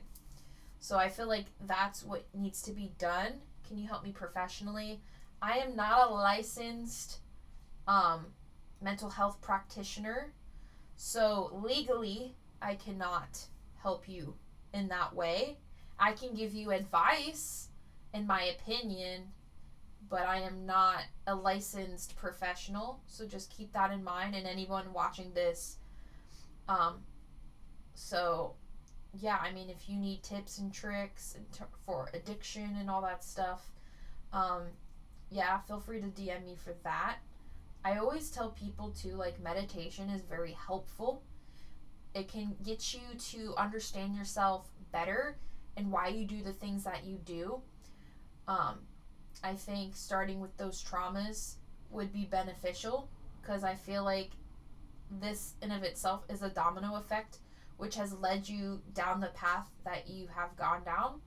So I feel like that's what needs to be done. Can you help me professionally? I am not a licensed mental health practitioner, so legally I cannot help you in that way. I can give you advice, in my opinion, but I am not a licensed professional, so just keep that in mind. And anyone watching this, so yeah, I mean, if you need tips and tricks for addiction and all that stuff, yeah, feel free to DM me for that. I always tell people too, like, meditation is very helpful. It can get you to understand yourself better and why you do the things that you do. I think starting with those traumas would be beneficial, because I feel like this in of itself is a domino effect, which has led you down the path that you have gone down,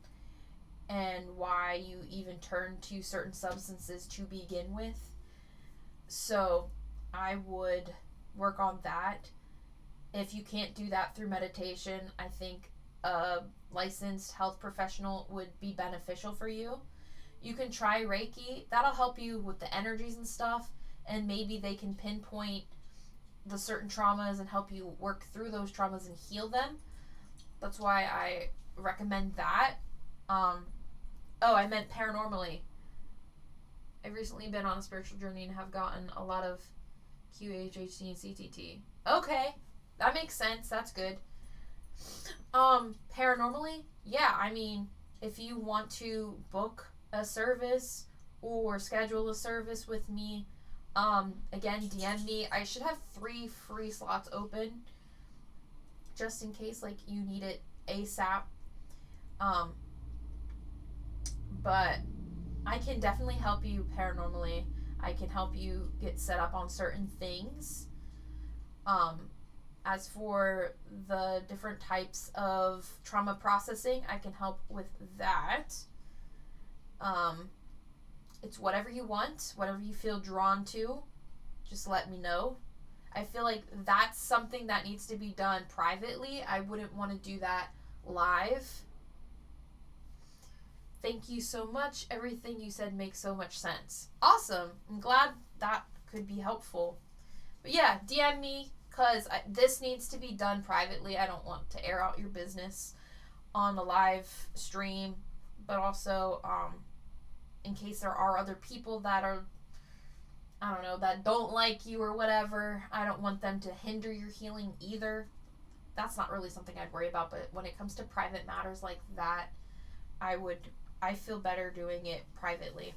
and why you even turn to certain substances to begin with. So I would work on that. If you can't do that through meditation, I think a licensed health professional would be beneficial for you. You can try Reiki. That'll help you with the energies and stuff, and maybe they can pinpoint the certain traumas and help you work through those traumas and heal them. That's why I recommend that. I meant paranormally. I've recently been on a spiritual journey and have gotten a lot of QHHT and CTT. Okay, that makes sense. That's good. Paranormally, yeah, I mean, if you want to book a service or schedule a service with me, again, DM me. I should have 3 free slots open, just in case, like, you need it ASAP. But I can definitely help you paranormally. I can help you get set up on certain things. As for the different types of trauma processing, I can help with that. It's whatever you want, whatever you feel drawn to, just let me know. I feel like that's something that needs to be done privately. I wouldn't want to do that live. Thank you so much. Everything you said makes so much sense. Awesome. I'm glad that could be helpful. But yeah, DM me, because this needs to be done privately. I don't want to air out your business on a live stream, but also in case there are other people that are, I don't know, that don't like you or whatever. I don't want them to hinder your healing either. That's not really something I'd worry about, but when it comes to private matters like that, I feel better doing it privately.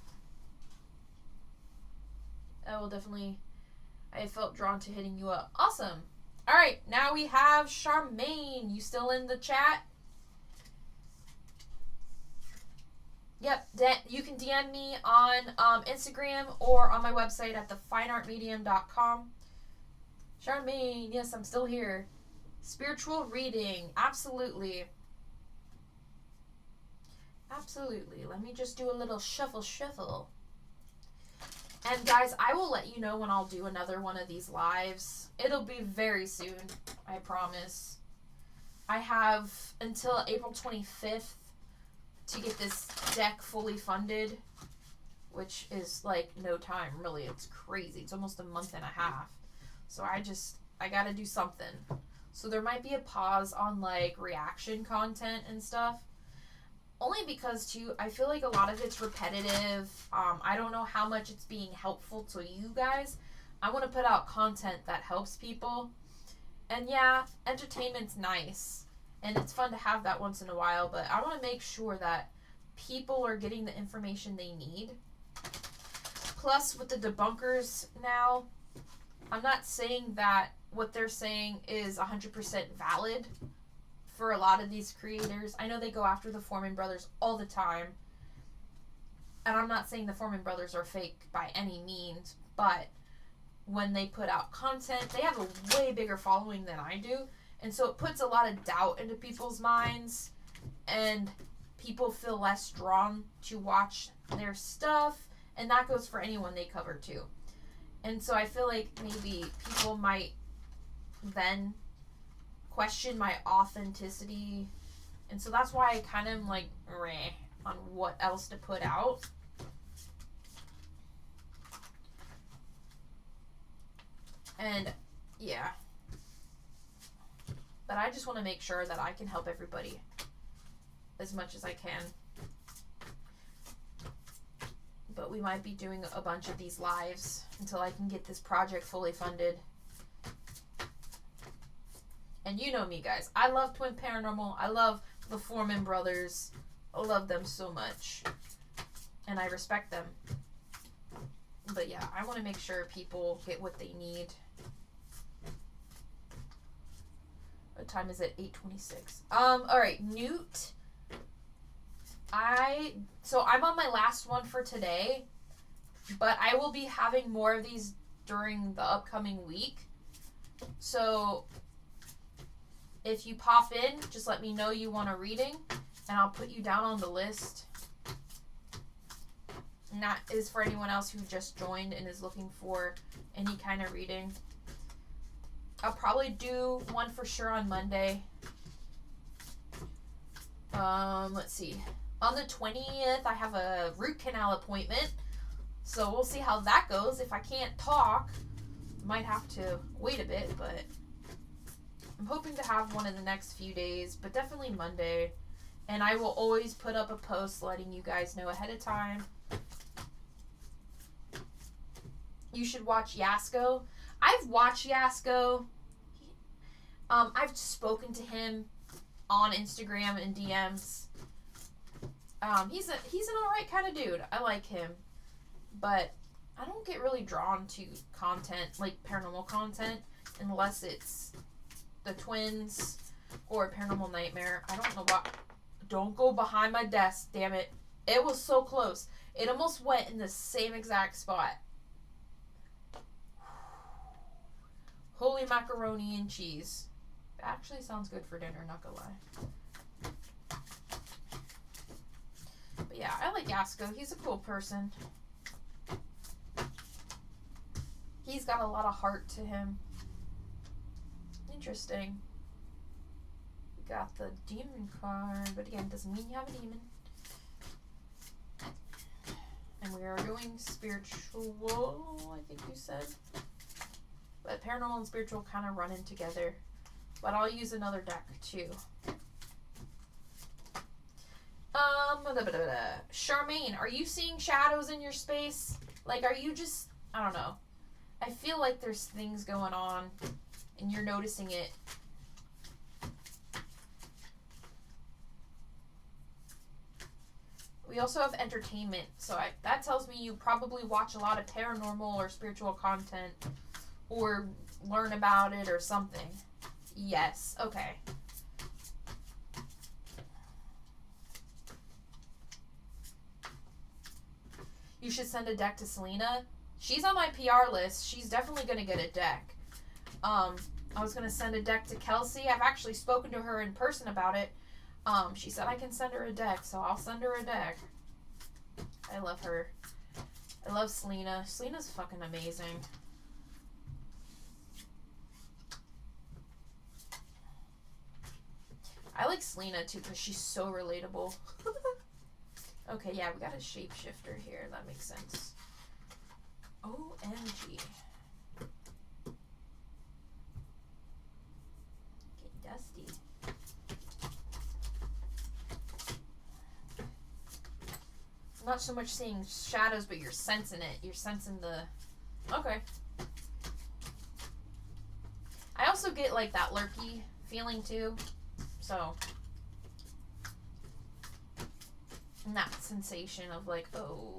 I felt drawn to hitting you up. Awesome. All right, now we have Charmaine. You still in the chat? Yep, you can DM me on Instagram or on my website at thefineartmedium.com. Charmaine, yes, I'm still here. Spiritual reading, absolutely. Absolutely. Let me just do a little shuffle. And guys, I will let you know when I'll do another one of these lives. It'll be very soon, I promise. I have until April 25th to get this deck fully funded, which is like no time, really. It's crazy. It's almost a month and a half. So I gotta do something. So there might be a pause on like reaction content and stuff. Only because, too, I feel like a lot of it's repetitive. I don't know how much it's being helpful to you guys. I want to put out content that helps people. And yeah, entertainment's nice. And it's fun to have that once in a while. But I want to make sure that people are getting the information they need. Plus, with the debunkers now, I'm not saying that what they're saying is 100% valid for a lot of these creators. I know they go after the Foreman brothers all the time. And I'm not saying the Foreman brothers are fake by any means, but when they put out content, they have a way bigger following than I do. And so it puts a lot of doubt into people's minds. And people feel less drawn to watch their stuff. And that goes for anyone they cover too. And so I feel like maybe people might then question my authenticity. And so that's why I kind of am like, meh, on what else to put out. And yeah. But I just want to make sure that I can help everybody as much as I can. But we might be doing a bunch of these lives until I can get this project fully funded. And you know me, guys. I love Twin Paranormal. I love the Foreman brothers. I love them so much. And I respect them. But yeah, I want to make sure people get what they need. What time is it? 8:26. Alright, Newt. So I'm on my last one for today, but I will be having more of these during the upcoming week. So if you pop in, just let me know you want a reading, and I'll put you down on the list. And that is for anyone else who just joined and is looking for any kind of reading. I'll probably do one for sure on Monday. Let's see. On the 20th, I have a root canal appointment. So we'll see how that goes. If I can't talk, might have to wait a bit, but I'm hoping to have one in the next few days, but definitely Monday. And I will always put up a post letting you guys know ahead of time. You should watch Yasko. I've watched Yasko. I've spoken to him on Instagram and DMs. He's an alright kind of dude. I like him. But I don't get really drawn to content, like paranormal content, unless it's the twins or Paranormal Nightmare. I don't know why. Don't go behind my desk, damn it. It was so close. It almost went in the same exact spot. Holy macaroni and cheese. It actually sounds good for dinner, not gonna lie. But yeah, I like Yasko. He's a cool person. He's got a lot of heart to him. Interesting. We got the demon card, but again, doesn't mean you have a demon. And we are doing spiritual, I think you said. But paranormal and spiritual kind of run in together. But I'll use another deck too. Charmaine, are you seeing shadows in your space? Like, are you just, I don't know. I feel like there's things going on and you're noticing it. We also have entertainment, so that tells me you probably watch a lot of paranormal or spiritual content or learn about it or something. Yes, okay. You should send a deck to Selena. She's on my PR list. She's definitely going to get a deck. I was going to send a deck to Kelsey. I've actually spoken to her in person about it. She said I can send her a deck, so I'll send her a deck. I love her. I love Selena. Selena's fucking amazing. I like Selena too because she's so relatable. Okay, yeah, we got a shapeshifter here. That makes sense. OMG. Getting dusty. Not so much seeing shadows, but you're sensing it. You're sensing the... Okay. I also get, like, that lurky feeling, too. So... And that sensation of, like, oh...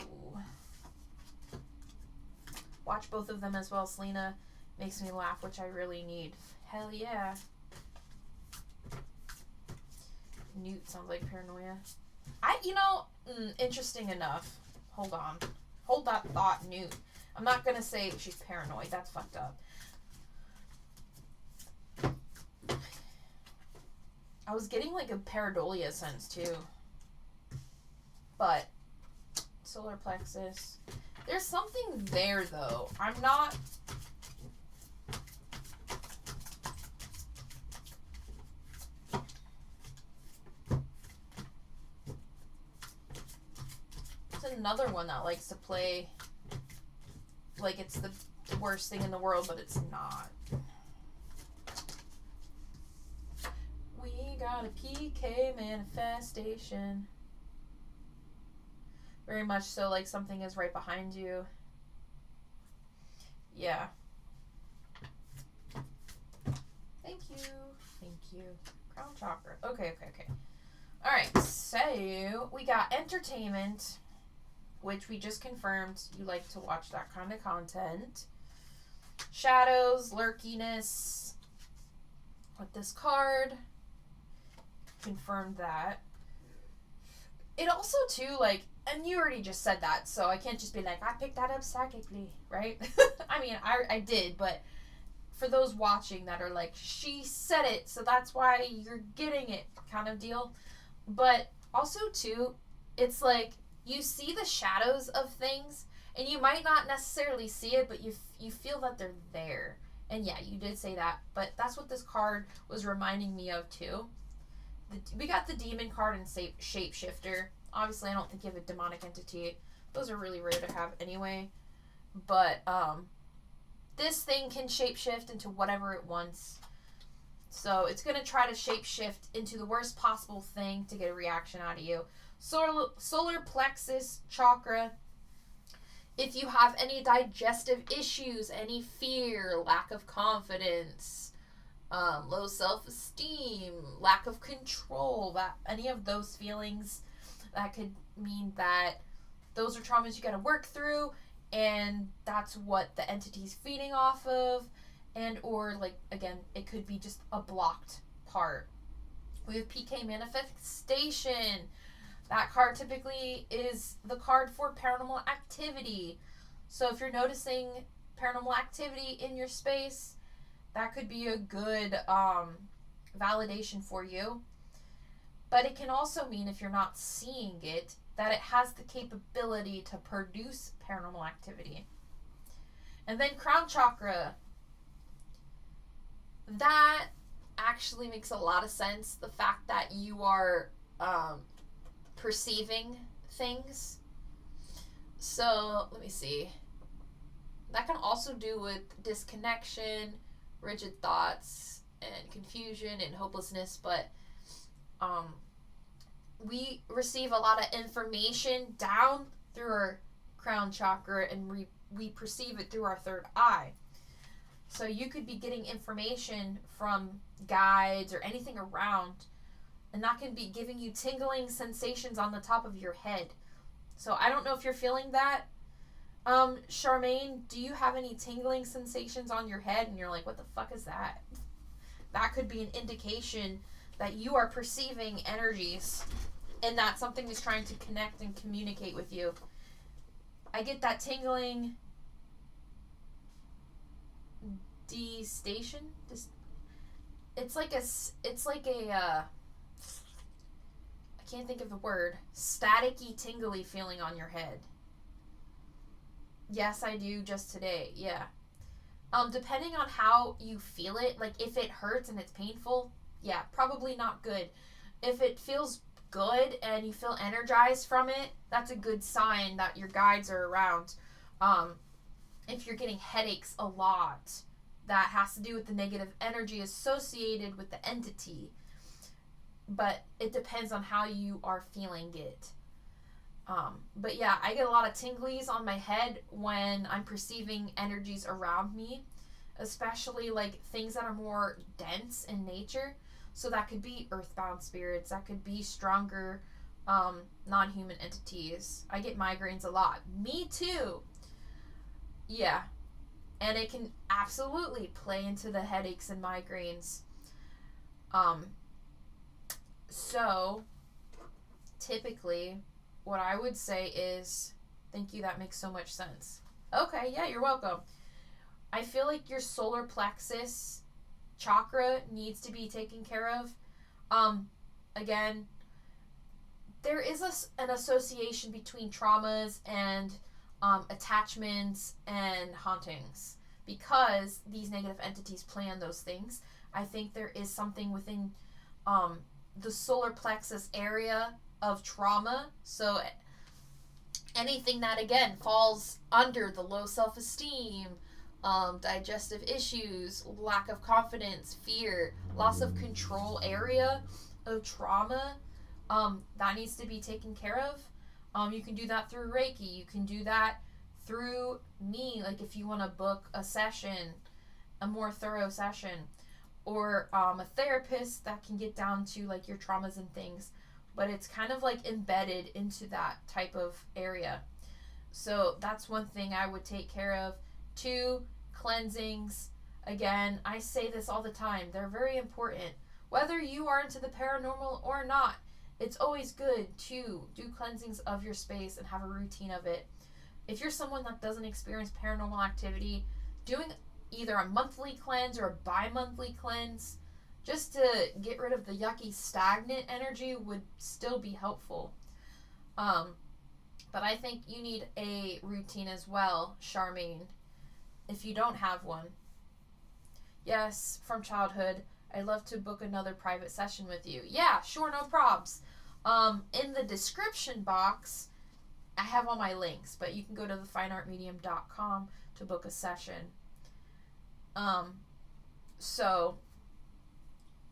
Watch both of them as well. Selena makes me laugh, which I really need. Hell yeah. Newt sounds like paranoia. Interesting enough. Hold on. Hold that thought, Newt. I'm not gonna say she's paranoid. That's fucked up. I was getting like a pareidolia sense too. But solar plexus. There's something there though. I'm not. It's another one that likes to play like it's the worst thing in the world, but it's not. We got a PK manifestation. Very much so, like something is right behind you. Yeah. Thank you. Thank you. Crown chakra. Okay. Alright, so we got entertainment, which we just confirmed you like to watch that kind of content. Shadows, lurkiness. With this card. Confirmed that. It also, too, like, and you already just said that, so I can't just be like, I picked that up psychically, right? I mean, I did, but for those watching that are like, she said it, so that's why you're getting it kind of deal. But also, too, it's like, you see the shadows of things, and you might not necessarily see it, but you feel that they're there. And yeah, you did say that, but that's what this card was reminding me of, too. We got the demon card and shapeshifter. Obviously, I don't think you have a demonic entity. Those are really rare to have anyway. But this thing can shapeshift into whatever it wants. So it's going to try to shapeshift into the worst possible thing to get a reaction out of you. Solar plexus chakra. If you have any digestive issues, any fear, lack of confidence, low self-esteem, lack of control, any of those feelings, that could mean that those are traumas you got to work through, and that's what the entity's feeding off of, and or like, again, it could be just a blocked part. We have PK manifestation. That card typically is the card for paranormal activity. So if you're noticing paranormal activity in your space, that could be a good validation for you. But it can also mean, if you're not seeing it, that it has the capability to produce paranormal activity. And then crown chakra. That actually makes a lot of sense. The fact that you are perceiving things. So, let me see. That can also do with disconnection, rigid thoughts, and confusion and hopelessness, but we receive a lot of information down through our crown chakra, and we perceive it through our third eye. So you could be getting information from guides or anything around, and that can be giving you tingling sensations on the top of your head. So I don't know if you're feeling that. Charmaine, do you have any tingling sensations on your head and you're like, what the fuck is that? That could be an indication that you are perceiving energies and that something is trying to connect and communicate with you. I get that tingling destation. It's like a I can't think of the word. Staticky, tingly feeling on your head. Yes, I do, just today. Yeah. Depending on how you feel it, like if it hurts and it's painful, yeah, probably not good. If it feels good and you feel energized from it, that's a good sign that your guides are around. If you're getting headaches a lot, that has to do with the negative energy associated with the entity. But it depends on how you are feeling it. But yeah, I get a lot of tinglies on my head when I'm perceiving energies around me, especially like things that are more dense in nature. So that could be earthbound spirits, that could be stronger non-human entities. I get migraines a lot. Me too. Yeah. And it can absolutely play into the headaches and migraines. So, typically, what I would say is, thank you, that makes so much sense. Okay, yeah, you're welcome. I feel like your solar plexus chakra needs to be taken care of. Again, there is an association between traumas and attachments and hauntings because these negative entities plan those things. I think there is something within the solar plexus area of trauma. So anything that again falls under the low self-esteem, digestive issues, lack of confidence, fear, loss of control area of trauma, that needs to be taken care of. You can do that through Reiki. You can do that through me. Like if you want to book a session, a more thorough session, or a therapist that can get down to like your traumas and things. But it's kind of like embedded into that type of area. So that's one thing I would take care of. 2, cleansings. Again, I say this all the time. They're very important. Whether you are into the paranormal or not, it's always good to do cleansings of your space and have a routine of it. If you're someone that doesn't experience paranormal activity, doing either a monthly cleanse or a bi-monthly cleanse just to get rid of the yucky stagnant energy would still be helpful. But I think you need a routine as well, Charmaine, if you don't have one. Yes, from childhood, I'd love to book another private session with you. Yeah, sure, no probs. In the description box, I have all my links, but you can go to thefineartmedium.com to book a session. So,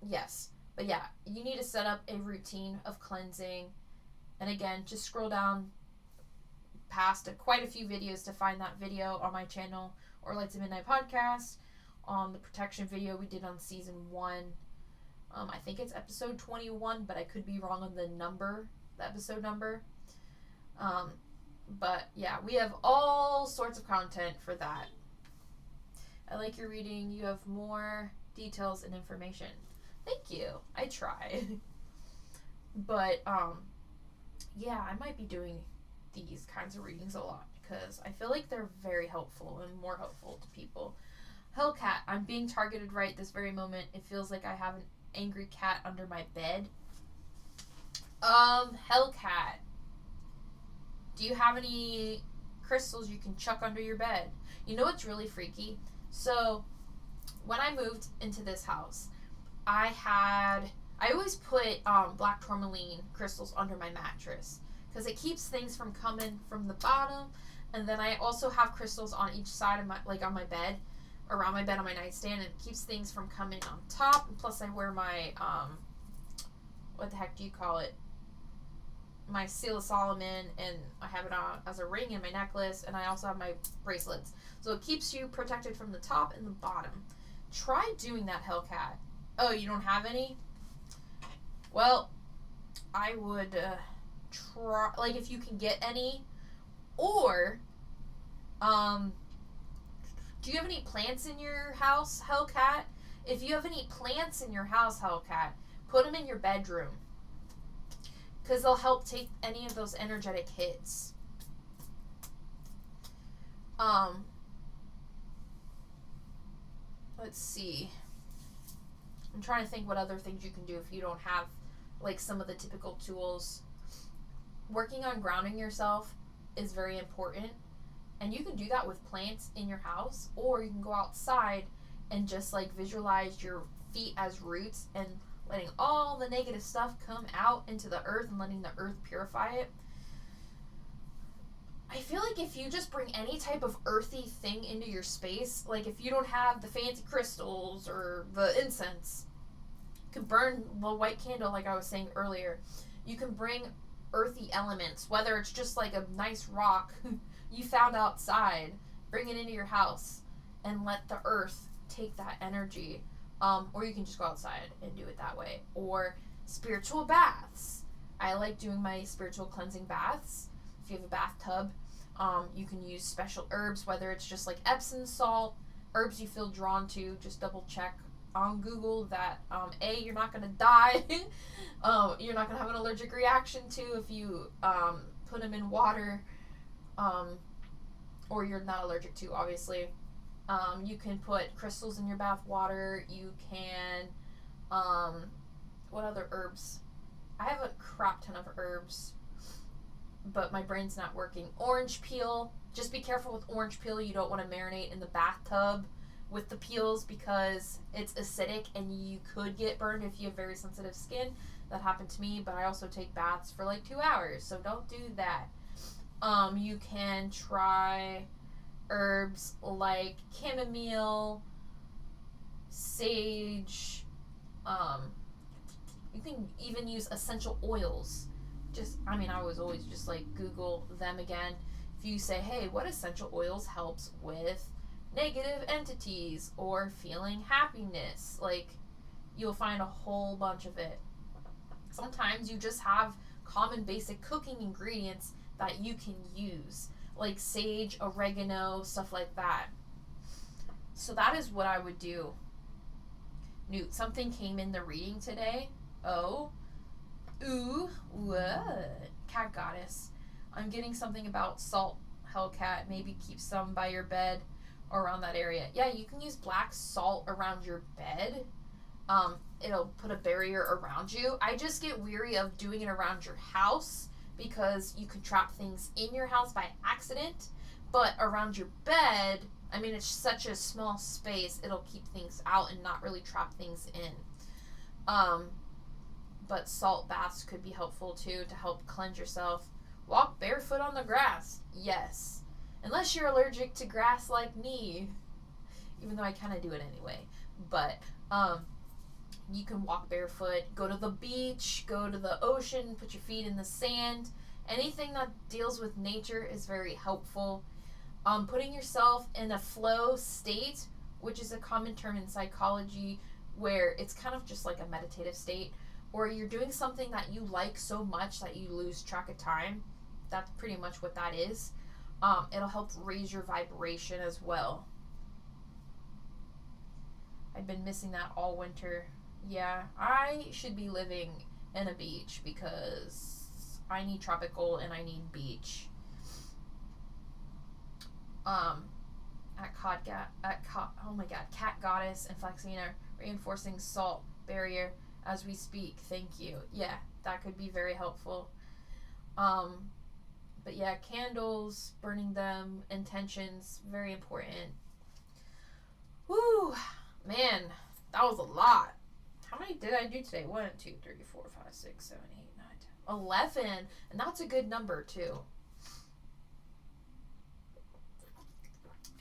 yes. But yeah, you need to set up a routine of cleansing. And again, just scroll down past quite a few videos to find that video on my channel or Lights of Midnight podcast on the protection video we did on season 1. I think it's episode 21, but I could be wrong on the episode number. But yeah, we have all sorts of content for that. I like your reading. You have more details and information. Thank you. I try. But yeah, I might be doing these kinds of readings a lot because I feel like they're very helpful and more helpful to people. Hellcat, I'm being targeted right this very moment. It feels like I have an angry cat under my bed. Hellcat, do you have any crystals you can chuck under your bed? You know what's really freaky? So, when I moved into this house, I always put black tourmaline crystals under my mattress because it keeps things from coming from the bottom. And then I also have crystals on each side of my, like on my bed, around my bed on my nightstand, and it keeps things from coming on top. And plus I wear my, what the heck do you call it? My Seal of Solomon, and I have it on as a ring in my necklace, and I also have my bracelets. So it keeps you protected from the top and the bottom. Try doing that, Hellcat. Oh, you don't have any? Well, I would try, like if you can get any, or do you have any plants in your house, Hellcat? If you have any plants in your house, Hellcat, put them in your bedroom because they'll help take any of those energetic hits. Let's see. I'm trying to think what other things you can do if you don't have like some of the typical tools. Working on grounding yourself is very important, and you can do that with plants in your house, or you can go outside and just like visualize your feet as roots and letting all the negative stuff come out into the earth and letting the earth purify it. I feel like if you just bring any type of earthy thing into your space, like if you don't have the fancy crystals or the incense, you can burn the white candle like I was saying earlier. You can bring earthy elements, whether it's just like a nice rock you found outside, bring it into your house and let the earth take that energy. Or you can just go outside and do it that way. Or spiritual baths. I like doing my spiritual cleansing baths. If you have a bathtub, you can use special herbs, whether it's just like Epsom salt, herbs you feel drawn to, just double check on Google that you're not gonna die. You're not gonna have an allergic reaction to if you put them in water, or you're not allergic to, obviously. You can put crystals in your bath water. You can, what other herbs? I have a crap ton of herbs, but my brain's not working. Orange peel. Just be careful with orange peel. You don't want to marinate in the bathtub with the peels because it's acidic and you could get burned if you have very sensitive skin. That happened to me, but I also take baths for like 2 hours, so don't do that. You can try herbs like chamomile, sage. You can even use essential oils. I was always just like Google them again. If you say, hey, what essential oils helps with negative entities or feeling happiness, like, you'll find a whole bunch of it. Sometimes you just have common basic cooking ingredients that you can use, like sage, oregano, stuff like that. So that is what I would do. Newt, something came in the reading today. Oh. Ooh. What? Cat goddess. I'm getting something about salt, Hellcat. Maybe keep some by your bed or around that area. Yeah, you can use black salt around your bed. It'll put a barrier around you. I just get weary of doing it around your house because you can trap things in your house by accident. But around your bed, it's such a small space, it'll keep things out and not really trap things in. But salt baths could be helpful too to help cleanse yourself. Walk barefoot on the grass. Yes. Unless you're allergic to grass like me. Even though I kind of do it anyway. But, you can walk barefoot, go to the beach, go to the ocean, put your feet in the sand. Anything that deals with nature is very helpful. Putting yourself in a flow state, which is a common term in psychology, where it's kind of just like a meditative state, or you're doing something that you like so much that you lose track of time. That's pretty much what that is. It'll help raise your vibration as well. I've been missing that all winter. Yeah, I should be living in a beach because I need tropical and I need beach. Cat Goddess and Flexina reinforcing salt barrier as we speak. Thank you. Yeah, that could be very helpful. But yeah, candles, burning them, intentions, very important. Woo, man, that was a lot. How many did I do today? 1, 2, 3, 4, 5, 6, 7, 8, 9, 10, 11. And that's a good number too.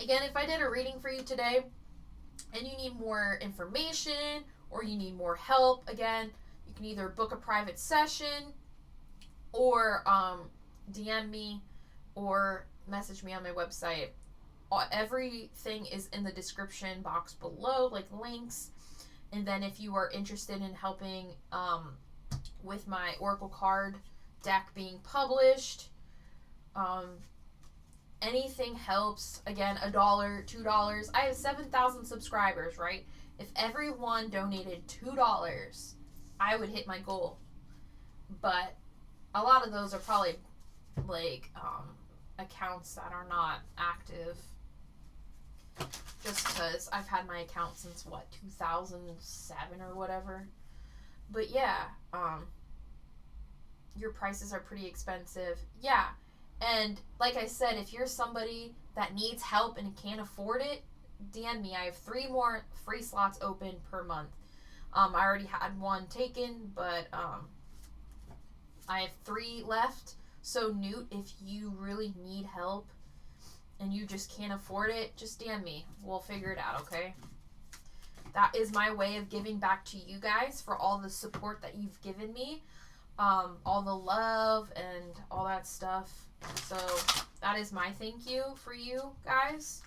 Again, if I did a reading for you today and you need more information or you need more help, again, you can either book a private session or DM me or message me on my website. Everything is in the description box below, like links. And then if you are interested in helping with my Oracle card deck being published, anything helps. Again, $1, $2. I have 7,000 subscribers, right? If everyone donated $2, I would hit my goal. But a lot of those are probably like accounts that are not active. Just because I've had my account since 2007 or whatever. But yeah, your prices are pretty expensive. Yeah. And like I said, if you're somebody that needs help and can't afford it, DM me. I have 3 more free slots open per month. I already had 1 taken, but I have 3 left. So Newt, if you really need help and you just can't afford it, just DM me. We'll figure it out, okay? That is my way of giving back to you guys for all the support that you've given me. All the love and all that stuff. So that is my thank you for you guys.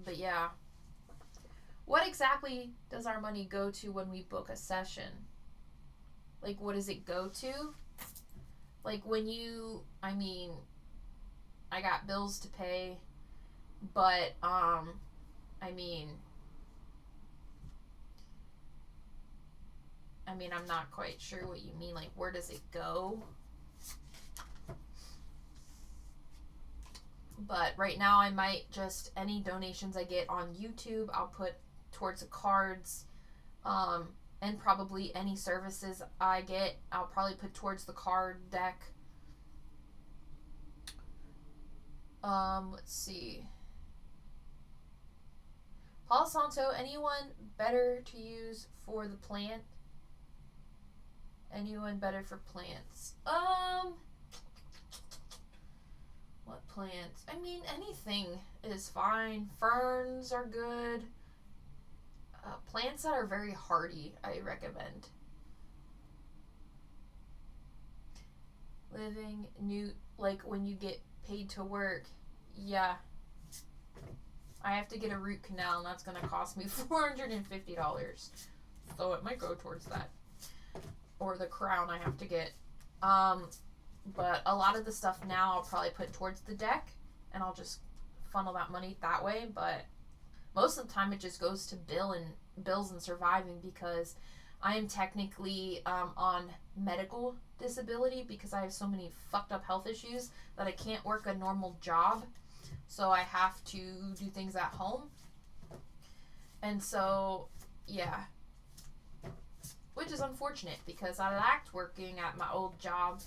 But yeah. What exactly does our money go to when we book a session? Like, what does it go to? Like, when you, I got bills to pay, but, I mean, I'm not quite sure what you mean. Like, where does it go? But right now, I might just, any donations I get on YouTube, I'll put towards the cards. And probably any services I get, I'll probably put towards the card deck. Let's see. Palo Santo, anyone better to use for the plant? Anyone better for plants? What plants? I mean, anything is fine. Ferns are good. Plants that are very hardy, I recommend. Living new, like when you get paid to work, yeah. I have to get a root canal, and that's going to cost me $450. So it might go towards that. Or the crown I have to get. But a lot of the stuff now I'll probably put towards the deck, and I'll just funnel that money that way. But most of the time it just goes to bills and surviving, because I am technically on medical disability because I have so many fucked up health issues that I can't work a normal job. So I have to do things at home. And so, yeah. Which is unfortunate because I liked working at my old job,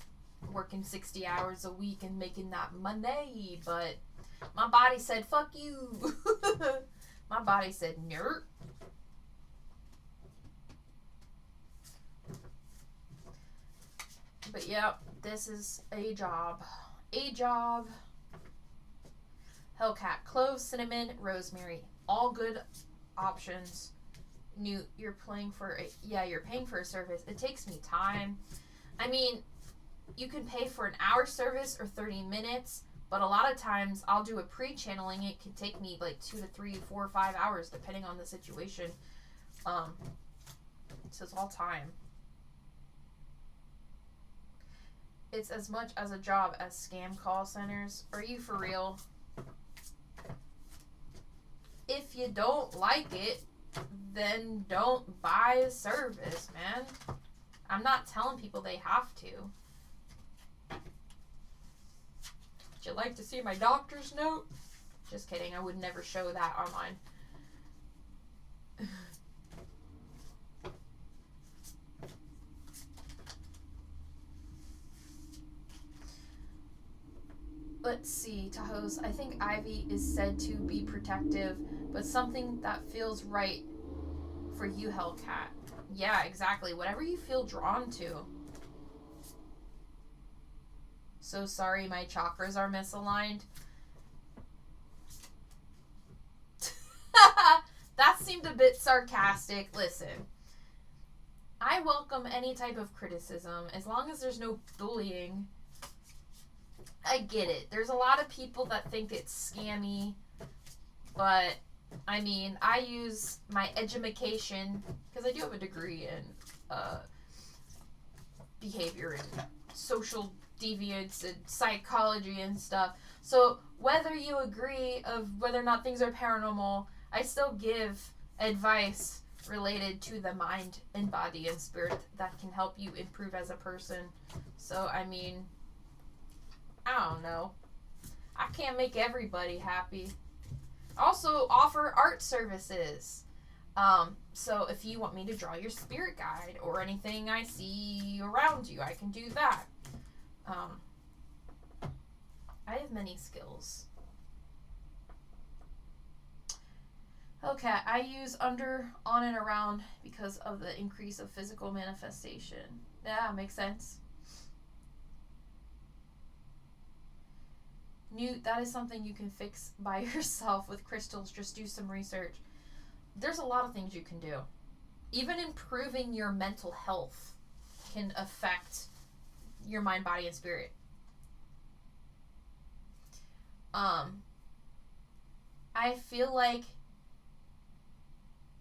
working 60 hours a week and making that money. But my body said, fuck you. My body said, nerd. But yeah, this is a job. A job. Hellcat, cloves, cinnamon, rosemary. All good options. Newt, you're paying for a service. It takes me time. I mean, you can pay for an hour service or 30 minutes, but a lot of times I'll do a pre-channeling. It can take me like 2 to 3, 4, 5 hours depending on the situation. So it's all time. It's as much as a job as scam call centers. Are you for real? If you don't like it, then don't buy a service, man. I'm not telling people they have to. Would you like to see my doctor's note? Just kidding. I would never show that online. Let's see, Tahoe's. I think ivy is said to be protective, but something that feels right for you, Hellcat. Yeah, exactly. Whatever you feel drawn to. So sorry, my chakras are misaligned. That seemed a bit sarcastic. Listen, I welcome any type of criticism as long as there's no bullying. I get it. There's a lot of people that think it's scammy, but I mean, I use my edumacation because I do have a degree in behavior and social deviance and psychology and stuff. So whether you agree of whether or not things are paranormal, I still give advice related to the mind and body and spirit that can help you improve as a person. So I mean, I don't know. I can't make everybody happy. Also offer art services. So if you want me to draw your spirit guide or anything I see around you, I can do that. I have many skills. Okay, I use under, on, and around because of the increase of physical manifestation. Yeah, makes sense. Newt, that is something you can fix by yourself with crystals. Just do some research. There's a lot of things you can do. Even improving your mental health can affect your mind, body, and spirit. I feel like,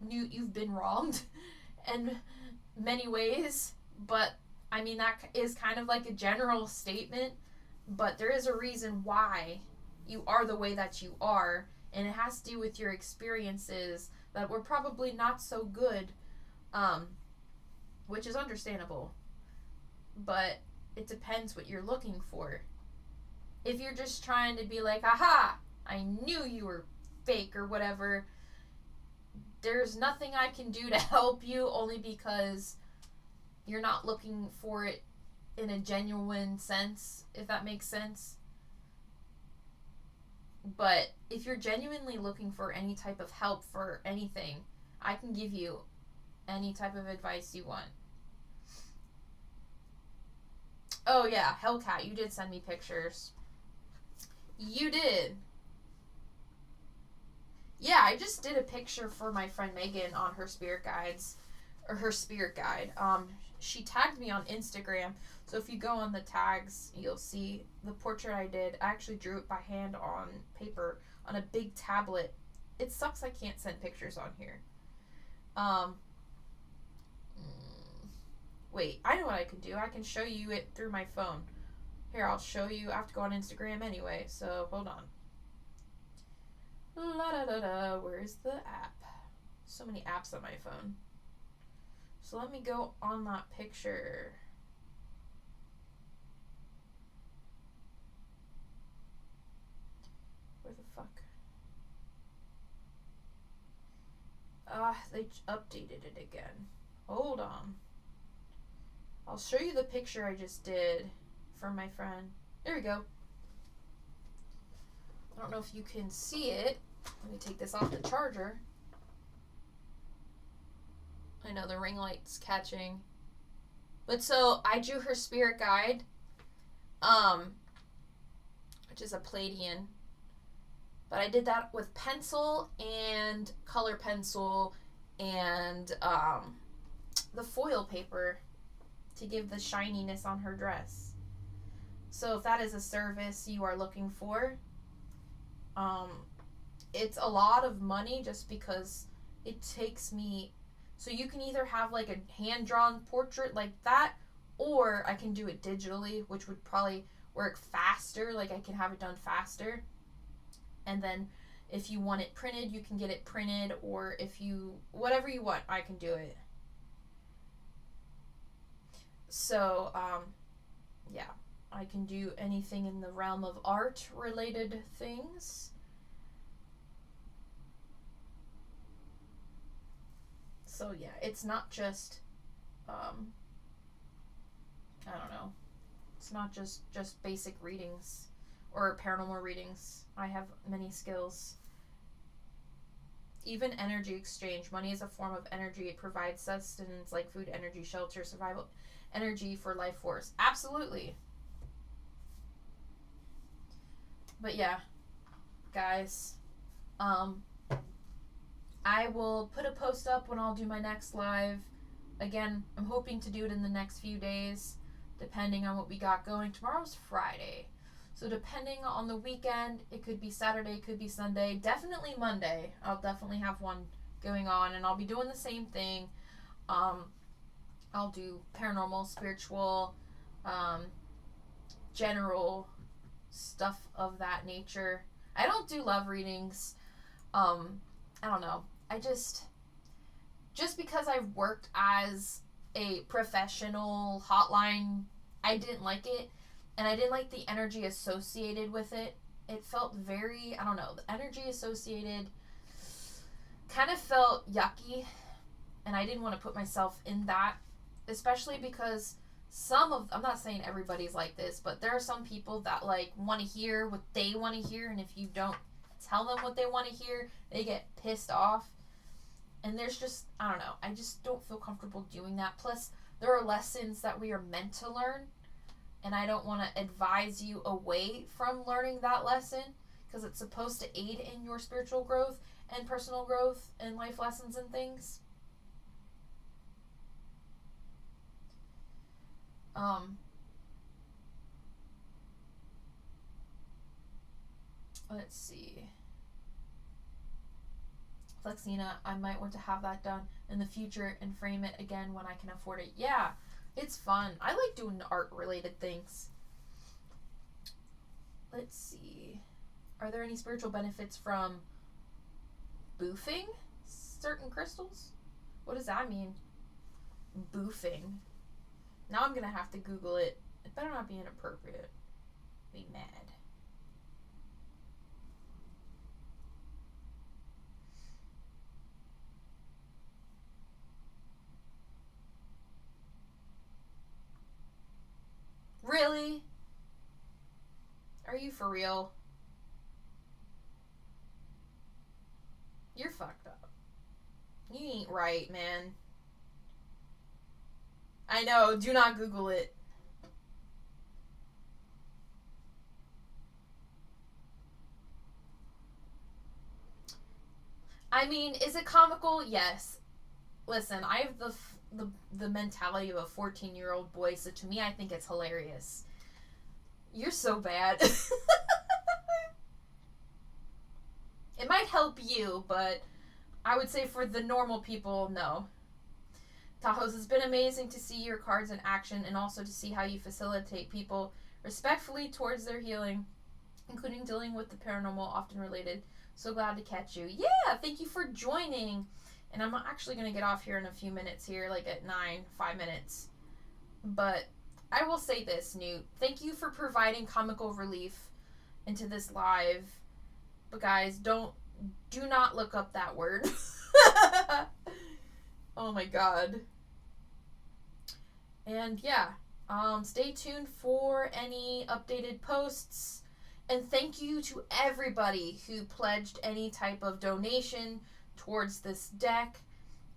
Newt, you've been wronged in many ways, but I mean, that is kind of like a general statement. But there is a reason why you are the way that you are, and it has to do with your experiences that were probably not so good. which is understandable. But it depends what you're looking for. If you're just trying to be like, aha, I knew you were fake or whatever, there's nothing I can do to help you, only because you're not looking for it in a genuine sense, if that makes sense. But if you're genuinely looking for any type of help for anything, I can give you any type of advice you want. Oh yeah, Hellcat, you did send me pictures. You did. Yeah, I just did a picture for my friend Megan on her spirit guides, or her spirit guide. She tagged me on Instagram, so if you go on the tags, you'll see the portrait I did. I actually drew it by hand on paper on a big tablet. It sucks I can't send pictures on here. Wait, I know what I can do. I can show you it through my phone. Here, I'll show you. I have to go on Instagram anyway, so hold on. La da da da. Where's the app? So many apps on my phone. So let me go on that picture. Where the fuck? They updated it again. Hold on. I'll show you the picture I just did for my friend. There we go. I don't know if you can see it. Let me take this off the charger. I know the ring light's catching. But so I drew her spirit guide, which is a Palladian. But I did that with pencil and color pencil and the foil paper to give the shininess on her dress. So if that is a service you are looking for, it's a lot of money just because it takes me, so you can either have like a hand-drawn portrait like that, or I can do it digitally, which would probably work faster. Like I can have it done faster. And then if you want it printed, you can get it printed, or if you, whatever you want, I can do it. So, yeah, I can do anything in the realm of art related things. So yeah, it's not just, I don't know, it's not just basic readings or paranormal readings. I have many skills. Even energy exchange. Money is a form of energy. It provides sustenance like food, energy, shelter, survival, energy for life force. Absolutely. But yeah, guys, I will put a post up when I'll do my next live. Again, I'm hoping to do it in the next few days, depending on what we got going. Tomorrow's Friday. So depending on the weekend, it could be Saturday, it could be Sunday, definitely Monday. I'll definitely have one going on, and I'll be doing the same thing. I'll do paranormal, spiritual, general stuff of that nature. I don't do love readings. I don't know. I just because I've worked as a professional hotline, I didn't like it. And I didn't like the energy associated with it. It felt very, I don't know, the energy associated kind of felt yucky. And I didn't want to put myself in that. Especially because I'm not saying everybody's like this, but there are some people that like want to hear what they want to hear. And if you don't tell them what they want to hear, they get pissed off. And there's just, I don't know, I just don't feel comfortable doing that. Plus, there are lessons that we are meant to learn. And I don't want to advise you away from learning that lesson, because it's supposed to aid in your spiritual growth and personal growth and life lessons and things. Let's see. Flexina, I might want to have that done in the future and frame it again when I can afford it. Yeah. It's fun. I like doing art-related things. Let's see. Are there any spiritual benefits from boofing certain crystals? What does that mean? boofing. Now I'm gonna have to Google it. It better not be inappropriate. Be mad. Really? Are you for real? You're fucked up. You ain't right, man. I know, do not Google it. I mean, is it comical? Yes. Listen, I have the mentality of a 14-year-old boy, so to me I think it's hilarious. You're so bad. It might help you, but I would say for the normal people, no. Tahoe's, it's been amazing to see your cards in action and also to see how you facilitate people respectfully towards their healing, including dealing with the paranormal, often related. So glad to catch you. Yeah, thank you for joining. And I'm actually going to get off here in a few minutes here, like at 5 minutes. But I will say this, Newt. Thank you for providing comical relief into this live. But guys, do not look up that word. Oh my god. And yeah, stay tuned for any updated posts. And thank you to everybody who pledged any type of donation towards this deck.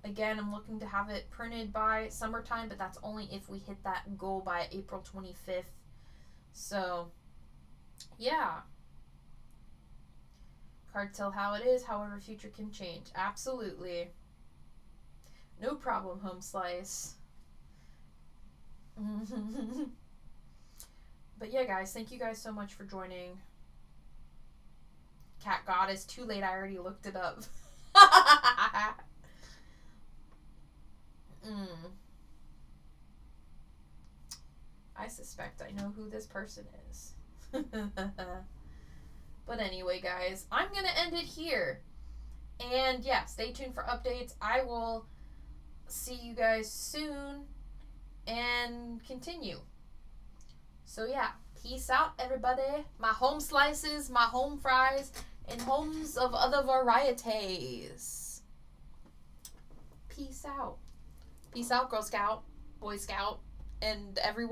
Again, I'm looking to have it printed by summertime, but that's only if we hit that goal by April 25th. So, yeah. Cards tell how it is, however future can change. Absolutely. No problem, Home Slice. But yeah, guys, thank you guys so much for joining. Cat Goddess, too late, I already looked it up. I suspect I know who this person is. But anyway, guys, I'm going to end it here. And yeah, stay tuned for updates. I will see you guys soon and continue. So yeah, peace out, everybody. My home slices, my home fries, and homes of other varieties. Peace out. Peace out, Girl Scout, Boy Scout, and everyone.